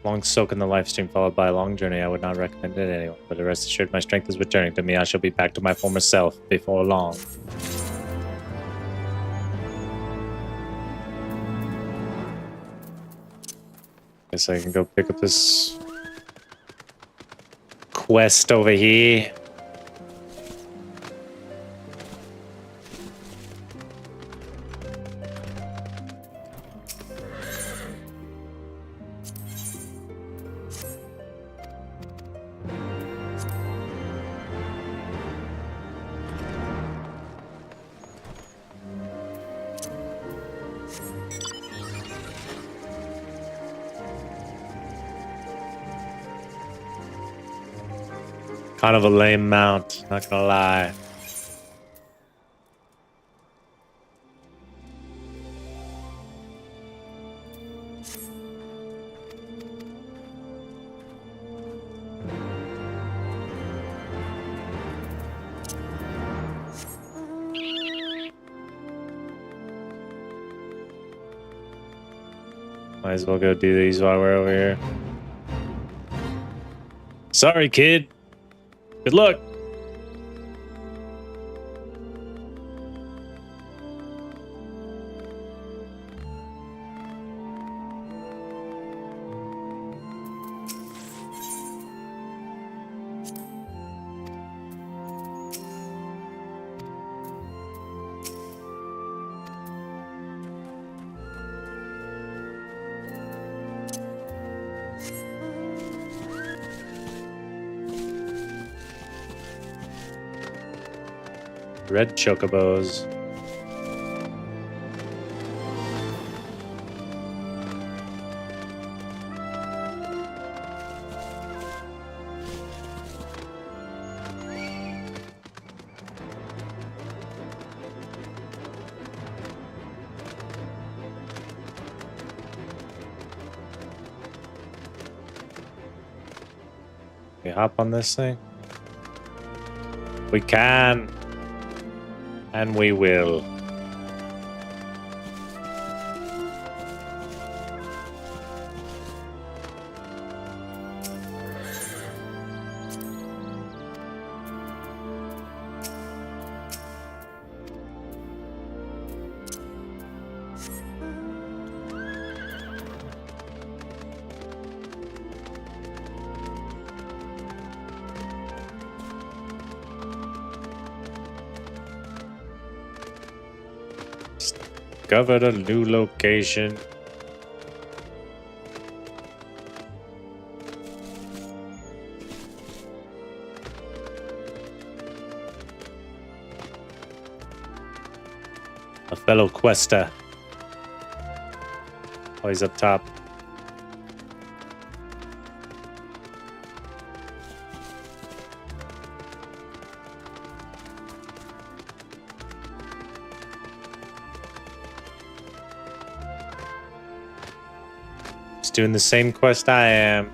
Long soak in the life stream followed by a long journey. I would not recommend it to anyone, but rest assured my strength is returning to me. I shall be back to my former self before long. Guess I can go pick up this quest over here. Kind of a lame mount, not gonna lie. Might as well go do these while we're over here. Sorry, kid. Good luck. Red chocobos. We hop on this thing? We can. And we will. Discovered a new location. A fellow quester. Oh, he's up top. He's doing the same quest I am.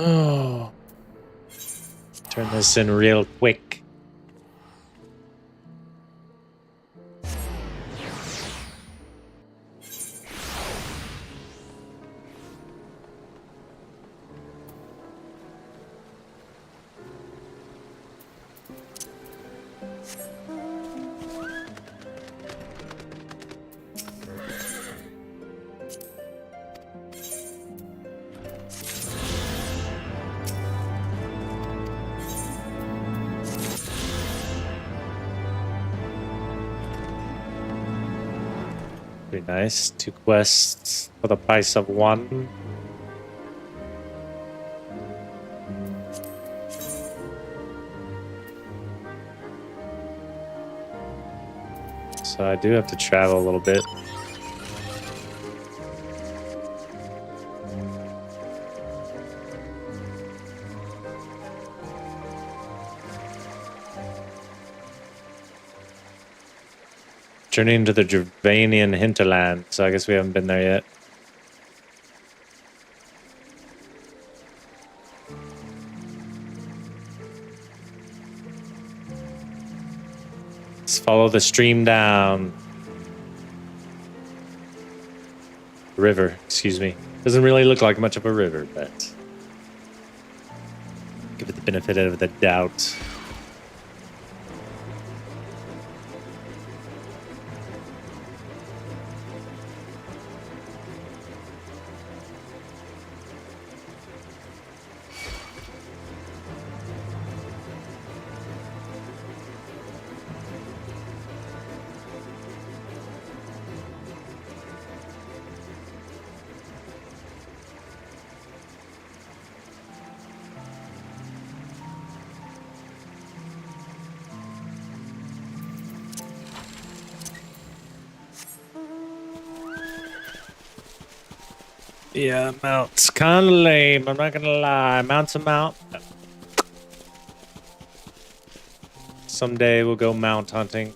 Oh. Turn this in real quick. Pretty nice. 2 quests for the price of 1. So I do have to travel a little bit. Journey into the Dravanian hinterland, so I guess we haven't been there yet. Let's follow the stream down. River, excuse me. Doesn't really look like much of a river, but give it the benefit of the doubt. Yeah, mount's kind of lame. I'm not gonna lie. Mount's a mount. Someday we'll go mount hunting.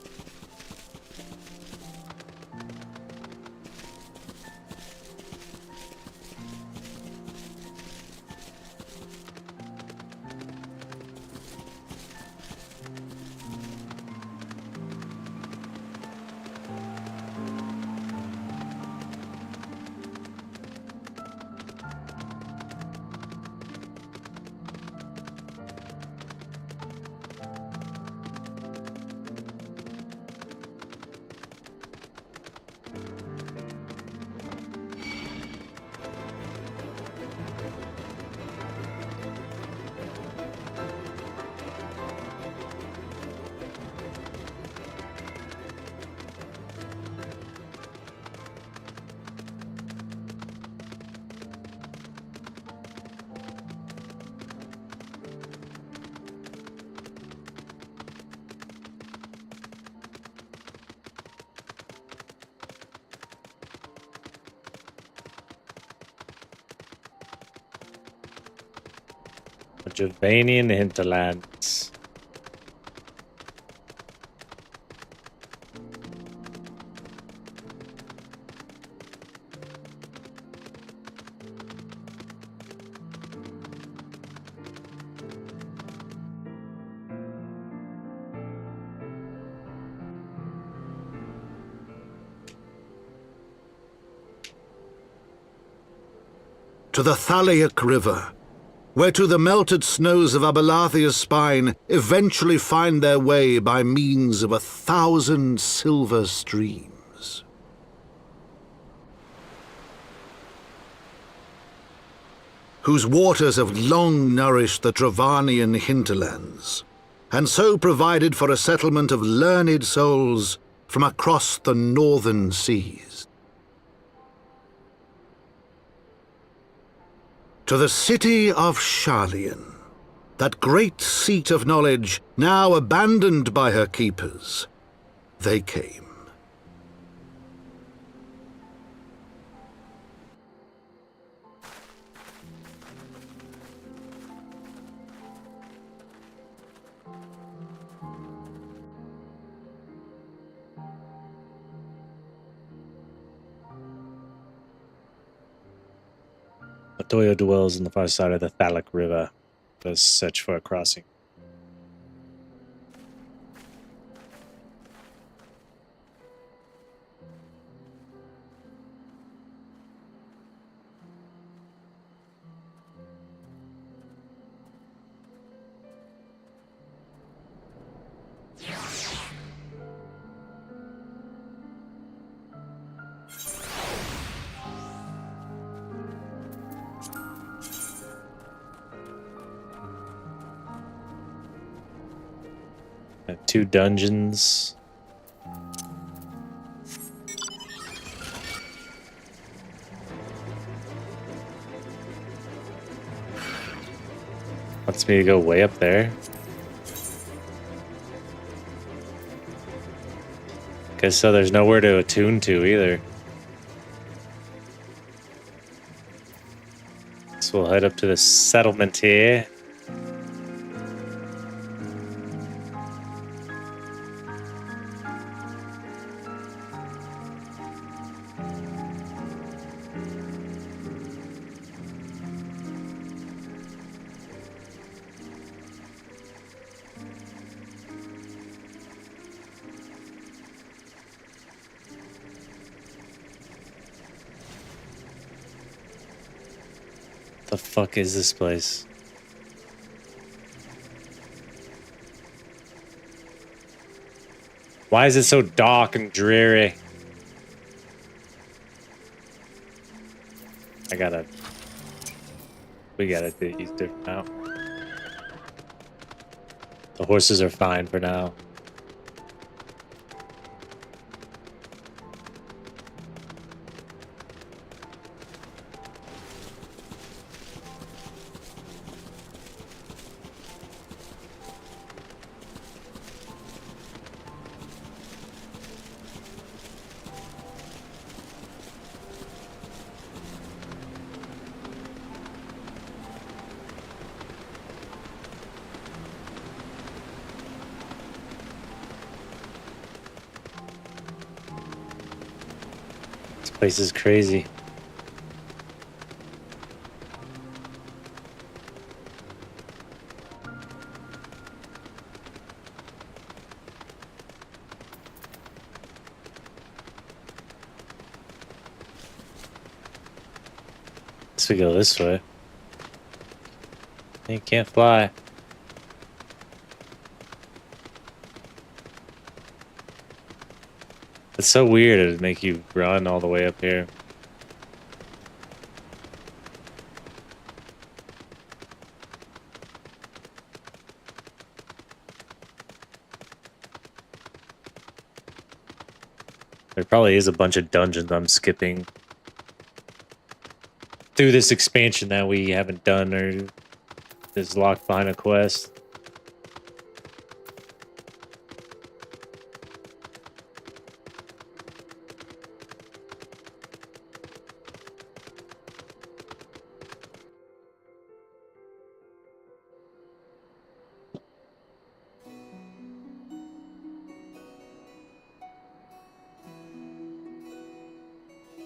The Javanian hinterlands. To the Thalaic River, whereto the melted snows of Abelathia's spine eventually find their way by means of 1,000 silver streams. Whose waters have long nourished the Travanian hinterlands, and so provided for a settlement of learned souls from across the northern seas. To the city of Sharlayan, that great seat of knowledge now abandoned by her keepers, they came. Otoyo dwells on the far side of the Thalaic River. Let us search for a crossing. Two dungeons. Wants me to go way up there. Guess so there's nowhere to attune to either. So we'll head up to the settlement here. The fuck is this place? Why is it so dark and dreary? We gotta do these different now. The horses are fine for now. Place is crazy. Let's go this way. You can't fly. It's so weird it'd make you run all the way up here. There probably is a bunch of dungeons I'm skipping through this expansion that we haven't done or is locked behind a quest.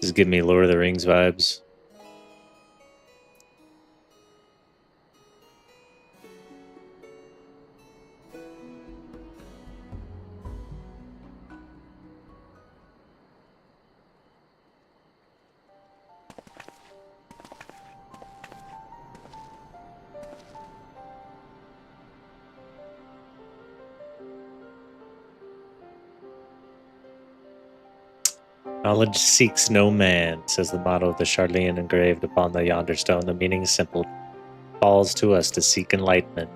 Just give me Lord of the Rings vibes. Knowledge seeks no man, says the motto of the Charlean engraved upon the yonder stone. The meaning is simple. Calls to us to seek enlightenment.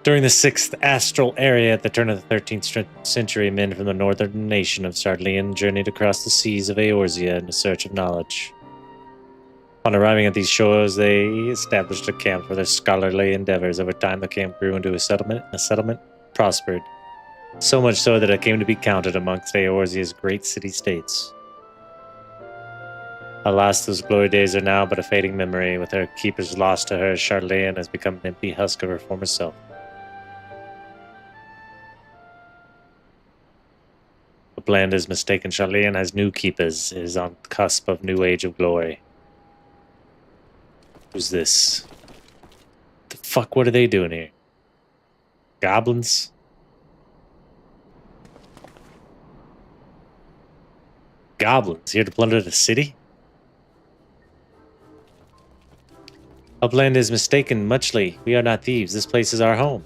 During the 6th astral area at the turn of the 13th century, men from the northern nation of Charlean journeyed across the seas of Eorzea in search of knowledge. Upon arriving at these shores, they established a camp for their scholarly endeavors. Over time, the camp grew into a settlement, and the settlement prospered. So much so that it came to be counted amongst Eorzea's great city-states. Alas, those glory days are now but a fading memory. With her keepers lost to her, Charlean has become an empty husk of her former self. The land is mistaken. Charlean has new keepers. It is on the cusp of new age of glory. Who's this? The fuck, what are they doing here? Goblins? Goblins here to plunder the city? Upland is mistaken, Muchly. We are not thieves. This place is our home.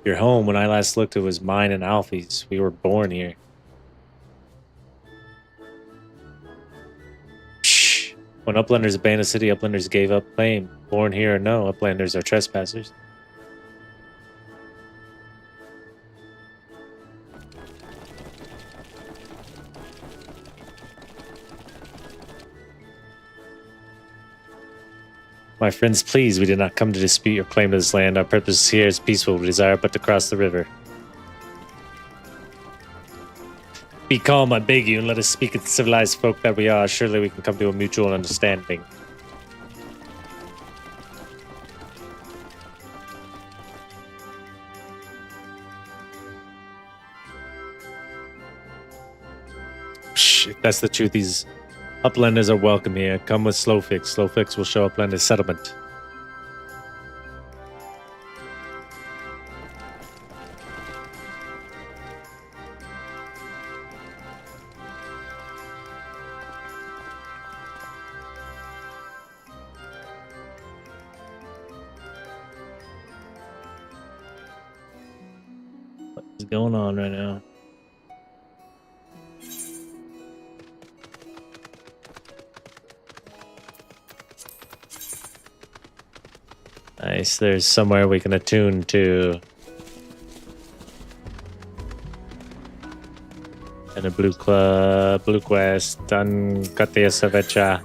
Your home, when I last looked, it was mine and Alfie's. We were born here. Shh. When Uplanders abandoned the city, Uplanders gave up claim. Born here or no, Uplanders are trespassers. My friends, please, we did not come to dispute your claim to this land. Our purpose here is peaceful. We desire but to cross the river. Be calm, I beg you, and let us speak as civilized folk that we are. Surely we can come to a mutual understanding. Shh, if that's the truth, these Uplanders are welcome here. Come with Slowfix. Slowfix will show Uplanders settlement. What is going on right now? Nice, there's somewhere we can attune to. And a blue quest, done Katia Savecha.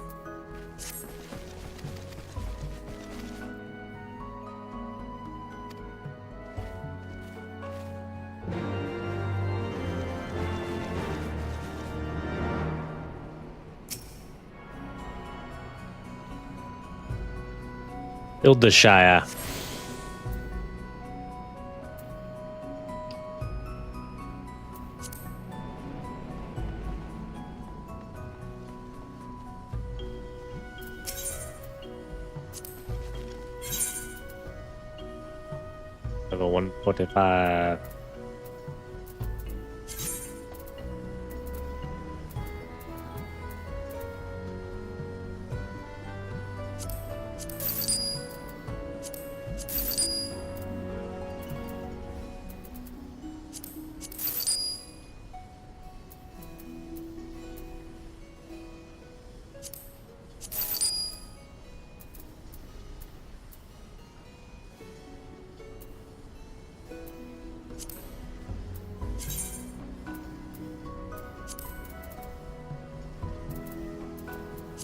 Ildashire. Level 145.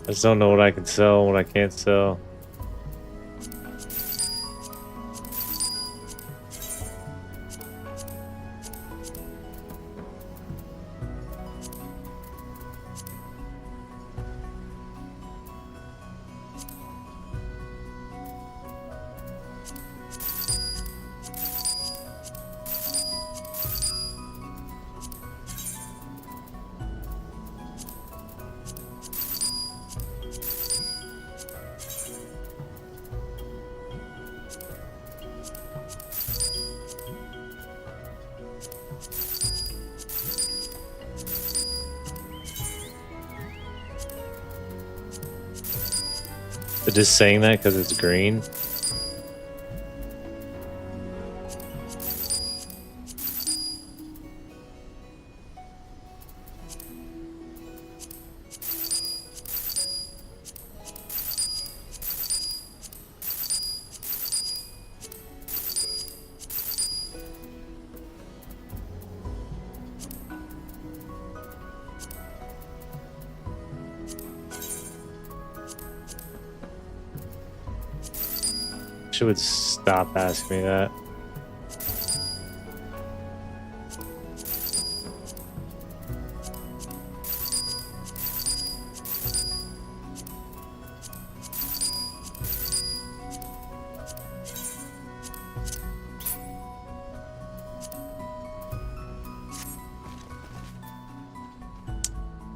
I just don't know what I can sell, what I can't sell. They're just saying that because it's green. She would stop asking me that.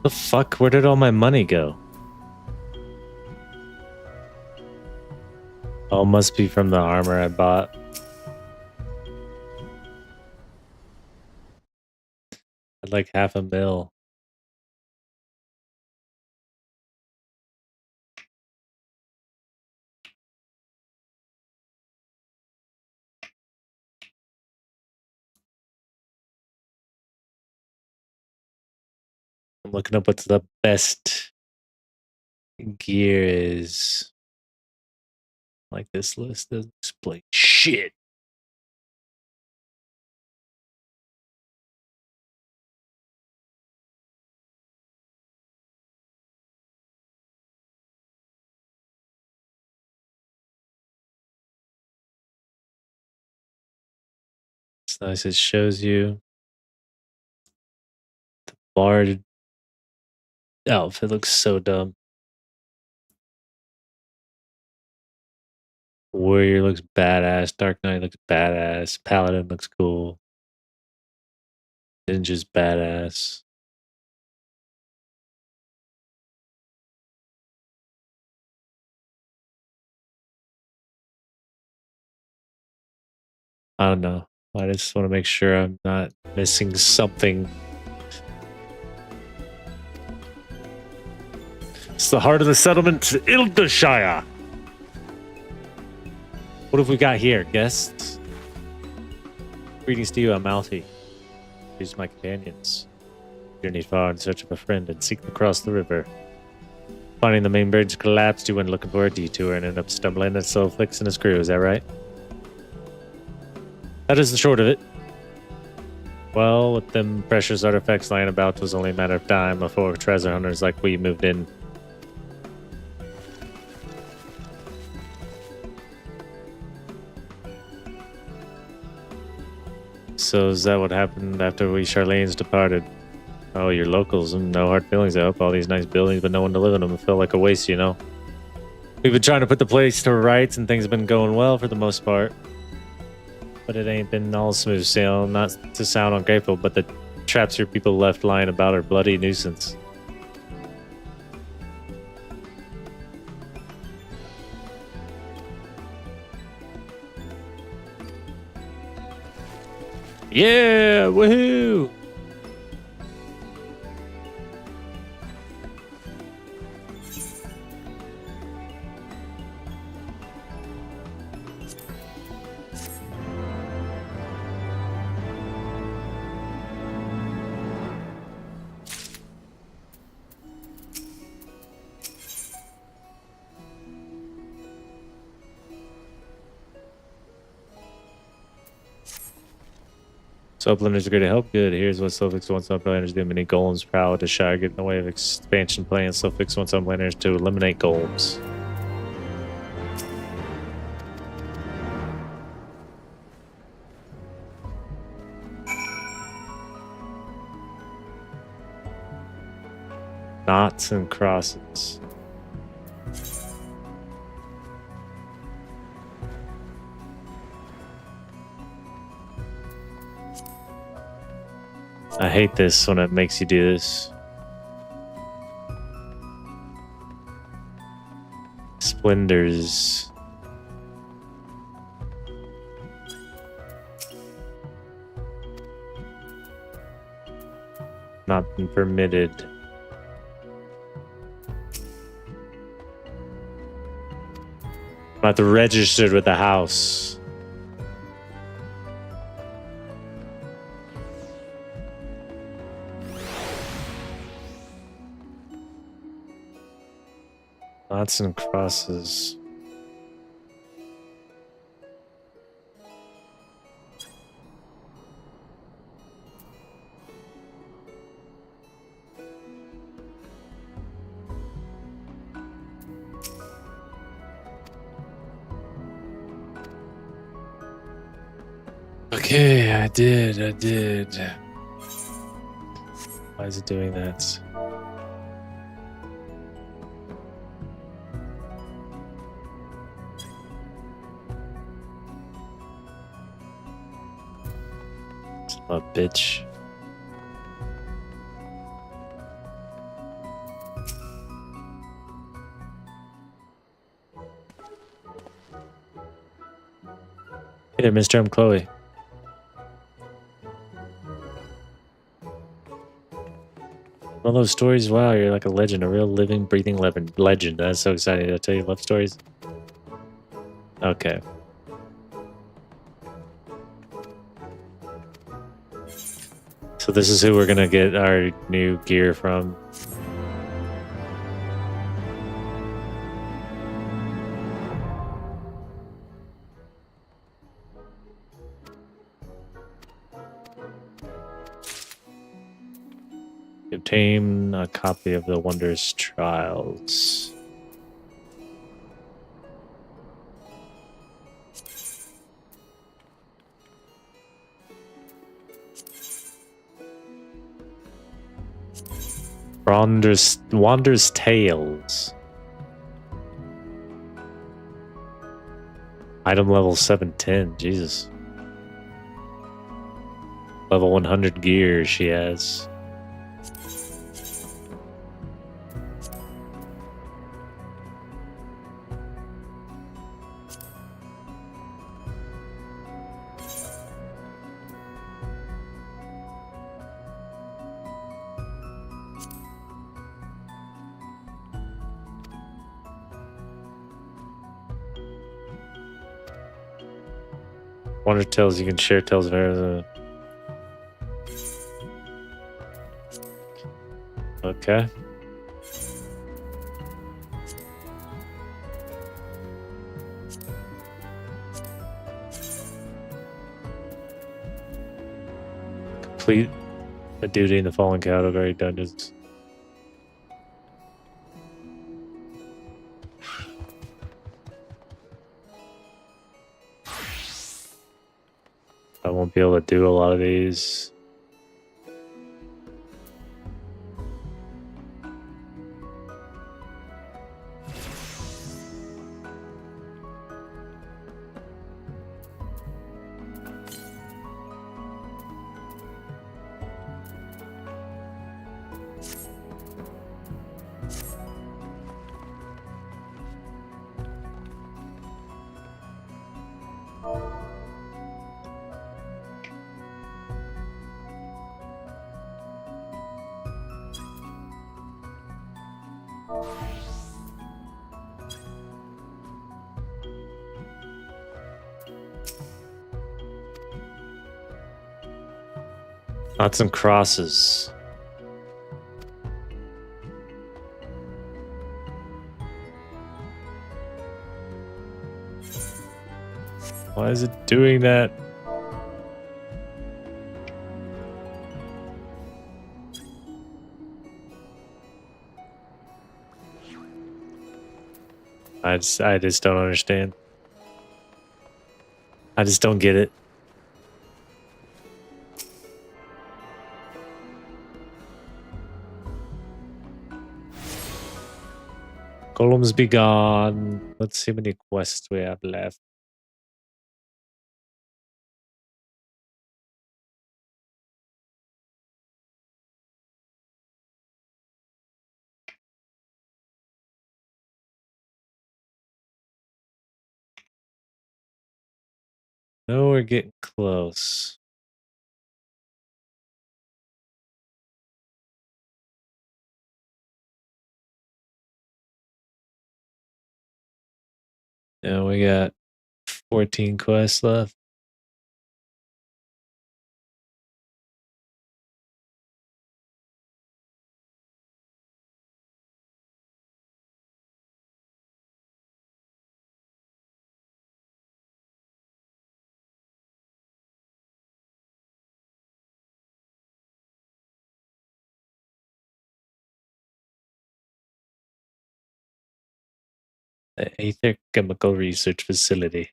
The fuck? Where did all my money go? Oh, must be from the armor I bought. I'd like $500,000. I'm looking up what's the best gear is. Like this list doesn't display shit. It's nice. It shows you the bard outfit looks so dumb. Warrior looks badass. Dark Knight looks badass. Paladin looks cool. Ninja's badass. I don't know. I just want to make sure I'm not missing something. It's the heart of the settlement, Ildershire. What have we got here, guests? Greetings to you, I'm Alfie. These are my companions. Journeyed far in search of a friend and seek them across the river. Finding the main bridge collapsed, you went looking for a detour and ended up stumbling at Sulfix and his crew, is that right? That is the short of it. Well, with them precious artifacts lying about, it was only a matter of time before treasure hunters like we moved in. So is that what happened after we Charlene's departed? Oh, you're locals and no hard feelings. I hope all these nice buildings, but no one to live in them. It felt like a waste, you know? We've been trying to put the place to rights and things have been going well for the most part. But it ain't been all smooth sailing. Not to sound ungrateful, but the traps your people left lying about are bloody nuisance. Yeah, woohoo! So uplanders are going to help. Good. Here's what Sulfix wants uplanders to do. Many golems prowl to Shire get in the way of expansion plans. Sulfix wants uplanders to eliminate golems. Knots and crosses. I hate this when it makes you do this. Splendors. Not been permitted. about to register with the house. Knots and crosses. Okay, I did. Why is it doing that? A bitch. Hey there, Mr. I'm Chloe. All those stories, wow, you're like a legend, a real living, breathing legend. That's so exciting. Did I tell you love stories? Okay. So this is who we're gonna get our new gear from. Obtain a copy of the Wondrous Trials. Wander's Tales. Item level 710. Jesus. Level 100 gear she has. Wonder Tales, you can share tales of everything. Okay. Complete a duty in the following category dungeons. I won't be able to do a lot of these. Knots and crosses. Why is it doing that? I just don't understand. I just don't get it. Golems be gone. Let's see how many quests we have left. No, we're getting close. Yeah, we got 14 quests left. The Aether Chemical Research Facility.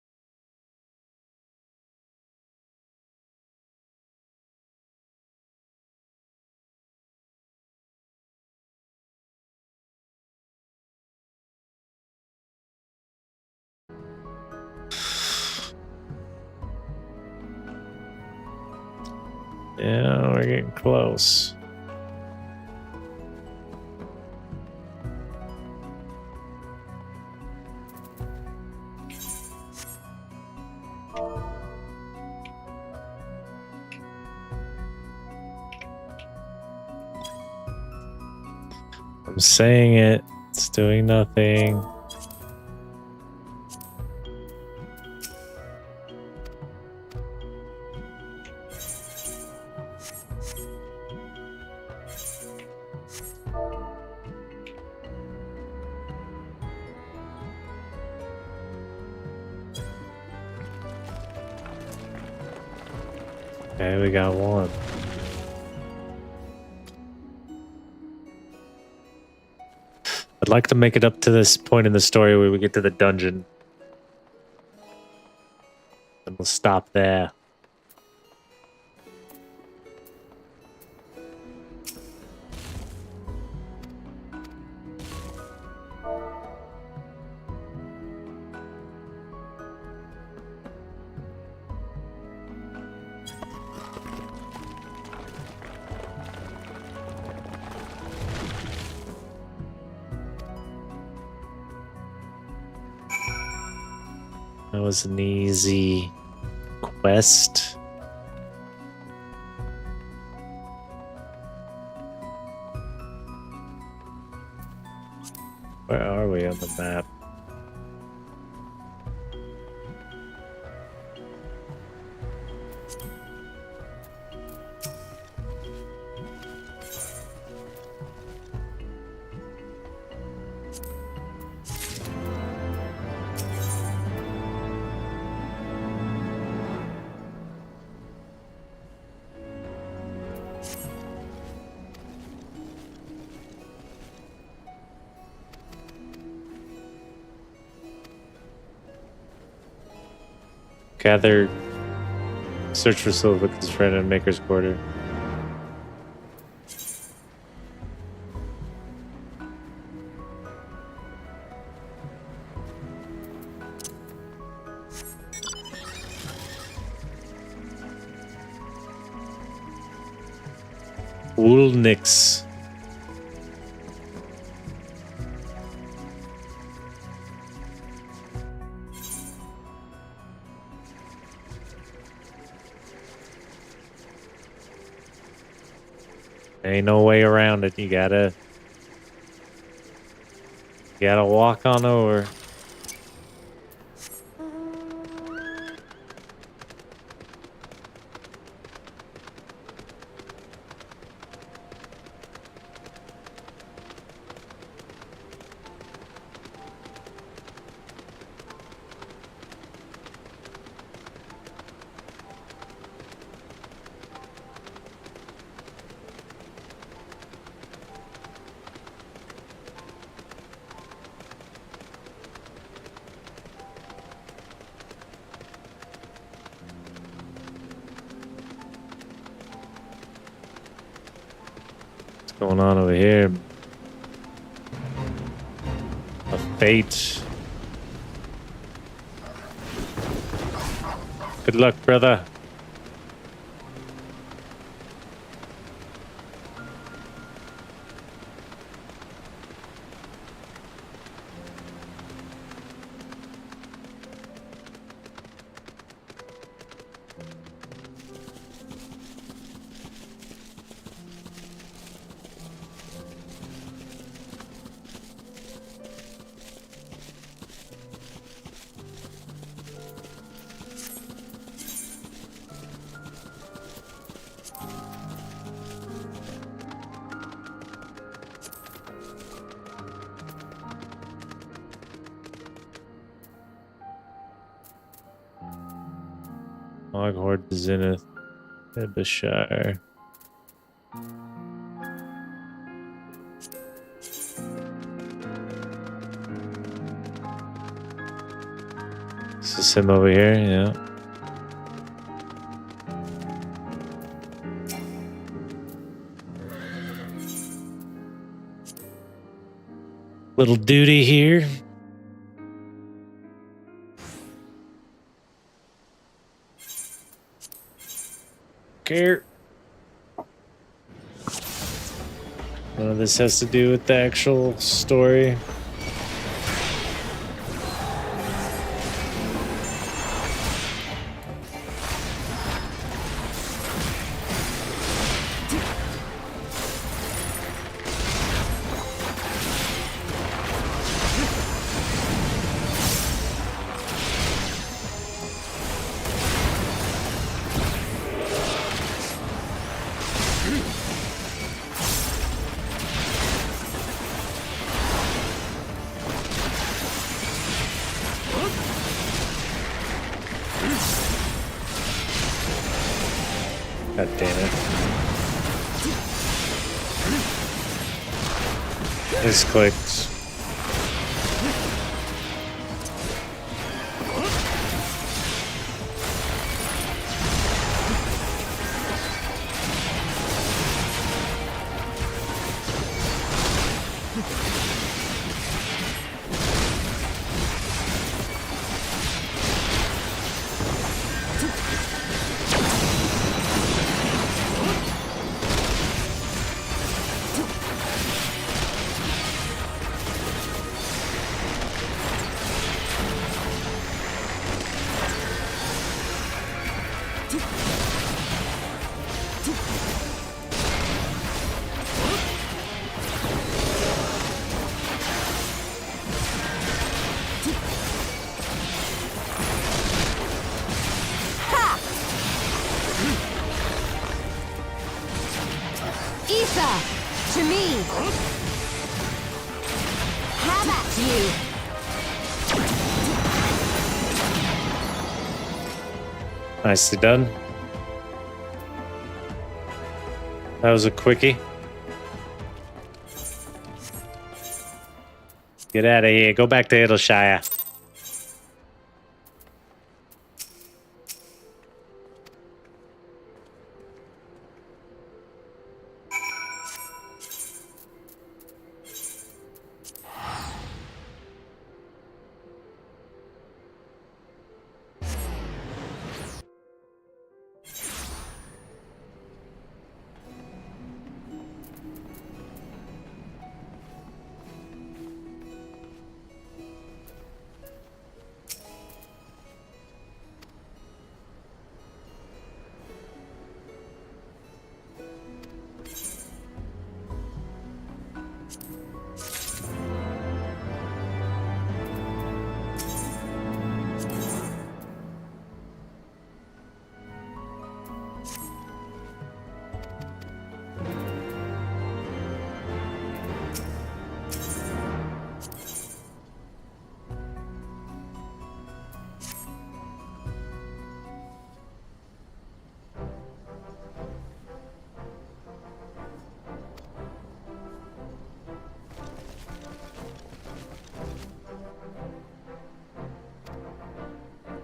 Yeah, we're getting close. I'm saying it. It's doing nothing. Okay, we got one. I'd like to make it up to this point in the story where we get to the dungeon. And we'll stop there. That was an easy quest. Where are we on the map? Gather, search for silver with his friend in Maker's Quarter. Woolnix. Ain't no way around it. You gotta walk on over. What's going on over here? A fate. Good luck, brother. Hoghord, Zenith, Ebishire. This is him over here, yeah. Little duty here. Care. None of this has to do with the actual story. God damn it. It's clicked. To me! How about you? Nicely done. That was a quickie. Get out of here. Go back to Idleshire.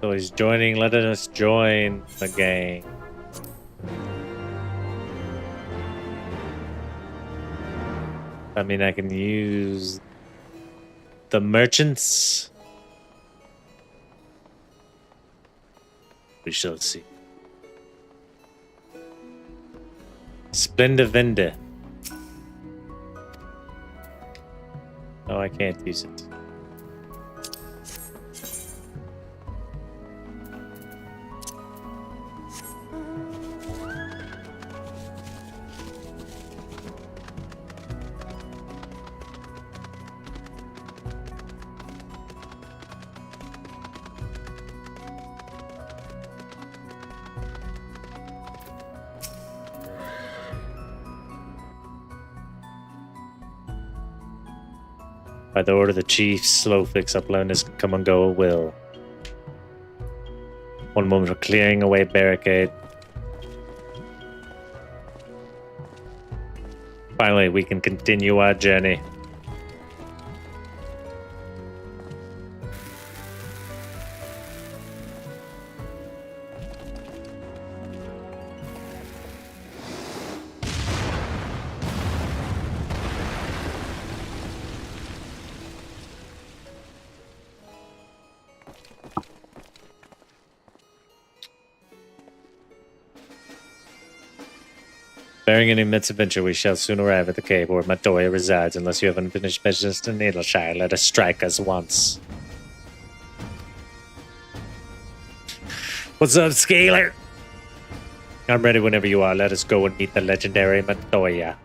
So he's joining, letting us join the gang. I mean, I can use the merchants. We shall see. Splendor Vendor. No, I can't use it. By the order of the chief, slow fix uplanders can come and go at will. One moment for clearing away barricade. Finally, we can continue our journey. Bearing any misadventure, we shall soon arrive at the cave where Matoya resides. Unless you have unfinished business in Needleshire, let us strike us once. What's up, Scaler? I'm ready whenever you are. Let us go and meet the legendary Matoya.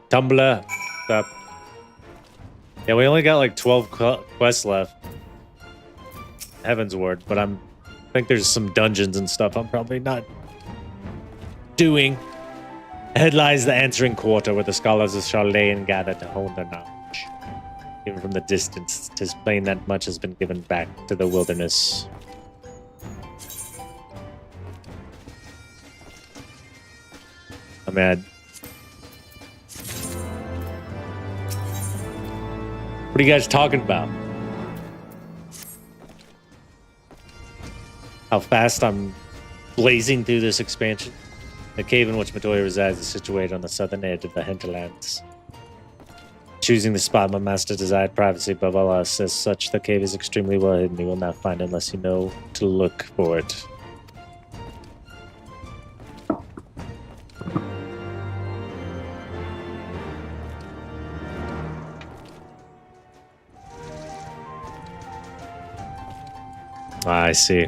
Tumblr. Up. Yeah, we only got like 12 quests left. Heaven's word, but I think there's some dungeons and stuff I'm probably not doing. Ahead lies the answering quarter where the scholars of Charlene gather to hone their knowledge. Even from the distance, 'tis plain that much has been given back to the wilderness. I'm mad. What are you guys talking about? How fast I'm blazing through this expansion. The cave in which Matoya resides is situated on the southern edge of the hinterlands. Choosing the spot, my master desired privacy above all else. As such, the cave is extremely well hidden. You will not find it unless you know to look for it. I see.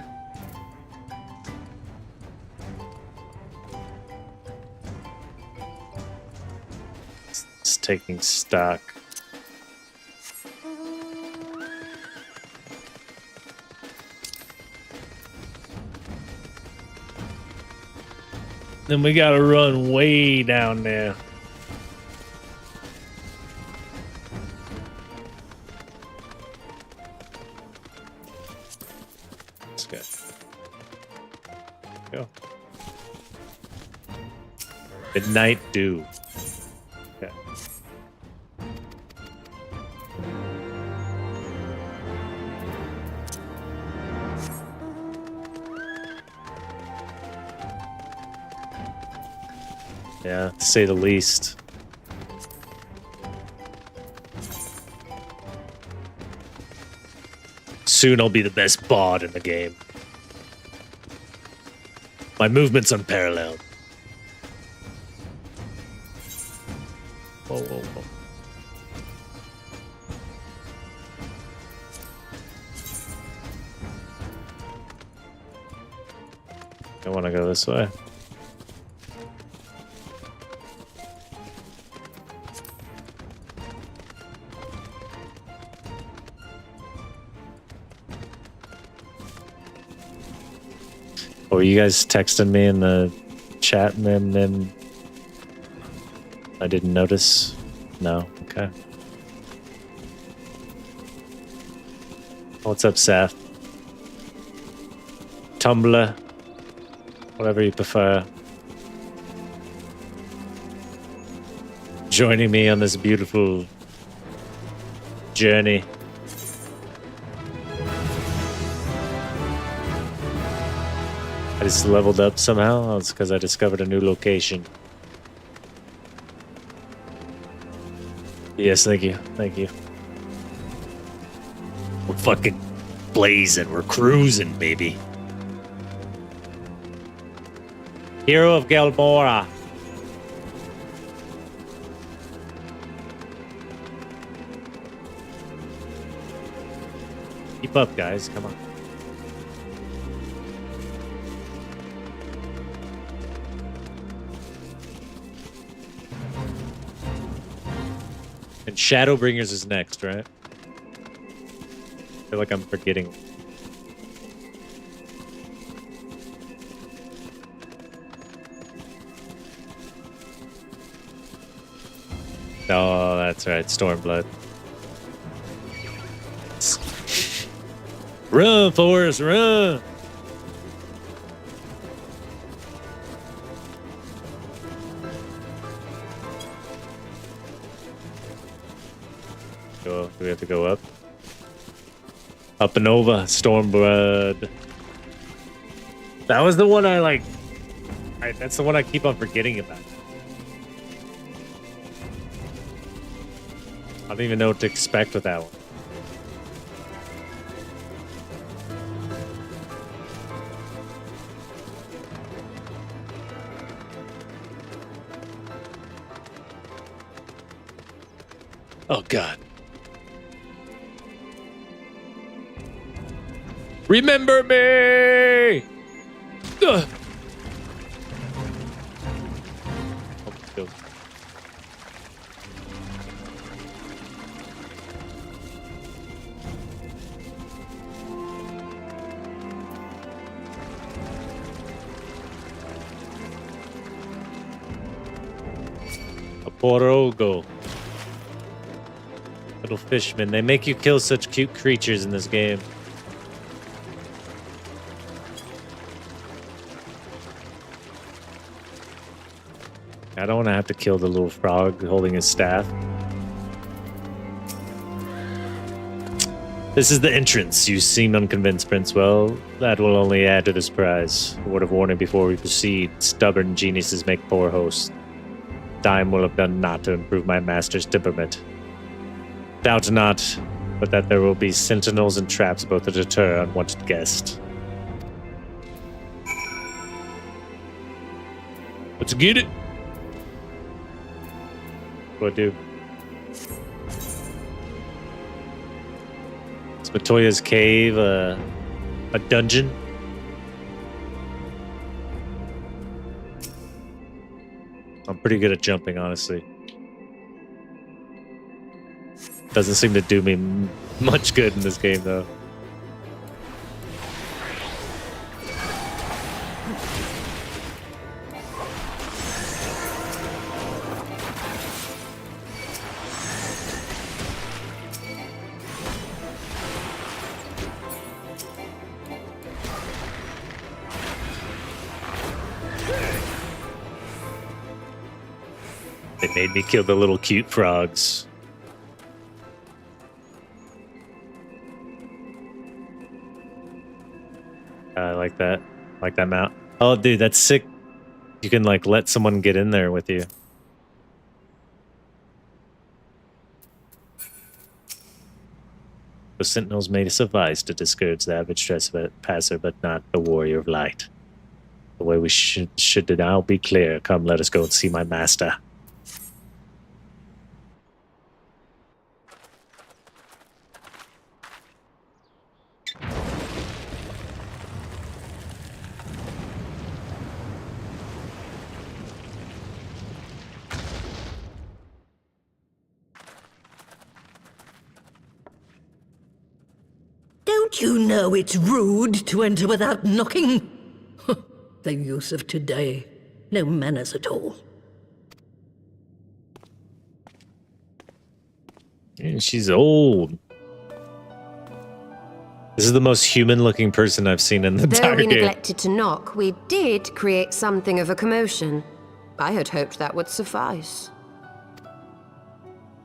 It's taking stock. Then we gotta run way down there. Go. Midnight Dew. Okay. Yeah, to say the least. Soon I'll be the best bard in the game. My movement's unparalleled. Whoa, whoa, whoa. I want to go this way. Were you guys texting me in the chat and then I didn't notice? No? Okay. What's up, Seth? Tumblr? Whatever you prefer. Joining me on this beautiful journey. I just leveled up somehow. Oh, it's because I discovered a new location. Yes, thank you. Thank you. We're fucking blazing. We're cruising, baby. Hero of Gelmora. Keep up, guys. Come on. And Shadowbringers is next, right? I feel like I'm forgetting. Oh, that's right. Stormblood. Run, Forrest, run! Do we have to go up? Up and over, Stormblood. That was the one I like. That's the one I keep on forgetting about. I don't even know what to expect with that one. Oh, God. Remember me! Ugh. Oh, a porogo. Little fishmen. They make you kill such cute creatures in this game. I don't want to have to kill the little frog holding his staff. This is the entrance. You seem unconvinced, Prince. Well, that will only add to the surprise. A word of warning before we proceed. Stubborn geniuses make poor hosts. Time will have done naught to improve my master's temperament. Doubt not, but that there will be sentinels and traps both to deter unwanted guests. Let's get it. What do? Is Matoya's cave a dungeon? I'm pretty good at jumping, honestly. Doesn't seem to do me much good in this game, though. They made me kill the little cute frogs. I like that. Like that mount. Oh, dude, that's sick. You can, like, let someone get in there with you. The sentinels may suffice to discourage the average trespasser, but not the warrior of light. The way we should now be clear. Come, let us go and see my master. Don't you know it's rude to enter without knocking? The youth of today. No manners at all. Yeah, she's old. This is the most human-looking person I've seen in the entire Though we game. neglected to knock, we did create something of a commotion. I had hoped that would suffice.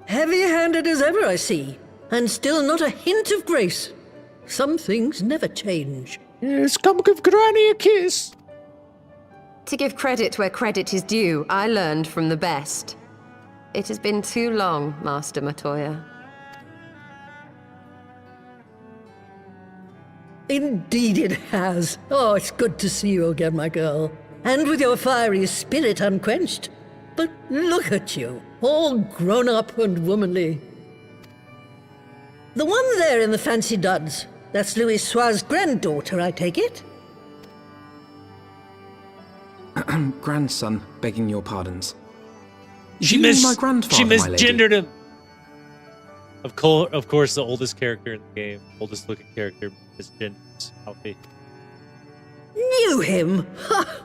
Heavy-handed as ever, I see. And still not a hint of grace. Some things never change. Yes, come give Granny a kiss. To give credit where credit is due, I learned from the best. It has been too long, Master Matoya. Indeed it has. Oh, it's good to see you again, my girl. And with your fiery spirit unquenched. But look at you, all grown up and womanly. The one there in the fancy duds, that's Louis Soir's granddaughter, I take it? Grandson, begging your pardons. She misgendered him. Of course, the oldest character in the game, oldest looking character, misgenders Alfie. Knew him? Ha!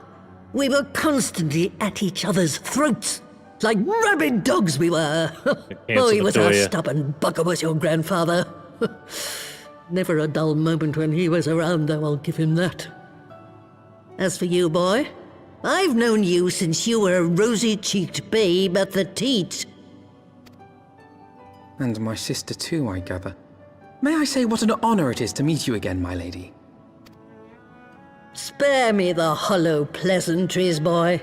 We were constantly at each other's throats. Like rabid dogs we were. Oh, he was a stubborn bugger, was your grandfather. Never a dull moment when he was around, though, I'll give him that. As for you, boy, I've known you since you were a rosy-cheeked babe at the teat. And my sister too, I gather. May I say what an honor it is to meet you again, my lady? Spare me the hollow pleasantries, boy.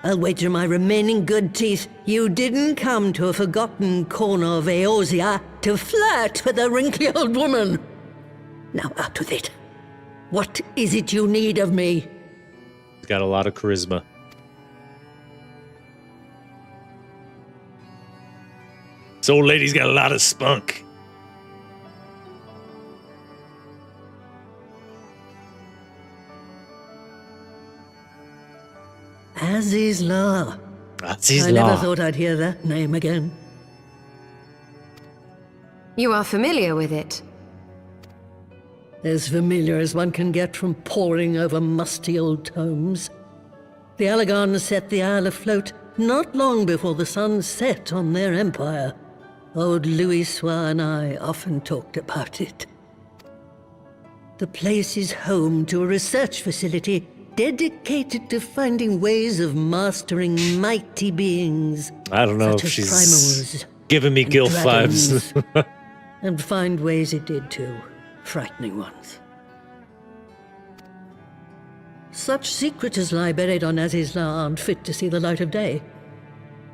I'll wager my remaining good teeth you didn't come to a forgotten corner of Eorzea to flirt with a wrinkly old woman. Now out with it. What is it you need of me? He's got a lot of charisma. This old lady's got a lot of spunk. Azizla. Azizla. I never thought I'd hear that name again. You are familiar with it? As familiar as one can get from poring over musty old tomes. The Alagons set the Isle afloat not long before the sun set on their empire. Old Louisoix and I often talked about it. The place is home to a research facility dedicated to finding ways of mastering mighty beings. I don't know such if as she's primals giving me and Gilf dragons. vibes. And find ways it did too. Frightening ones. Such secrets as lie buried on Azizla aren't fit to see the light of day.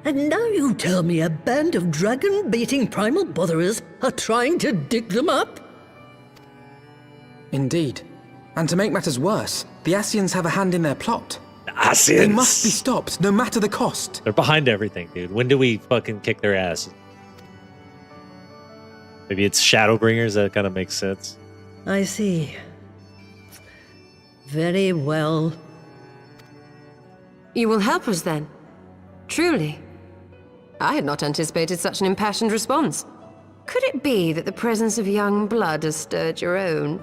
And now you tell me a band of dragon-baiting primal botherers are trying to dig them up? Indeed. And to make matters worse, the Ascians have a hand in their plot. Ascians! They must be stopped, no matter the cost. They're behind everything, dude. When do we fucking kick their ass? Maybe it's Shadowbringers, that kind of makes sense. I see. Very well. You will help us then? Truly? I had not anticipated such an impassioned response. Could it be that the presence of young blood has stirred your own?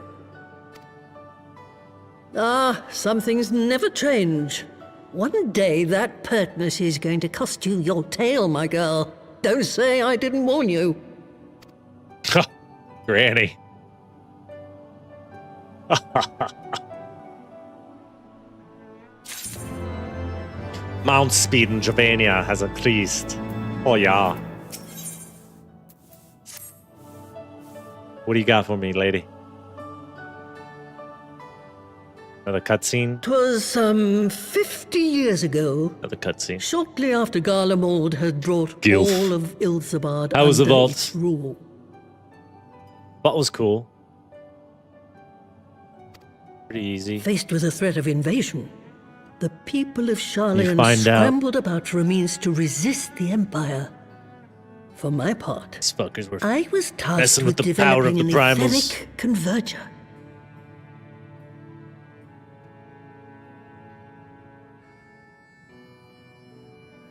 Ah, some things never change. One day that pertness is going to cost you your tail, my girl. Don't say I didn't warn you. Granny. Mount speed in Javania has increased. Oh yeah. What do you got for me, lady? Another cutscene? 'Twas 50 years ago. Another cutscene. Shortly after Garlemald had brought Gilf. all of Ilsabard How was the under vault? its rule. What was cool? Pretty easy. Faced with the threat of invasion, the people of Sharlayan find out. scrambled about for a means to resist the Empire. For my part, These fuckers were I was tasked messing with with the power of developing the an primals. etheric converger.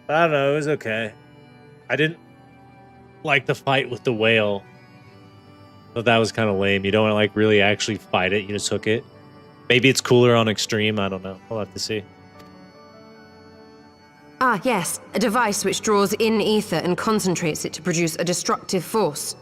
I don't know, it was okay. I didn't like the fight with the whale. But that was kind of lame. You don't want to like really actually fight it, you just hook it. Maybe it's cooler on extreme, I don't know. We'll have to see. Ah, yes, a device which draws in ether and concentrates it to produce a destructive force.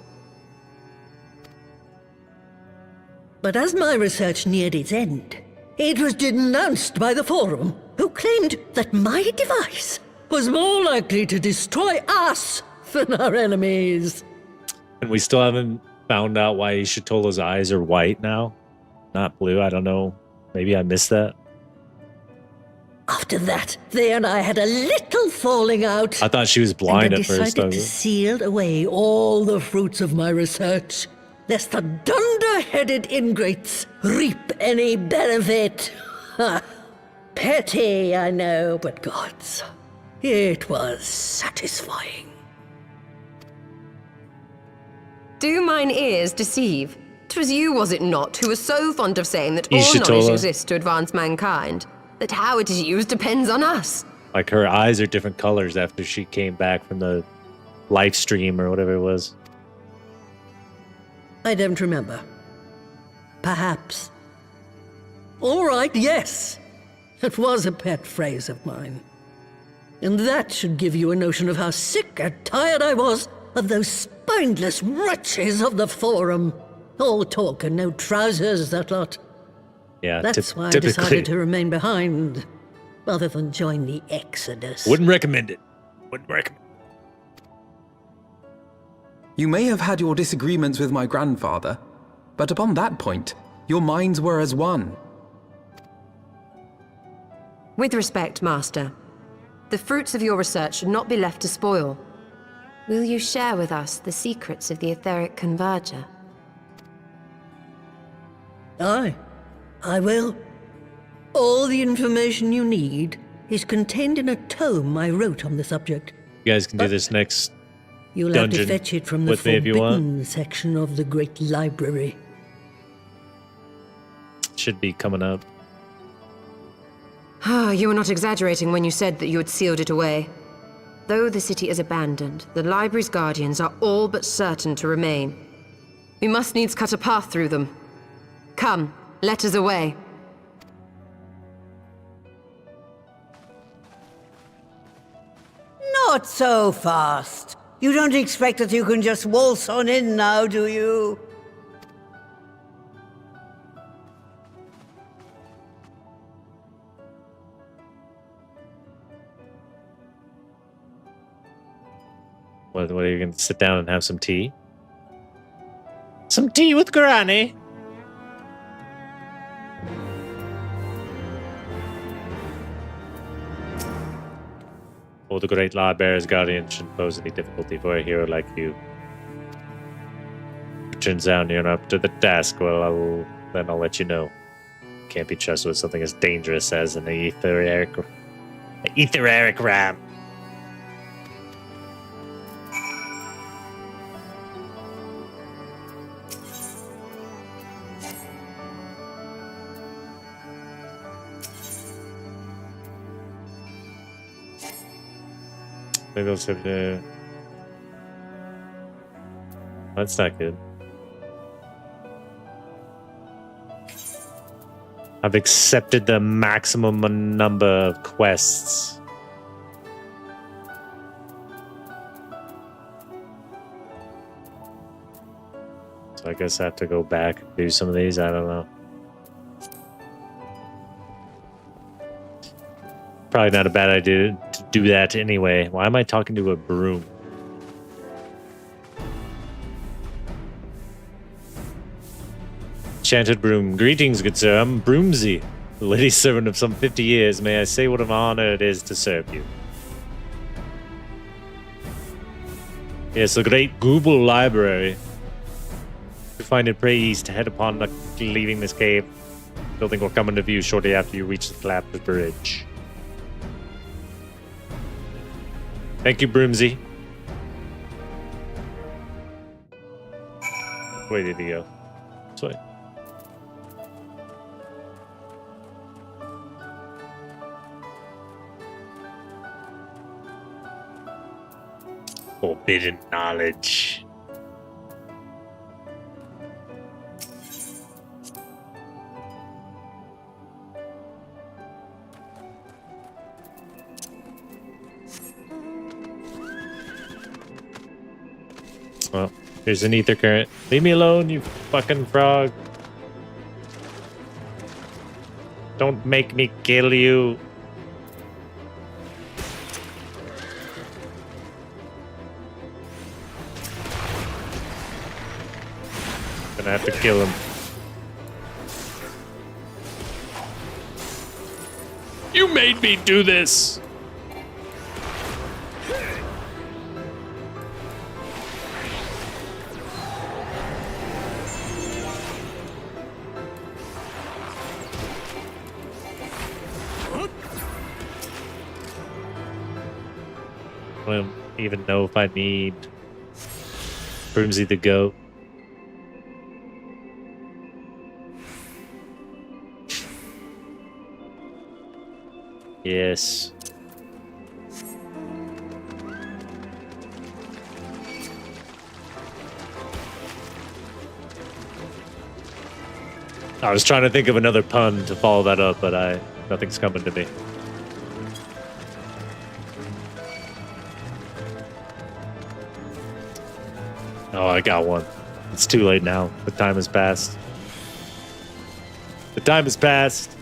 But as my research neared its end, it was denounced by the Forum, who claimed that my device was more likely to destroy us than our enemies. And we still haven't found out why Ishitola's eyes are white now. Not blue, I don't know. Maybe I missed that. After that, they and I had a little falling out. I thought she was blind and I at first. decided to seal away all the fruits of my research, lest the dunder-headed ingrates reap any benefit. Ha! Petty, I know, but gods, it was satisfying. Do mine ears deceive? 'Twas you, was it not, who was so fond of saying that all Ishitola. knowledge exists to advance mankind? That how it is used depends on us. Like her eyes are different colors after she came back from the live stream or whatever it was. I don't remember. Perhaps. All right, yes. It was a pet phrase of mine. And that should give you a notion of how sick and tired I was of those spineless wretches of the Forum. All talk and no trousers, that lot. Yeah, That's why I typically. decided to remain behind, rather than join the Exodus. Wouldn't recommend it. Wouldn't recommend. You may have had your disagreements with my grandfather, but upon that point, your minds were as one. With respect, Master, the fruits of your research should not be left to spoil. Will you share with us the secrets of the etheric converger? Aye, I will. All the information you need is contained in a tome I wrote on the subject. You guys can do this next You'll have to dungeon fetch it from the with me if you want. forbidden section of the Great Library. Should be coming up. Ah, you were not exaggerating when you said that you had sealed it away. Though the city is abandoned, the library's guardians are all but certain to remain. We must needs cut a path through them. Come, let us away. Not so fast. You don't expect that you can just waltz on in now, do you? What are you going to sit down and have some tea? Some tea with Granny? Oh, the Great Library's guardian shouldn't pose any difficulty for a hero like you. Turns out you're not up to the task, well, then I'll let you know. Can't be trusted with something as dangerous as an etheric ram. Maybe I'll save the... That's not good. I've accepted the maximum number of quests. So I guess I have to go back and do some of these. I don't know. Probably not a bad idea to do that anyway. Why am I talking to a broom? Enchanted broom. Greetings, good sir. I'm Broomsy, the lady servant of some 50 years. May I say what an honor it is to serve you? Yes, the great Google Library. You find it pray east, head upon leaving this cave. Building will come into view shortly after you reach the collapsed bridge. Thank you, Broomsy. Where did he go? This way. Forbidden knowledge. Well, here's an ether current. Leave me alone, you fucking frog. Don't make me kill you. Gonna have to kill him. You made me do this! I don't even know if I need Broomsy to go. Yes. I was trying to think of another pun to follow that up, but nothing's coming to me. Oh, I got one. It's too late now. The time has passed. The time has passed.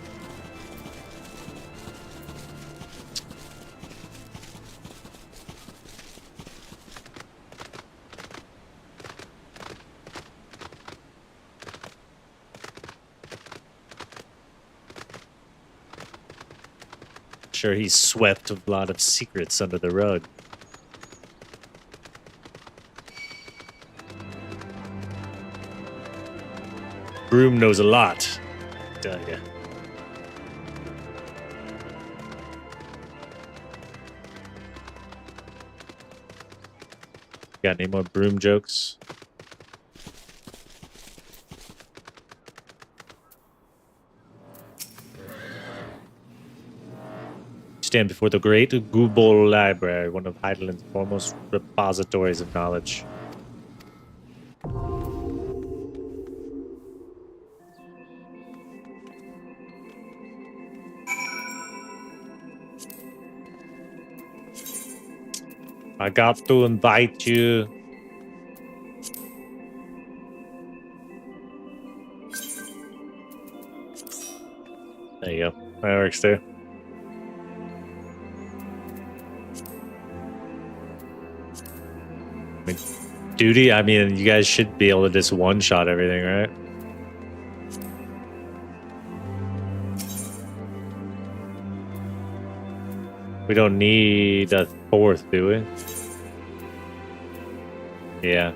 Sure, he's swept a lot of secrets under the rug. Broom knows a lot, I tell ya. Got any more broom jokes? Stand before the great Gubol Library, one of Heideland's foremost repositories of knowledge. I got to invite you. There you go. That works too. I mean, duty, I mean, you guys should be able to just one-shot everything, right? We don't need a fourth, do we? Yeah.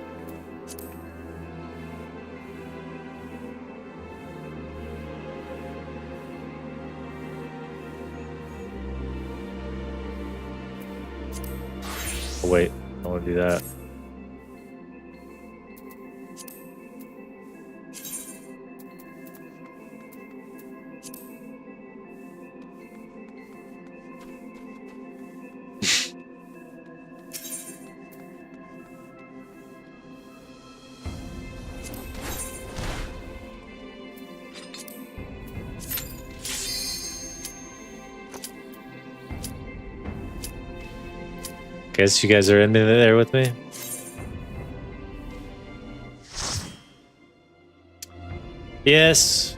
Oh, wait, I want to do that. Guess you guys are in there with me. Yes.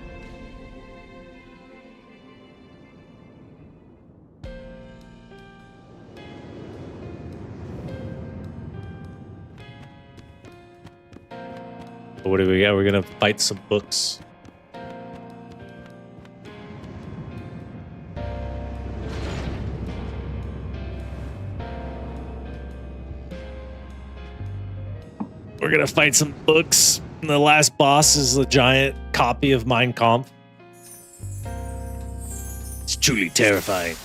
What do we got? We're gonna fight some books. We're gonna fight some books. And the last boss is a giant copy of Mein Kampf. It's truly terrifying.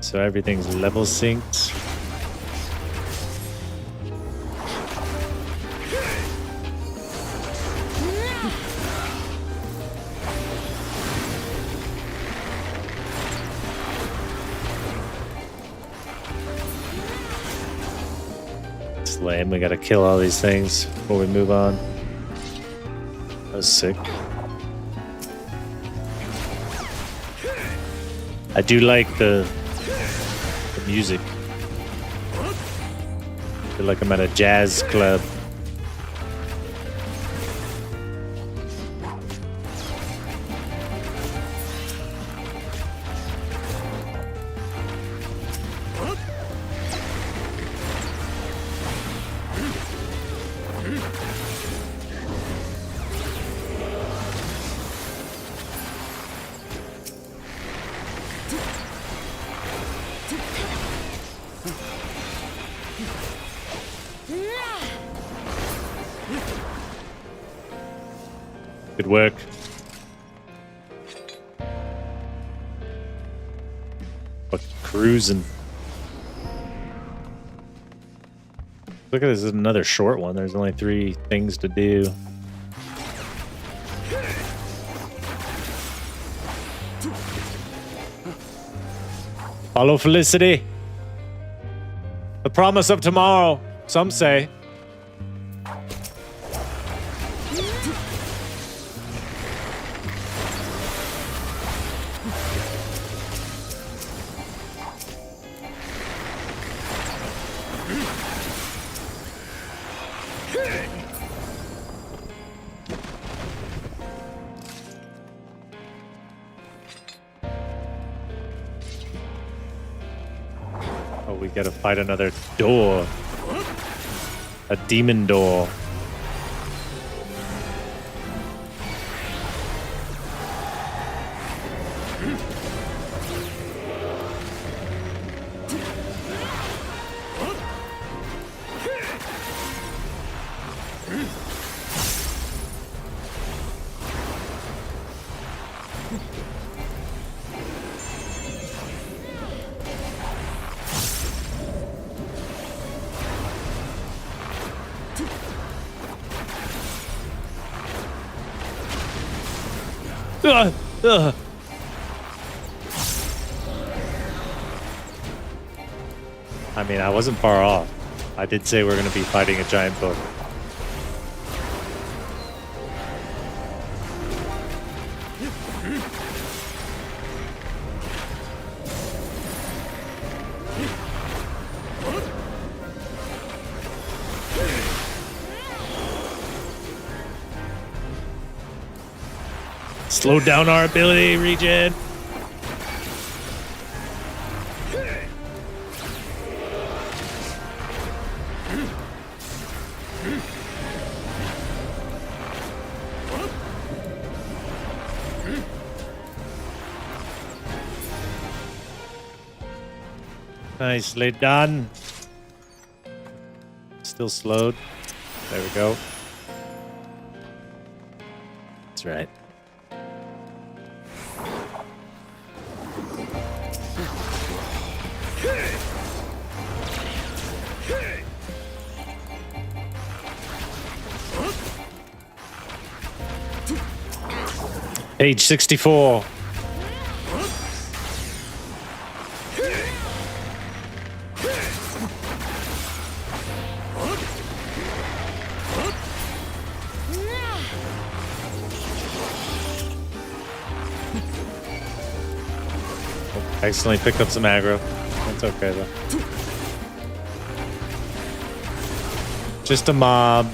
So everything's level synced. Lame. We gotta kill all these things before we move on. That was sick. I do like the music. I feel like I'm at a jazz club. Good work. Fucking cruising. Look at this, is another short one. There's only 3 things to do. Follow Felicity. The promise of tomorrow, some say. Oh, we gotta fight another door. A demon door. I mean, I wasn't far off. I did say we're going to be fighting a giant book. Slow down our ability, regen. Nicely done. Still slowed. There we go. That's right. Page 64. Accidentally picked up some aggro. That's okay though. Just a mob.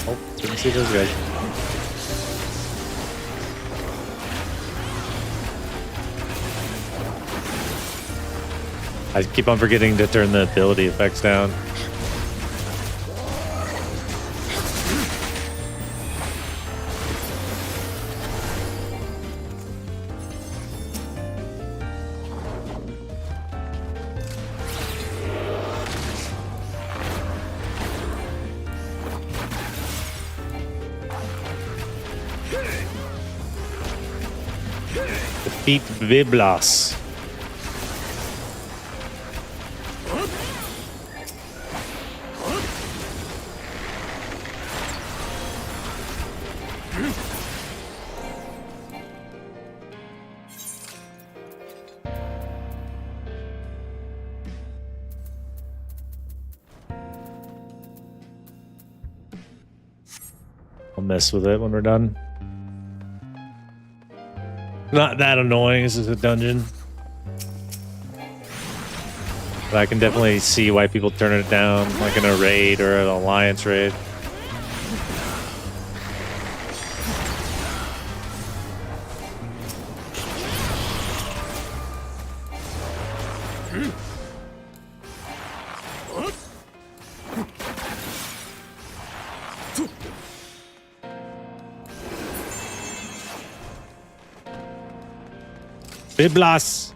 Oh, didn't see those guys. I keep on forgetting to turn the ability effects down. Defeat Viblas. I'll mess with it when we're done. Not that annoying. This is a dungeon. But I can definitely see why people turn it down, like in a raid or an alliance raid. Biblas.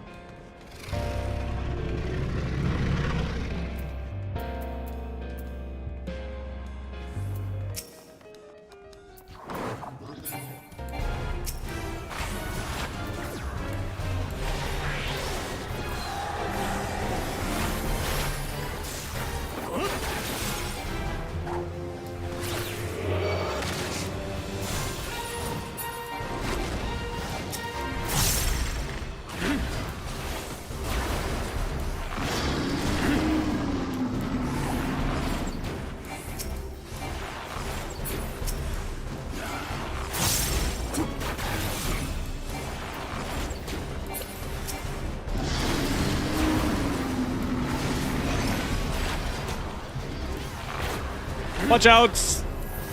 Watch out!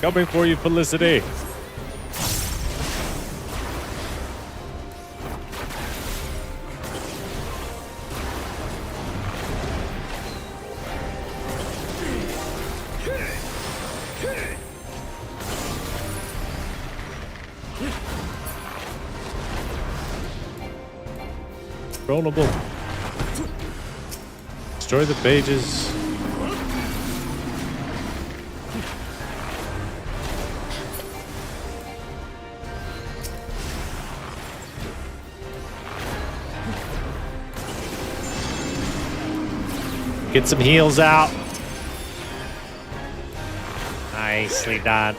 Coming for you, Felicity. Chronable. Destroy the pages. Get some heals out. Nicely done.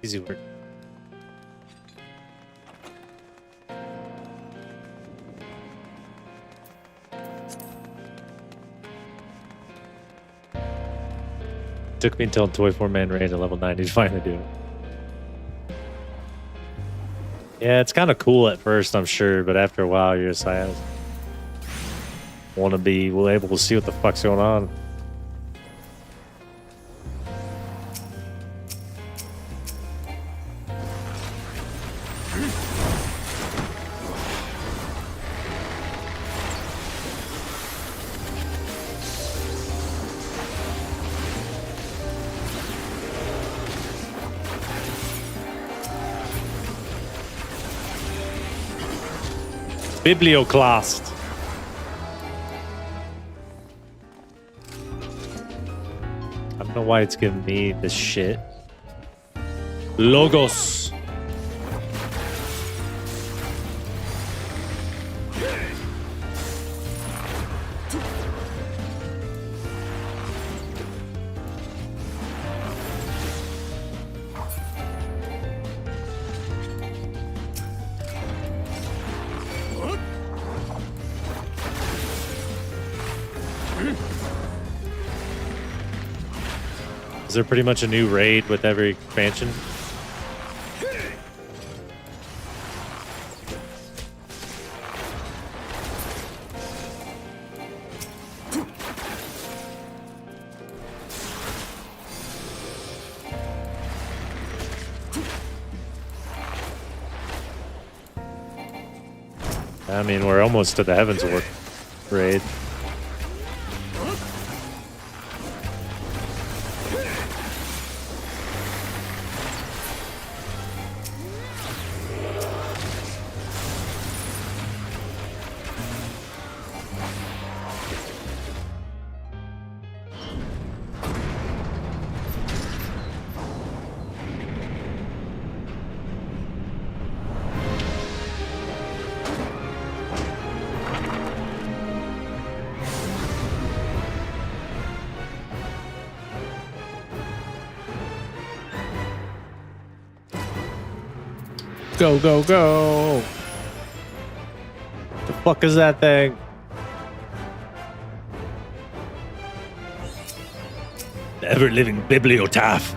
Easy work. Took me until a 24-man raid at level 90 to finally do it. Yeah, it's kind of cool at first, I'm sure, but after a while, you're just like, want to be able to see what the fuck's going on. Biblioclast. I don't know why it's giving me this shit. Logos. Is there pretty much a new raid with every expansion? I mean, we're almost to the Heavens War raid. Go, go, go! The fuck is that thing? The ever-living bibliotaph.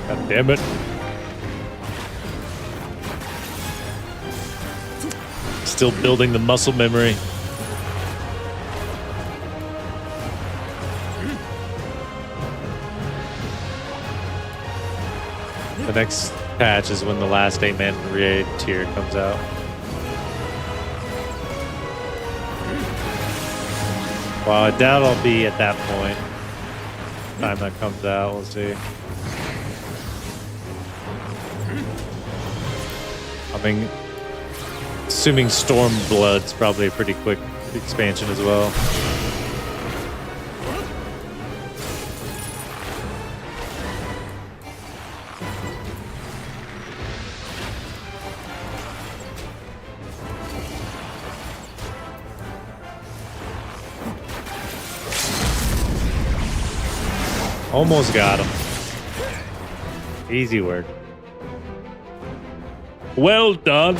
God damn it. Still building the muscle memory. The next patch is when the last 8-man raid tier comes out. Well, I doubt I'll be at that point. Time that comes out, we'll see. I mean, assuming Stormblood's probably a pretty quick expansion as well. Almost got him. Easy work. Well done.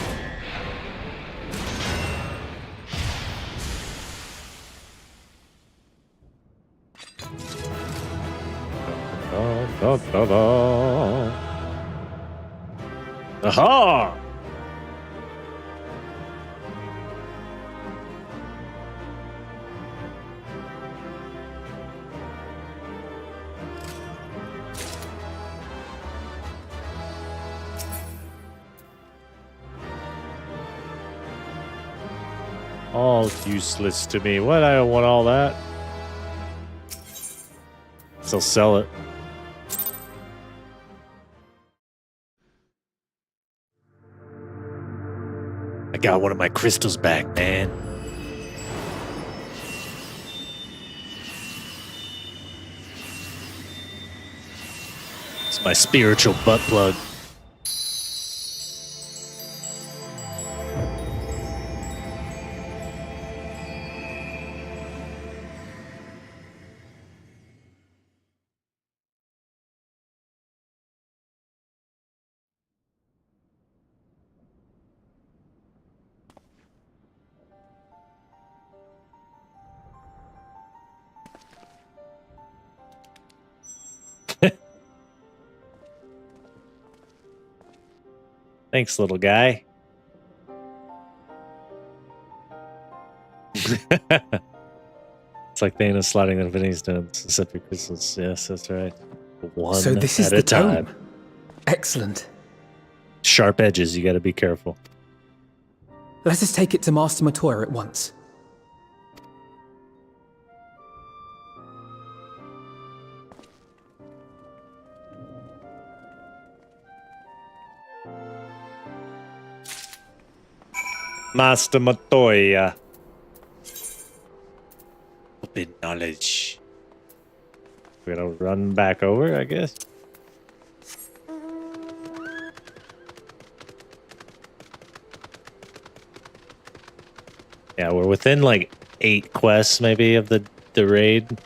Aha! All useless to me. What? I don't want all that. Still sell it. I got one of my crystals back, man. It's my spiritual butt plug. Thanks, little guy. It's like Thanos sliding the Infinity Stones, except for crystals. Yes, that's right. One So this is at the a time. tome. Excellent. Sharp edges, you gotta be careful. Let us take it to Master Matoya at once. Master Matoya. Open knowledge. We're gonna run back over, I guess. Yeah, we're within like 8 quests maybe of the raid.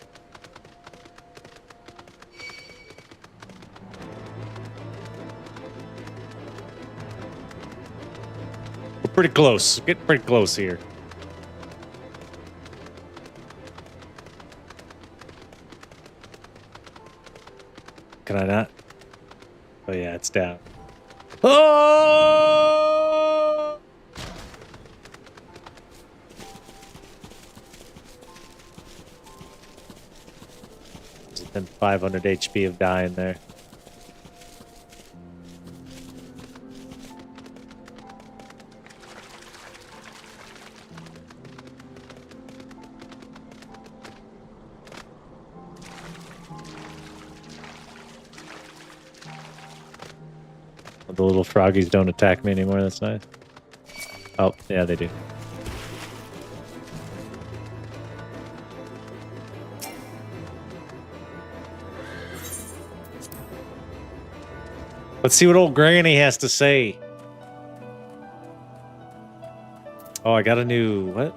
We're pretty close. We're getting pretty close here. Can I not? Oh yeah, it's down. Oh! There's been 500 HP of dying there. The little froggies don't attack me anymore, that's nice. Oh, yeah, they do. Let's see what old Granny has to say. Oh, I got a new... what?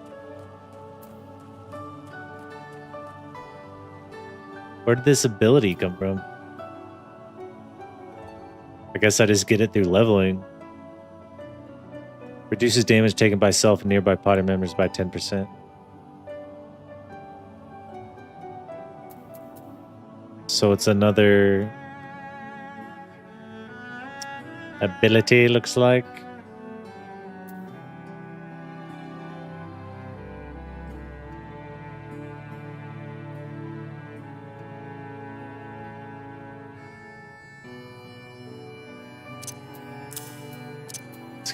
Where did this ability come from? I guess I just get it through leveling. Reduces damage taken by self and nearby party members by 10%. So it's another ability, looks like.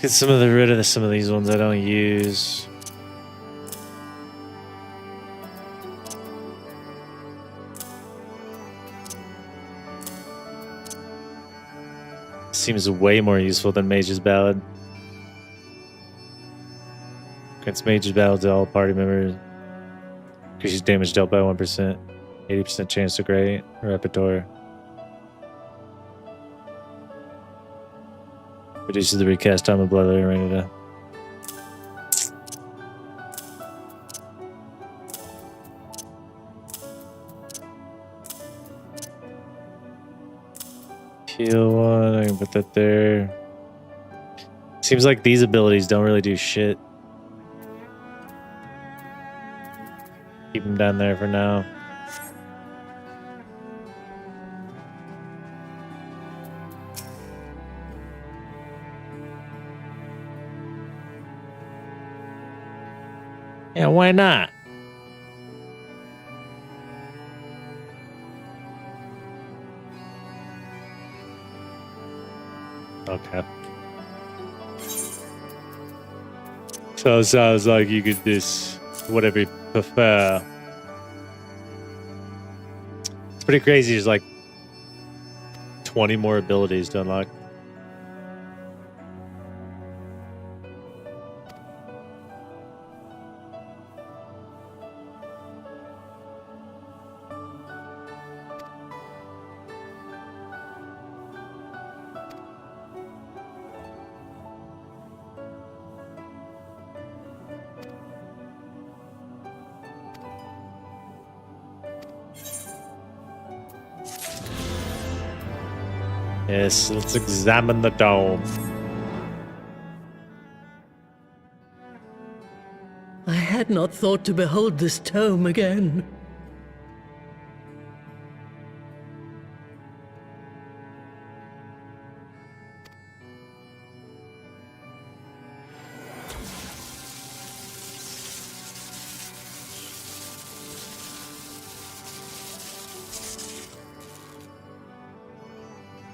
Let's get rid of some of these ones I don't use. Seems way more useful than Mage's Ballad. Grants Mage's Ballad to all party members. Increases damage dealt by 1%. 80% chance to great repertoire. Reduces the recast time of blood arena. Heal one. I can put that there. Seems like these abilities don't really do shit. Keep them down there for now. Yeah, why not? Okay. So it sounds like you could just whatever you prefer. It's pretty crazy. There's like 20 more abilities to unlock. Yes, let's examine the dome. I had not thought to behold this tome again.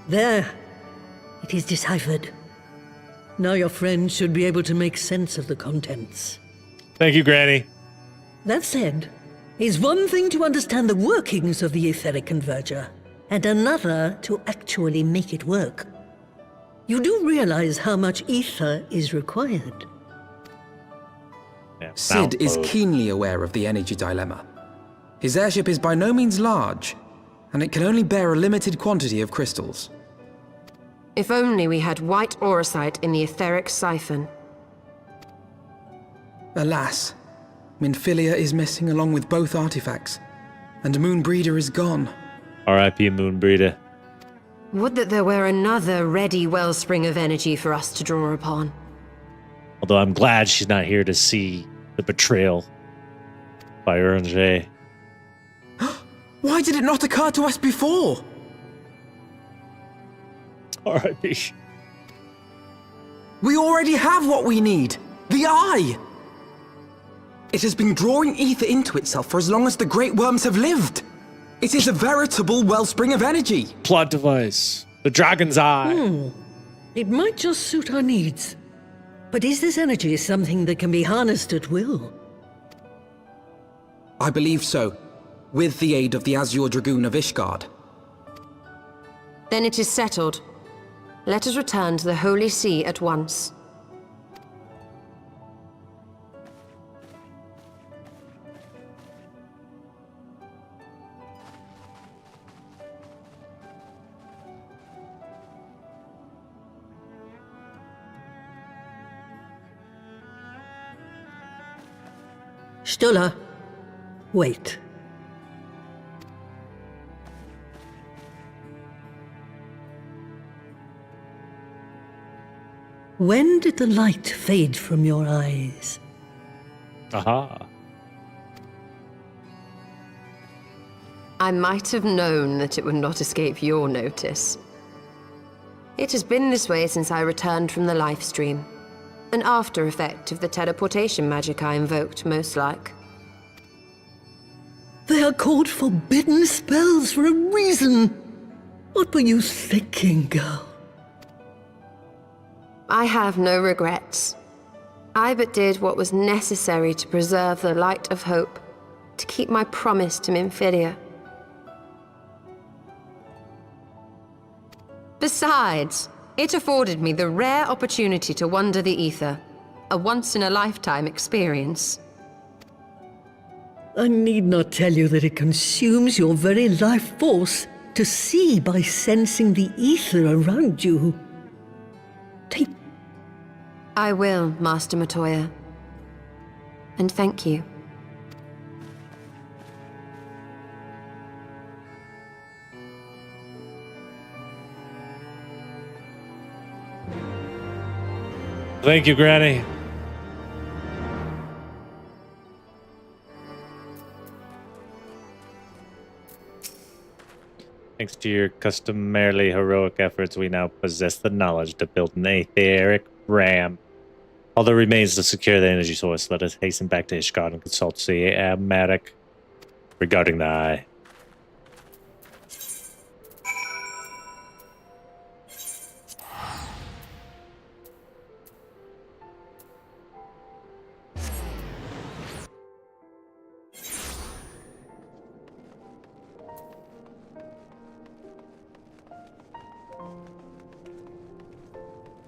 There. It is deciphered. Now your friend should be able to make sense of the contents. Thank you, Granny. That said, it's one thing to understand the workings of the etheric converger, and another to actually make it work. You do realize how much ether is required. Yeah, Sid is keenly aware of the energy dilemma. His airship is by no means large, and it can only bear a limited quantity of crystals. If only we had white aurosite in the etheric siphon. Alas, Minfilia is missing along with both artifacts, and Moonbreeder is gone. R.I.P. Moonbreeder. Would that there were another ready wellspring of energy for us to draw upon. Although I'm glad she's not here to see the betrayal by Uranger. Why did it not occur to us before? R.I.P. We already have what we need. The Eye! It has been drawing ether into itself for as long as the Great Worms have lived. It is a veritable wellspring of energy. Plot device. The Dragon's Eye. It might just suit our needs. But is this energy something that can be harnessed at will? I believe so, with the aid of the Azure Dragoon of Ishgard. Then it is settled. Let us return to the Holy See at once. Stulla, wait. When did the light fade from your eyes? Aha. I might have known that it would not escape your notice. It has been this way since I returned from the life stream. An after effect of the teleportation magic I invoked, most like. They are called forbidden spells for a reason. What were you thinking, girl? I have no regrets. I but did what was necessary to preserve the light of hope, to keep my promise to Minfilia. Besides, it afforded me the rare opportunity to wander the ether, a once-in-a-lifetime experience. I need not tell you that it consumes your very life force to see by sensing the ether around you. I will, Master Matoya. And thank you. Thank you, Granny. Thanks to your customarily heroic efforts, we now possess the knowledge to build an etheric ram. All that remains to secure the energy source. Let us hasten back to Ishgard and consult the Amatic regarding the eye.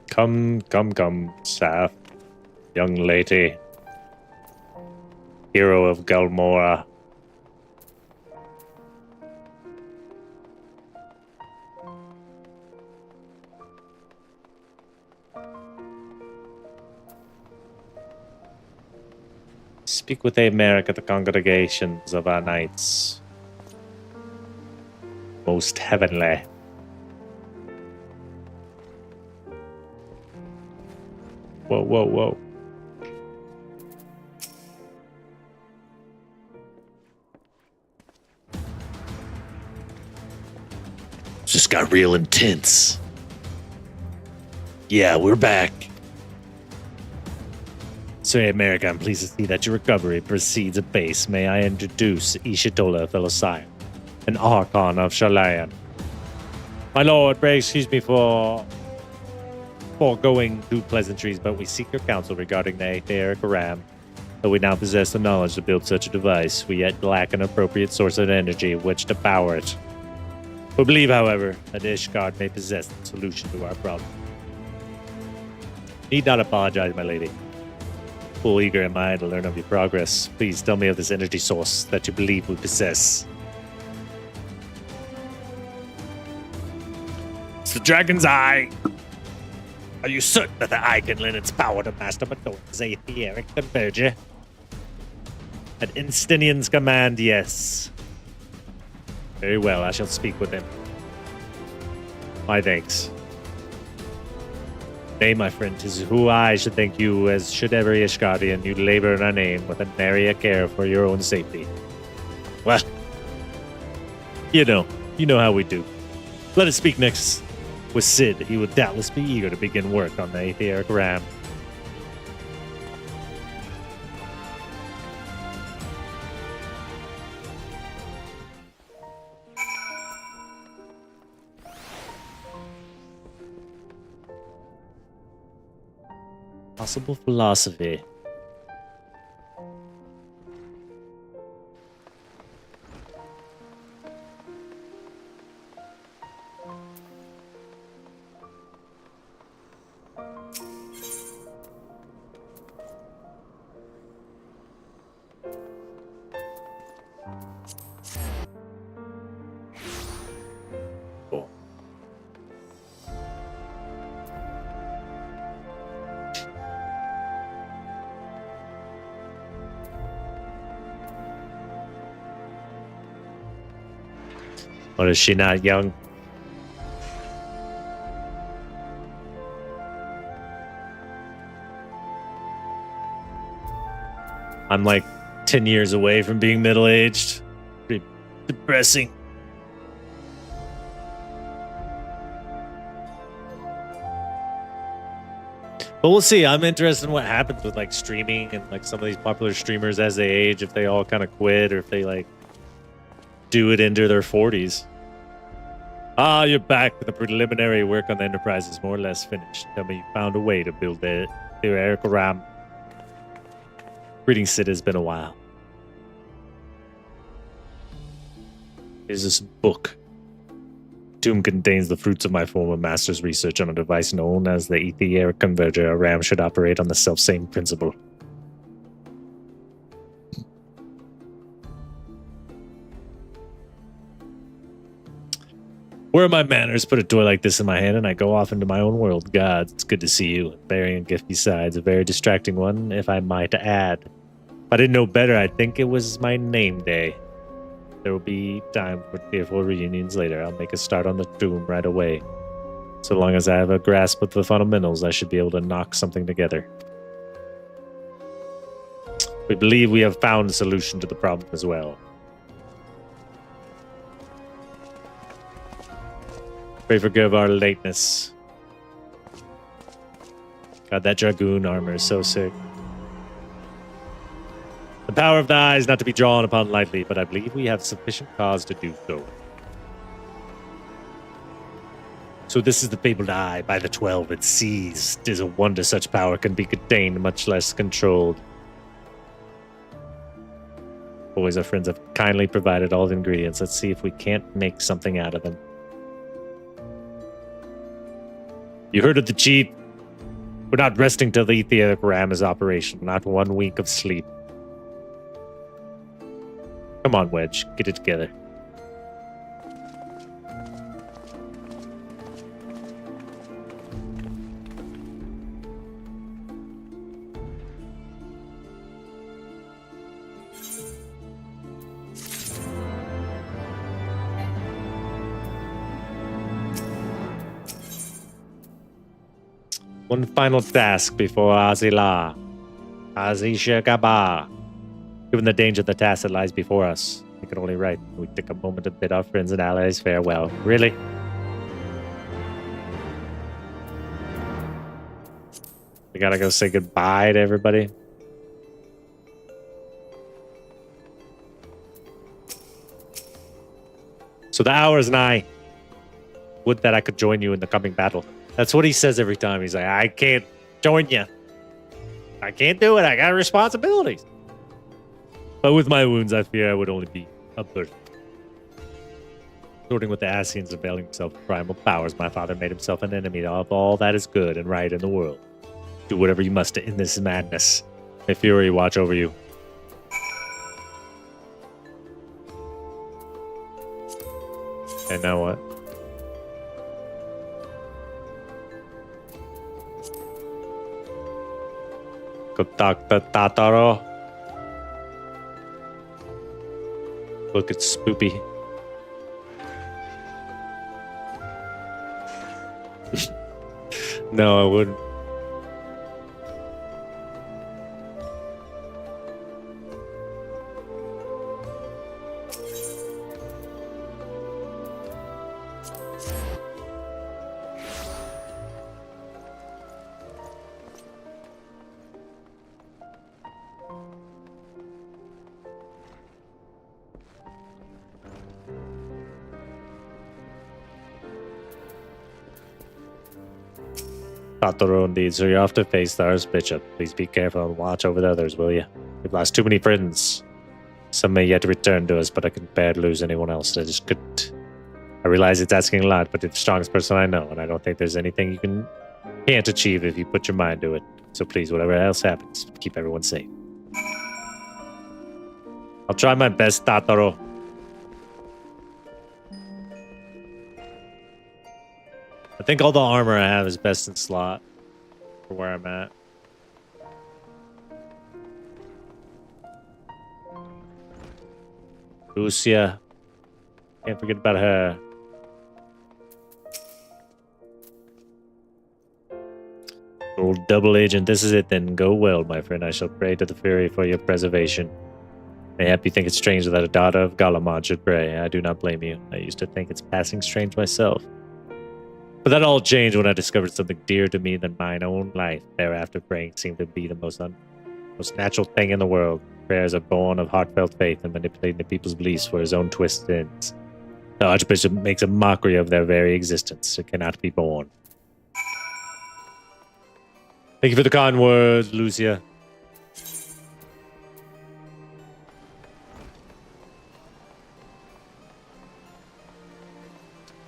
Come, Saf, young lady, hero of Galmora. Speak with America, the congregations of our knights. Most heavenly. Whoa, whoa, whoa. Just got real intense. Yeah, we're back. Sir America, I'm pleased to see that your recovery proceeds apace. May I introduce Ishitola, fellow sire, an Archon of Shalayan. My lord, pray excuse me for foregoing two pleasantries, but we seek your counsel regarding the etheric ram. Though we now possess the knowledge to build such a device, we yet lack an appropriate source of energy which to power it. We believe, however, that Ishgard may possess the solution to our problem. Need not apologize, my lady. Full eager am I to learn of your progress. Please tell me of this energy source that you believe we possess. It's the Dragon's Eye. Are you certain that the eye can lend its power to Master Madonna's etheric converger? At Instinian's command, yes. Very well, I shall speak with him. My thanks. Nay, my friend, 'tis who I should thank you, as should every Ishgardian. You labor in our name with a nary a care for your own safety. Well, you know how we do. Let us speak next with Sid. He would doubtless be eager to begin work on the etheric ram. Possible philosophy. Or is she not young? I'm like 10 years away from being middle-aged. Pretty depressing. But we'll see. I'm interested in what happens with like streaming and like some of these popular streamers as they age, if they all kind of quit or if they like do it into their 40s. Ah, you're back. The preliminary work on the Enterprise is more or less finished. Tell me you found a way to build the etheric ram. Greetings, Sid. It's been a while. Here's this book. The tomb contains the fruits of my former master's research on a device known as the etheric converger. A ram should operate on the self-same principle. Where are my manners? Put a toy like this in my hand and I go off into my own world. Gods, it's good to see you. Bearing a gift besides, a very distracting one, if I might add. If I didn't know better, I'd think it was my name day. There will be time for tearful reunions later. I'll make a start on the tomb right away. So long as I have a grasp of the fundamentals, I should be able to knock something together. We believe we have found a solution to the problem as well. Pray forgive our lateness. God, that Dragoon armor is so sick. The power of the eye is not to be drawn upon lightly, but I believe we have sufficient cause to do so. So this is the fabled eye. By the 12 it sees. 'Tis a wonder such power can be contained, much less controlled. Boys, our friends have kindly provided all the ingredients. Let's see if we can't make something out of them. You heard of the chief. We're not resting till the etheric ram is operational. Not 1 week of sleep. Come on, Wedge. Get it together. One final task before Azila. Azishagaba. Given the danger of the task that lies before us, we can only right. We take a moment to bid our friends and allies farewell. Really? We gotta go say goodbye to everybody? So the hour is nigh. Would that I could join you in the coming battle. That's what he says every time. He's like, I can't join you. I can't do it. I got responsibilities. But with my wounds, I fear I would only be a burden. Sorting with the Asians, availing himself of primal powers, my father made himself an enemy of all that is good and right in the world. Do whatever you must to end this madness. May Fury watch over you. And now what? Go talk to Tataro. Look at Spoopy. No, I wouldn't. Tataro indeed, so you're off to face the Archbishop. Please be careful and watch over the others, will you? We've lost too many friends. Some may yet return to us, but I can bear to lose anyone else. I just couldn't. I realize it's asking a lot, but you're the strongest person I know, and I don't think there's anything you can't achieve if you put your mind to it. So please, whatever else happens, keep everyone safe. I'll try my best, Tataro. I think all the armor I have is best in slot for where I'm at. Lucia. Can't forget about her. Old double agent, this is it then. Go well, my friend. I shall pray to the Fury for your preservation. Mayhap you think it strange that a daughter of Galamad should pray. I do not blame you. I used to think it's passing strange myself. But that all changed when I discovered something dearer to me than mine own life. Thereafter, praying seemed to be the most natural thing in the world. Prayers are born of heartfelt faith and manipulating the people's beliefs for his own twisted ends. The Archbishop makes a mockery of their very existence. It cannot be borne. Thank you for the kind words, Lucia.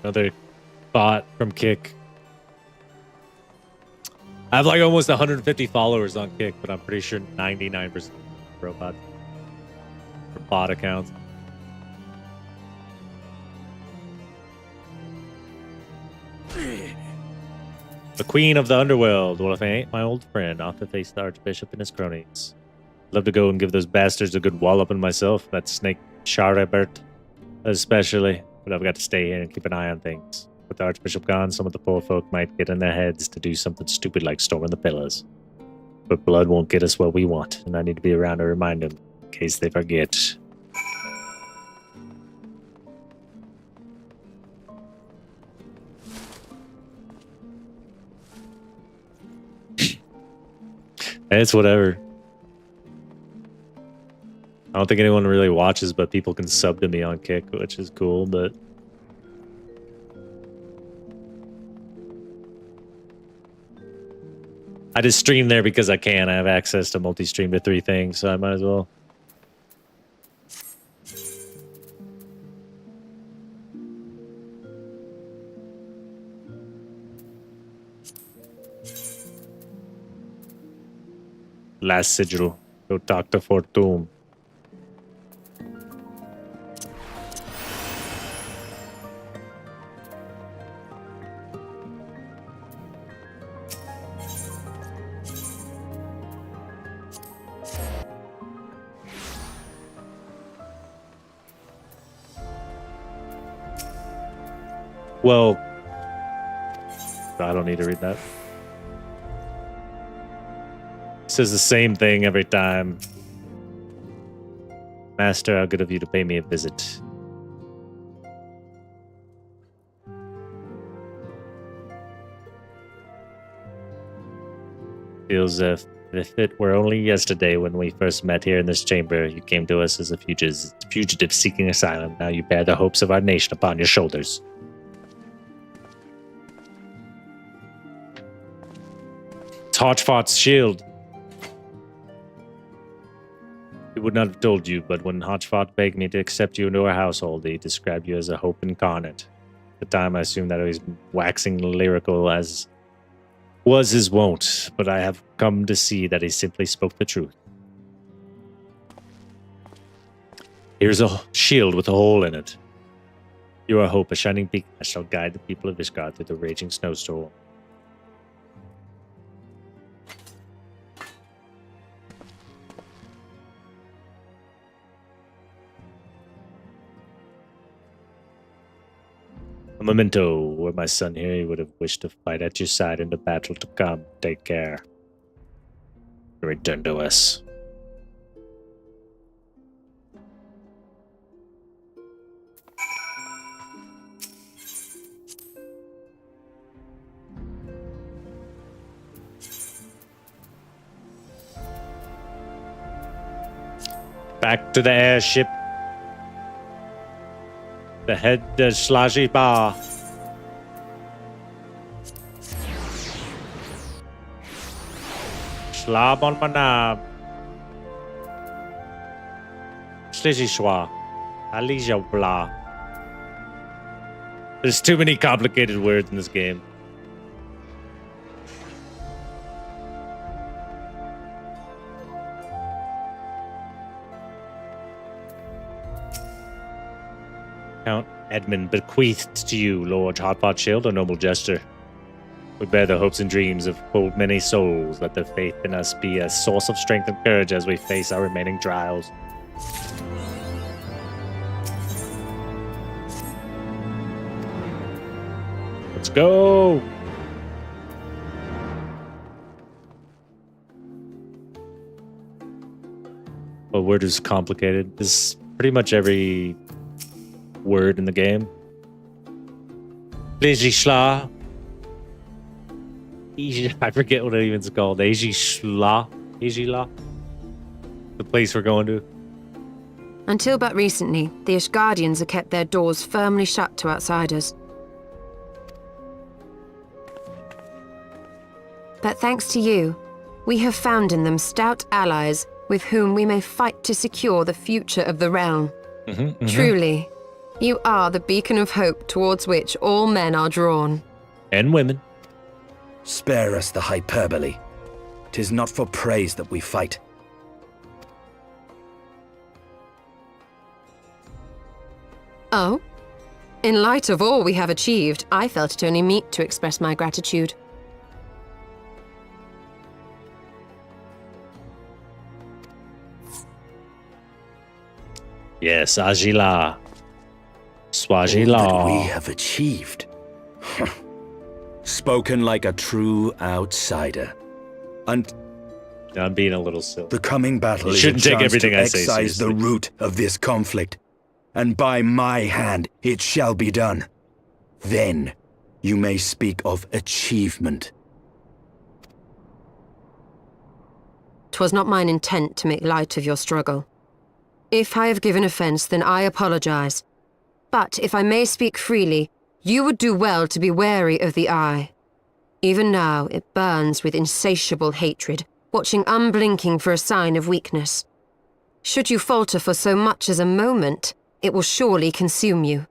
Another bot from Kick. I have like almost 150 followers on Kick, but I'm pretty sure 99% robots for bot accounts. The Queen of the Underworld. Well, if I ain't my old friend, off to face the Archbishop and his cronies. I'd love to go and give those bastards a good walloping myself. That snake Charibert, especially. But I've got to stay here and keep an eye on things. With the Archbishop gone, some of the poor folk might get in their heads to do something stupid like storming the pillars. But blood won't get us what we want, and I need to be around to remind them, in case they forget. It's whatever. I don't think anyone really watches, but people can sub to me on Kick, which is cool, but... I just stream there because I can. I have access to multi-stream to 3 things, so I might as well. Last sigil. Go talk to Fortune. Well, I don't need to read that. It says the same thing every time. Master, how good of you to pay me a visit. Feels as if it were only yesterday when we first met here in this chamber, you came to us as a fugitive seeking asylum. Now you bear the hopes of our nation upon your shoulders. It's Hotchfot's shield. He would not have told you, but when Hotchfot begged me to accept you into our household, he described you as a hope incarnate. At the time, I assumed that he was waxing lyrical as was his wont, but I have come to see that he simply spoke the truth. Here's a shield with a hole in it. You are hope, a shining beacon that shall guide the people of Ishgard through the raging snowstorm. A memento, were my son here, he would have wished to fight at your side in the battle to come. Take care. Return to us. Back to the airship. The head Slajy Bar. Schlab on Manab. Slizzy Schwa. Alija Blah. There's too many complicated words in this game. Count Edmund bequeathed to you, Lord Hotpot Shield, a noble gesture. We bear the hopes and dreams of full many souls. Let their faith in us be a source of strength and courage as we face our remaining trials. Let's go! Well, word is complicated. This is pretty much every word in the game. Lizishla. I forget what it even's called. Ejishla. The place we're going to. Until but recently, the Ishgardians have kept their doors firmly shut to outsiders. But thanks to you, we have found in them stout allies with whom we may fight to secure the future of the realm. Truly, you are the beacon of hope towards which all men are drawn. And women. Spare us the hyperbole. 'Tis not for praise that we fight. Oh? In light of all we have achieved, I felt it only meet to express my gratitude. Yes, Agila. All Swagila. that we have achieved. spoken like a true outsider. And I'm being a little silly. the coming battle You is a shouldn't take chance everything to I say excise the seriously. root of this conflict. And by my hand it shall be done. Then you may speak of achievement. 'Twas not mine intent to make light of your struggle. If I have given offense, then I apologize. But if I may speak freely, you would do well to be wary of the eye. Even now, it burns with insatiable hatred, watching unblinking for a sign of weakness. Should you falter for so much as a moment, it will surely consume you.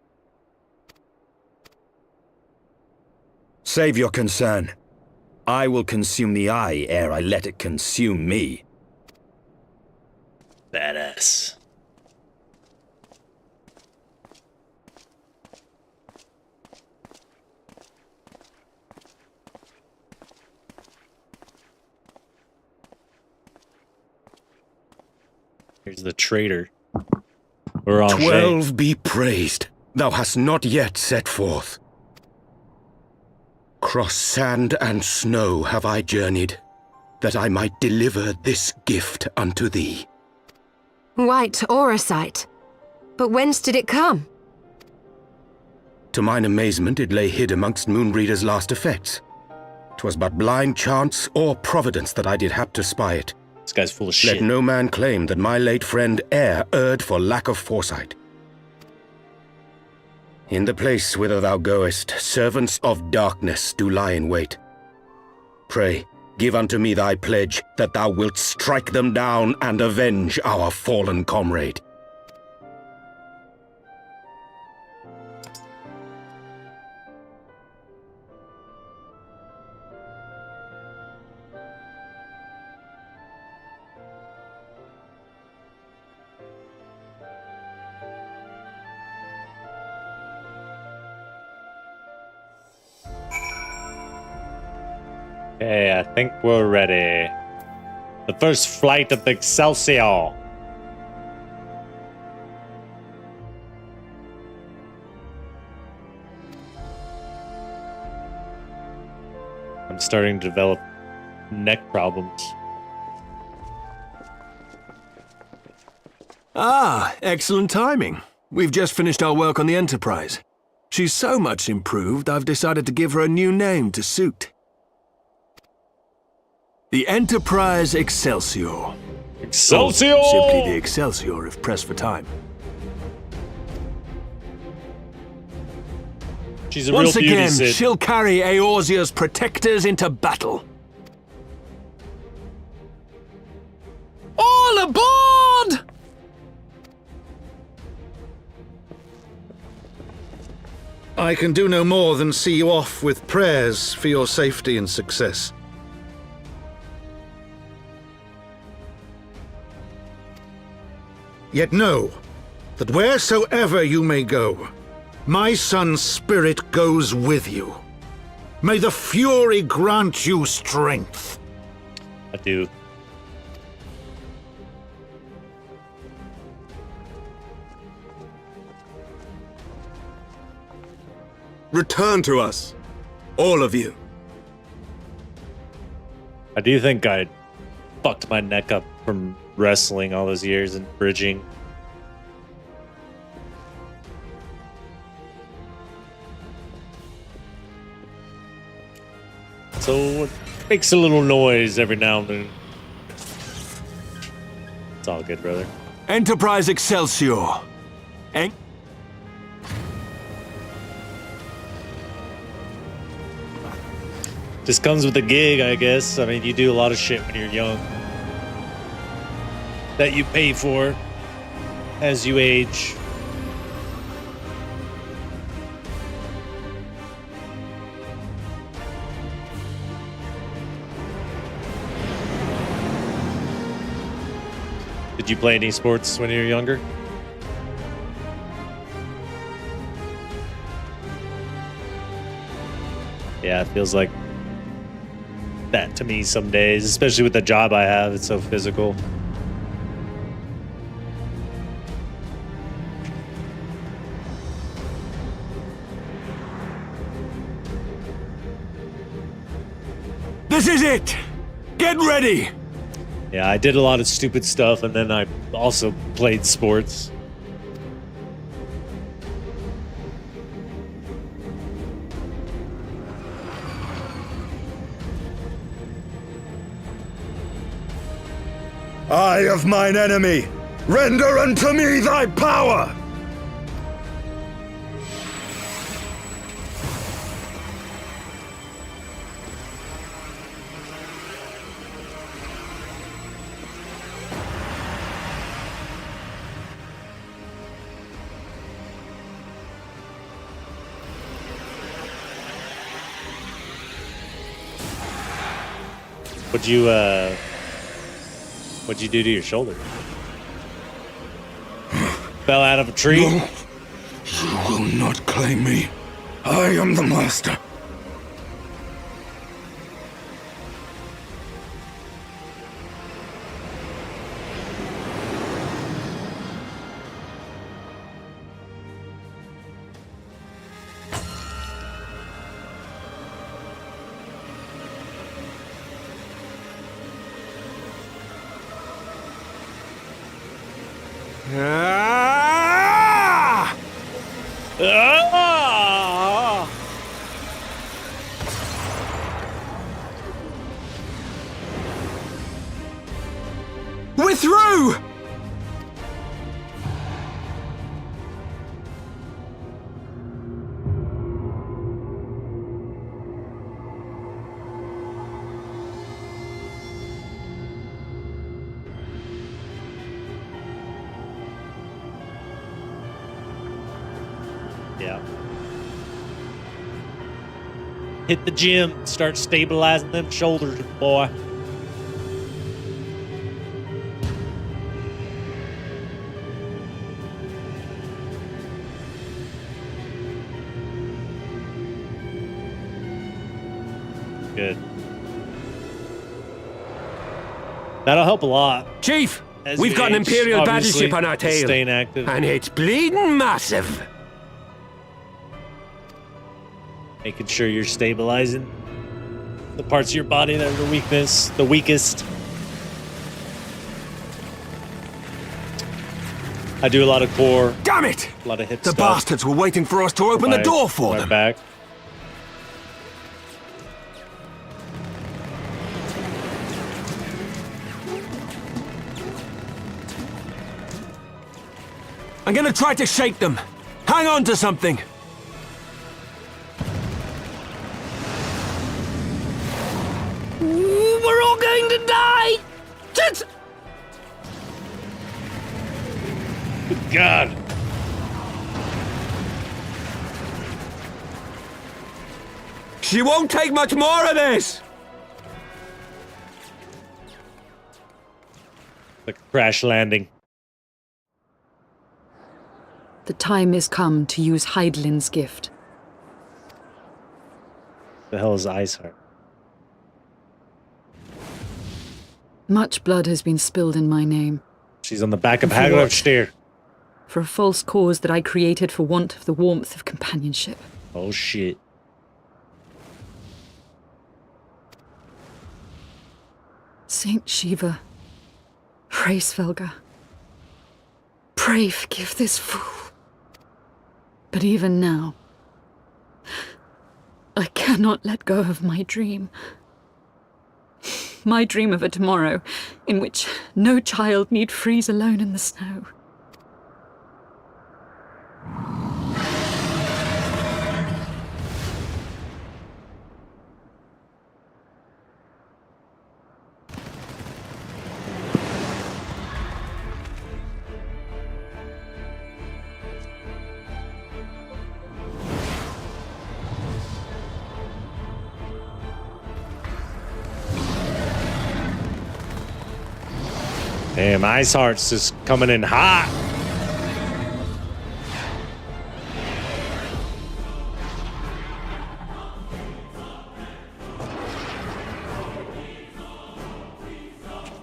Save your concern. I will consume the eye ere I let it consume me. Badass. Here's the traitor. Orange. 12 be praised. Thou hast not yet set forth. Cross sand and snow have I journeyed, that I might deliver this gift unto thee. White Auracite. But whence did it come? To mine amazement, it lay hid amongst Moonbreeder's last effects. 'Twas but blind chance or providence that I did hap to spy it. This guy's full of Let shit. no man claim that my late friend e'er erred for lack of foresight. In the place whither thou goest, servants of darkness do lie in wait. Pray, give unto me thy pledge that thou wilt strike them down and avenge our fallen comrade. Okay, I think we're ready. The first flight of the Excelsior. I'm starting to develop neck problems. Ah, excellent timing. We've just finished our work on the Enterprise. She's so much improved, I've decided to give her a new name to suit. The Enterprise Excelsior. Excelsior! Or simply the Excelsior if pressed for time. She's a Once real beauty, again, Sid. she'll carry Eorzea's protectors into battle. All aboard! I can do no more than see you off with prayers for your safety and success. Yet know that wheresoever you may go, my son's spirit goes with you. May the Fury grant you strength. I do. Return to us, all of you. I do think I fucked my neck up from wrestling all those years and bridging. So it makes a little noise every now and then. It's all good, brother. Enterprise Excelsior. Just comes with the gig, I guess. I mean, you do a lot of shit when you're young that you pay for as you age. Did you play any sports when you were younger? Yeah, it feels like that to me some days, especially with the job I have. It's so physical. This is it! Get ready! Yeah, I did a lot of stupid stuff, and then I also played sports. Eye of mine enemy, render unto me thy power! What'd you do to your shoulder? Fell out of a tree? No, you will not claim me. I am the master. Ah! Ah! We're through! Yeah. Hit the gym. Start stabilizing them shoulders, boy. Good. That'll help a lot. Chief, As we've we got an age, Imperial obviously, battleship on our tail. staying active. And it's bleeding massive. Making sure you're stabilizing the parts of your body that are the weakest. I do a lot of core. Damn it! A lot of hip The stuff. bastards were waiting for us to open the door for them. Back. I'm gonna try to shake them. Hang on to something. We're all going to die! God. She won't take much more of this! Like a crash landing. The time is come to use Hydaelyn's gift. The hell is Iceheart? Much blood has been spilled in my name. She's on the back of And for what? Hagelsteer. For a false cause that I created for want of the warmth of companionship. Oh shit. Saint Shiva, pray Svelga, pray forgive this fool. But even now, I cannot let go of my dream. My dream of a tomorrow in which no child need freeze alone in the snow. Damn, Iceheart's just coming in hot.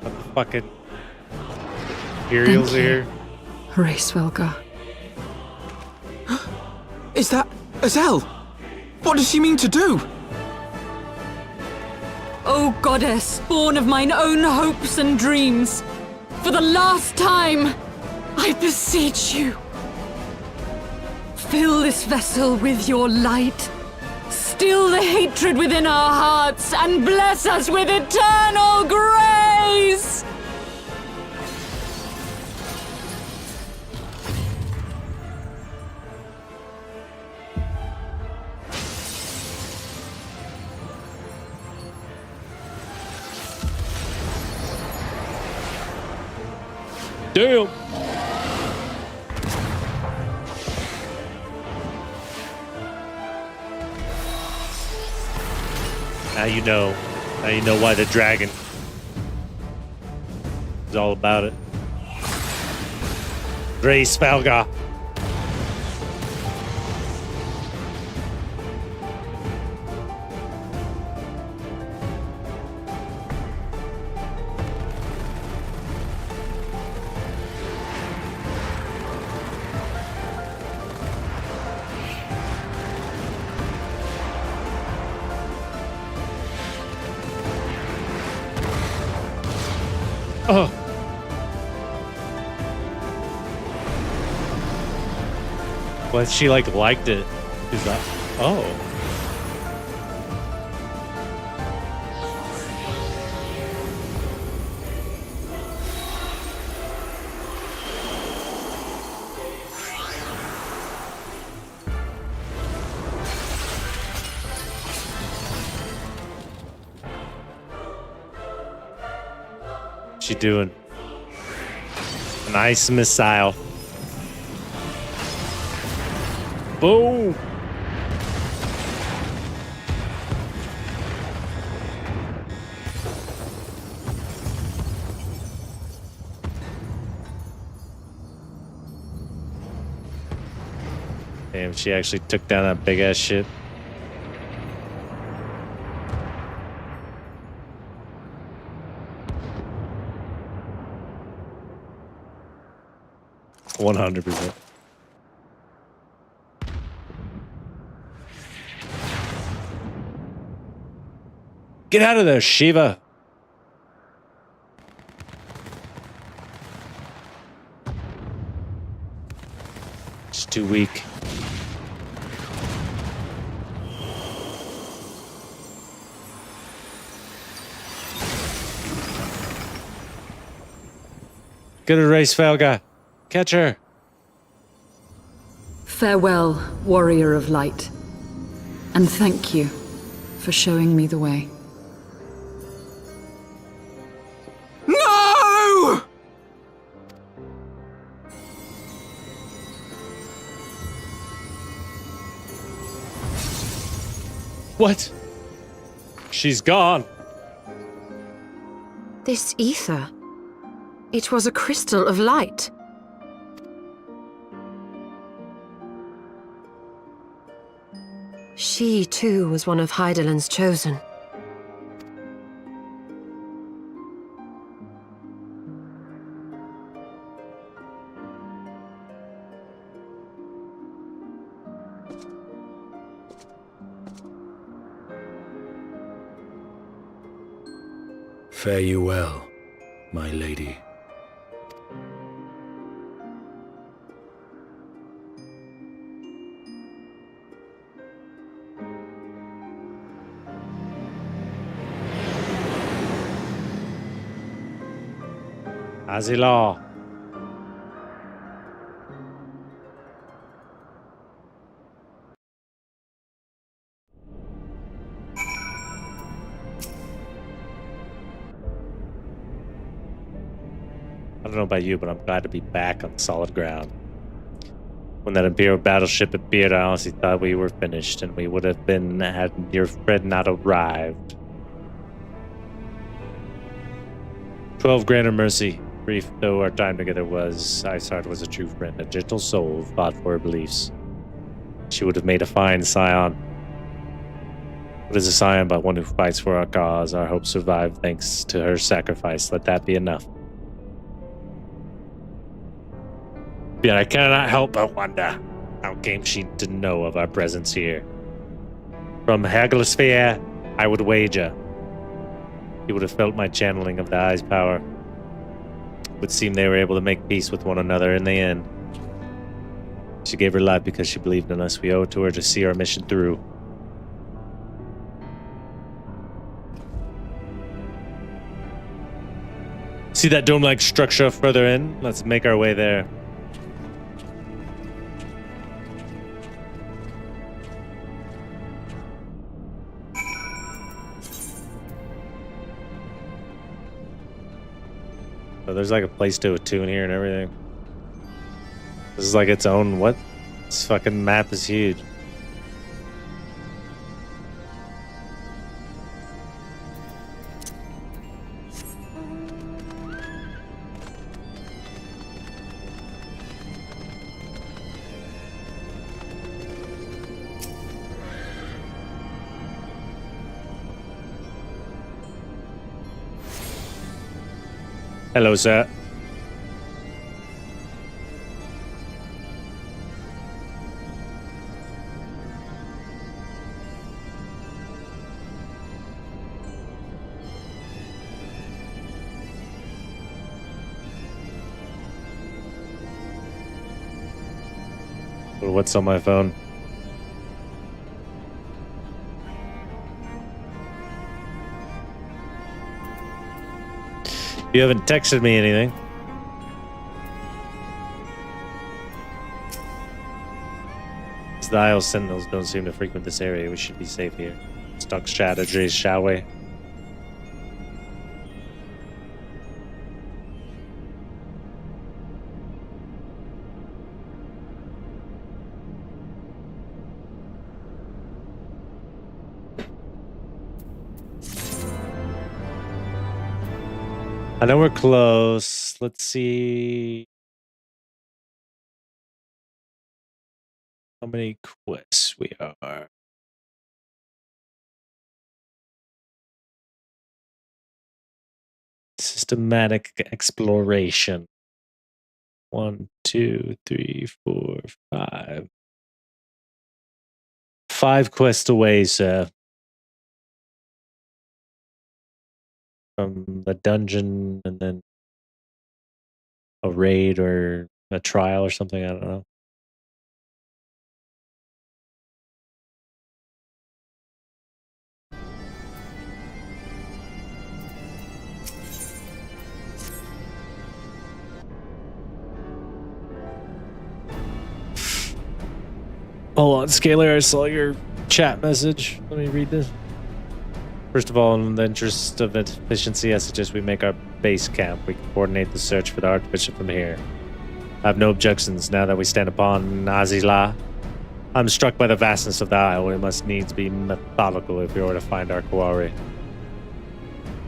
What the fucking Imperials Thank you. here? Ray Svelga. Is that Azelle? What does she mean to do? O goddess, born of mine own hopes and dreams, for the last time, I beseech you, fill this vessel with your light, still the hatred within our hearts, and bless us with eternal grace! Damn! Now you know. Now you know why the dragon is all about it. Grace Falga. Oh. But she liked it. She's like, oh. She doing? Nice missile. Boom. Damn, she actually took down that big ass shit. %. Get out of there, Shiva. It's too weak. Get a race, Falga. Catch her. Farewell, warrior of light, and thank you for showing me the way. No! What? She's gone. This ether. It was a crystal of light. She, too, was one of Hydaelyn's chosen. Fare you well, my lady. Azila. I don't know about you, but I'm glad to be back on solid ground. When that Imperial battleship appeared, I honestly thought we were finished, and we would have been had your friend not arrived. 12 granted mercy. Brief though our time together was, Isard was a true friend, a gentle soul who fought for her beliefs. She would have made a fine scion. What is a scion but one who fights for our cause? Our hopes survive thanks to her sacrifice. Let that be enough. Yet I cannot help but wonder, how came she to know of our presence here? From Haglosphere, I would wager he would have felt my channeling of the Eye's power. It would seem they were able to make peace with one another in the end. She gave her life because she believed in us. We owe it to her to see our mission through. See that dome-like structure further in? Let's make our way there. So there's like a place to attune here and everything. This is like its own, what? This fucking map is huge. Hello, sir. What's on my phone? You haven't texted me anything. The Isle Sentinels don't seem to frequent this area. We should be safe here. Stock strategies, shall we? I know we're close. Let's see how many quests we are. Systematic exploration. 1, 2, 3, 4, 5. 5 quests away, sir. From the dungeon and then a raid or a trial or something, I don't know. Hold on, Scalar, I saw your chat message. Let me read this. First of all, in the interest of efficiency, I suggest we make our base camp. We can coordinate the search for the Archbishop from here. I have no objections now that we stand upon Azila. I'm struck by the vastness of the Isle. We must needs be methodical if we were to find our quarry.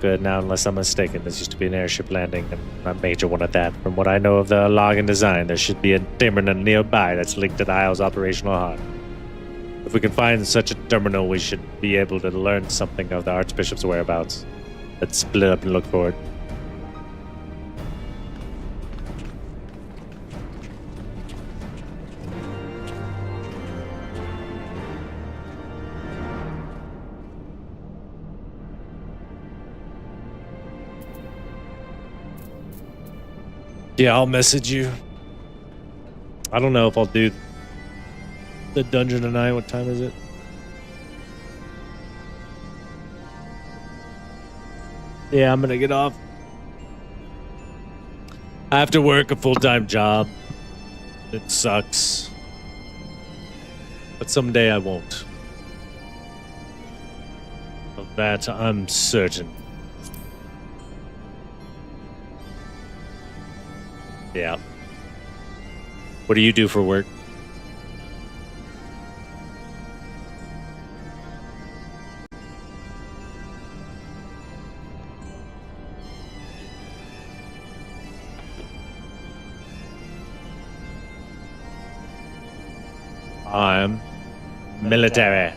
Good, now unless I'm mistaken, this used to be an airship landing, and a major one at that. From what I know of the log and design, there should be a terminal nearby that's linked to the Isle's operational heart. If we can find such a terminal, we should be able to learn something of the Archbishop's whereabouts. Let's split up and look for it. Yeah, I'll message you. I don't know if I'll do the dungeon tonight. What time is it? Yeah, I'm gonna get off. I have to work a full-time job. It sucks. But someday I won't. Of that, I'm certain. Yeah. What do you do for work? I'm military.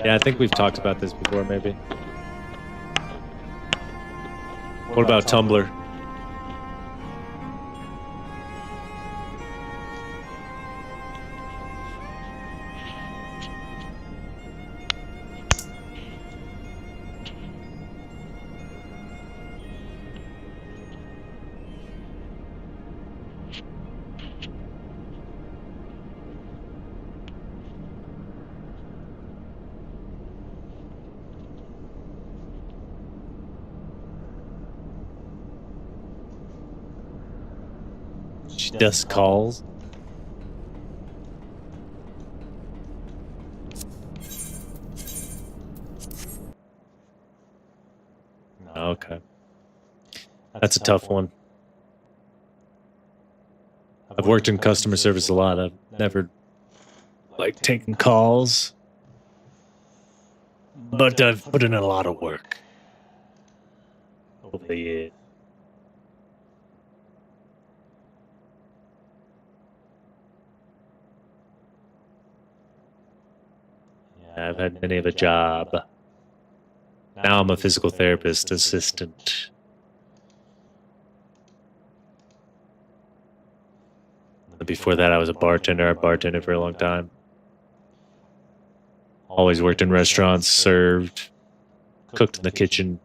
Yeah, I think we've talked about this before, maybe. What about Tumblr? does calls. Okay. That's a tough one. I've worked in customer service a lot. I've never, like, taken calls. But I've put in a lot of work over the years. Yeah, I've had many of a job. Now I'm a physical therapist assistant. Before that, I was a bartender. I bartended for a long time. Always worked in restaurants, served, cooked in the kitchen.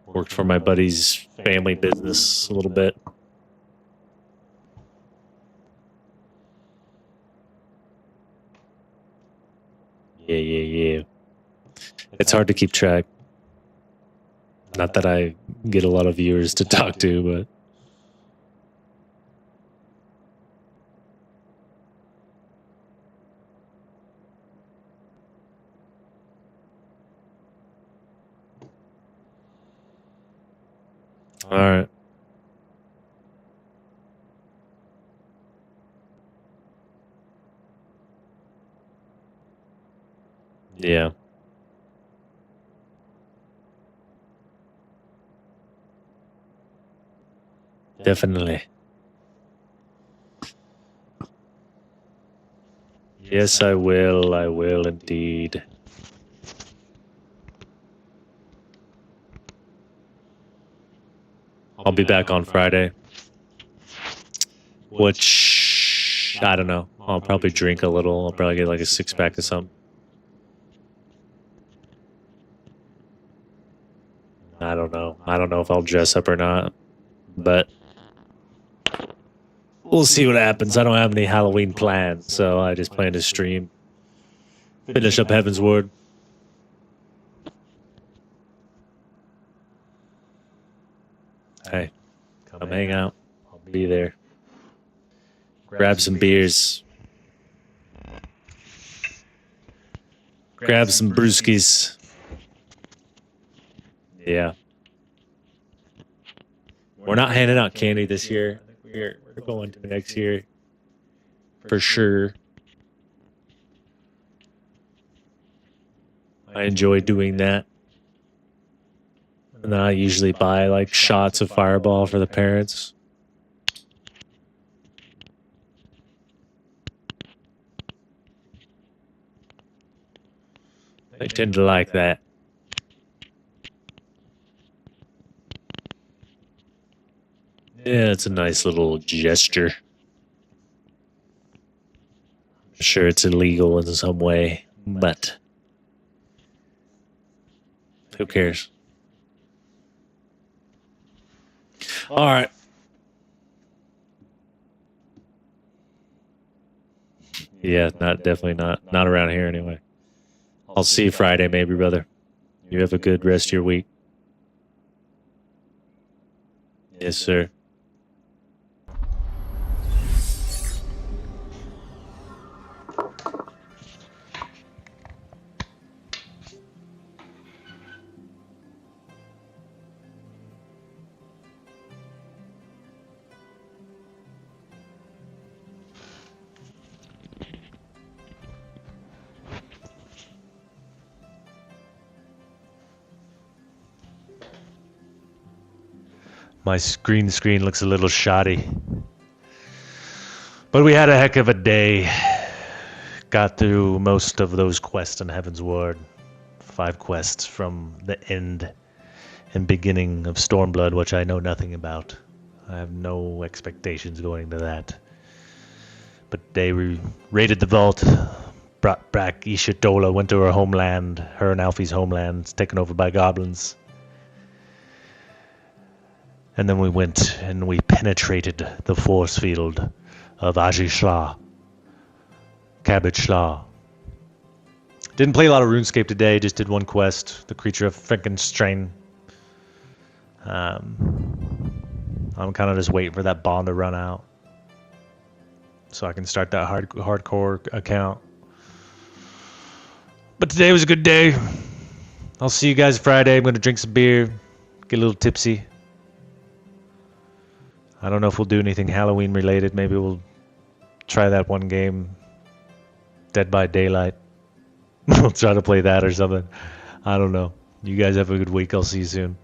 Worked for my buddy's family business a little bit. Yeah. It's hard to keep track. Not that I get a lot of viewers to talk to, but... All right. Yeah. Definitely. Yes, I will. I will indeed. I'll be back on Friday. Which, I don't know. I'll probably drink a little. I'll probably get like a 6-pack or something. I don't know. I don't know if I'll dress up or not. But we'll see what happens. I don't have any Halloween plans, so I just plan to stream. Finish up Heaven's Word. Hey, come hang out. I'll be there. Grab some beers. Grab some brewskis. Yeah. We're not handing out candy this year. We're going to next year. For sure. I enjoy doing that. And then I usually buy like shots of Fireball for the parents. They tend to like that. Yeah, it's a nice little gesture. I'm sure it's illegal in some way, but who cares? All right. Yeah, definitely not around here anyway. I'll see you Friday, maybe, brother. You have a good rest of your week. Yes, sir. My screen looks a little shoddy. But we had a heck of a day. Got through most of those quests in Heaven's Ward. 5 quests from the end and beginning of Stormblood, which I know nothing about. I have no expectations going into that. But they raided the vault, brought back Ishitola, went to her homeland, her and Alfie's homeland, taken over by goblins. And then we went and we penetrated the force field of Ajishla, Cabbage Shla. Didn't play a lot of RuneScape today, just did one quest, the Creature of Frankenstein. I'm kind of just waiting for that bond to run out so I can start that hardcore account. But today was a good day. I'll see you guys Friday. I'm going to drink some beer, get a little tipsy. I don't know if we'll do anything Halloween related. Maybe we'll try that one game, Dead by Daylight. We'll try to play that or something. I don't know. You guys have a good week. I'll see you soon.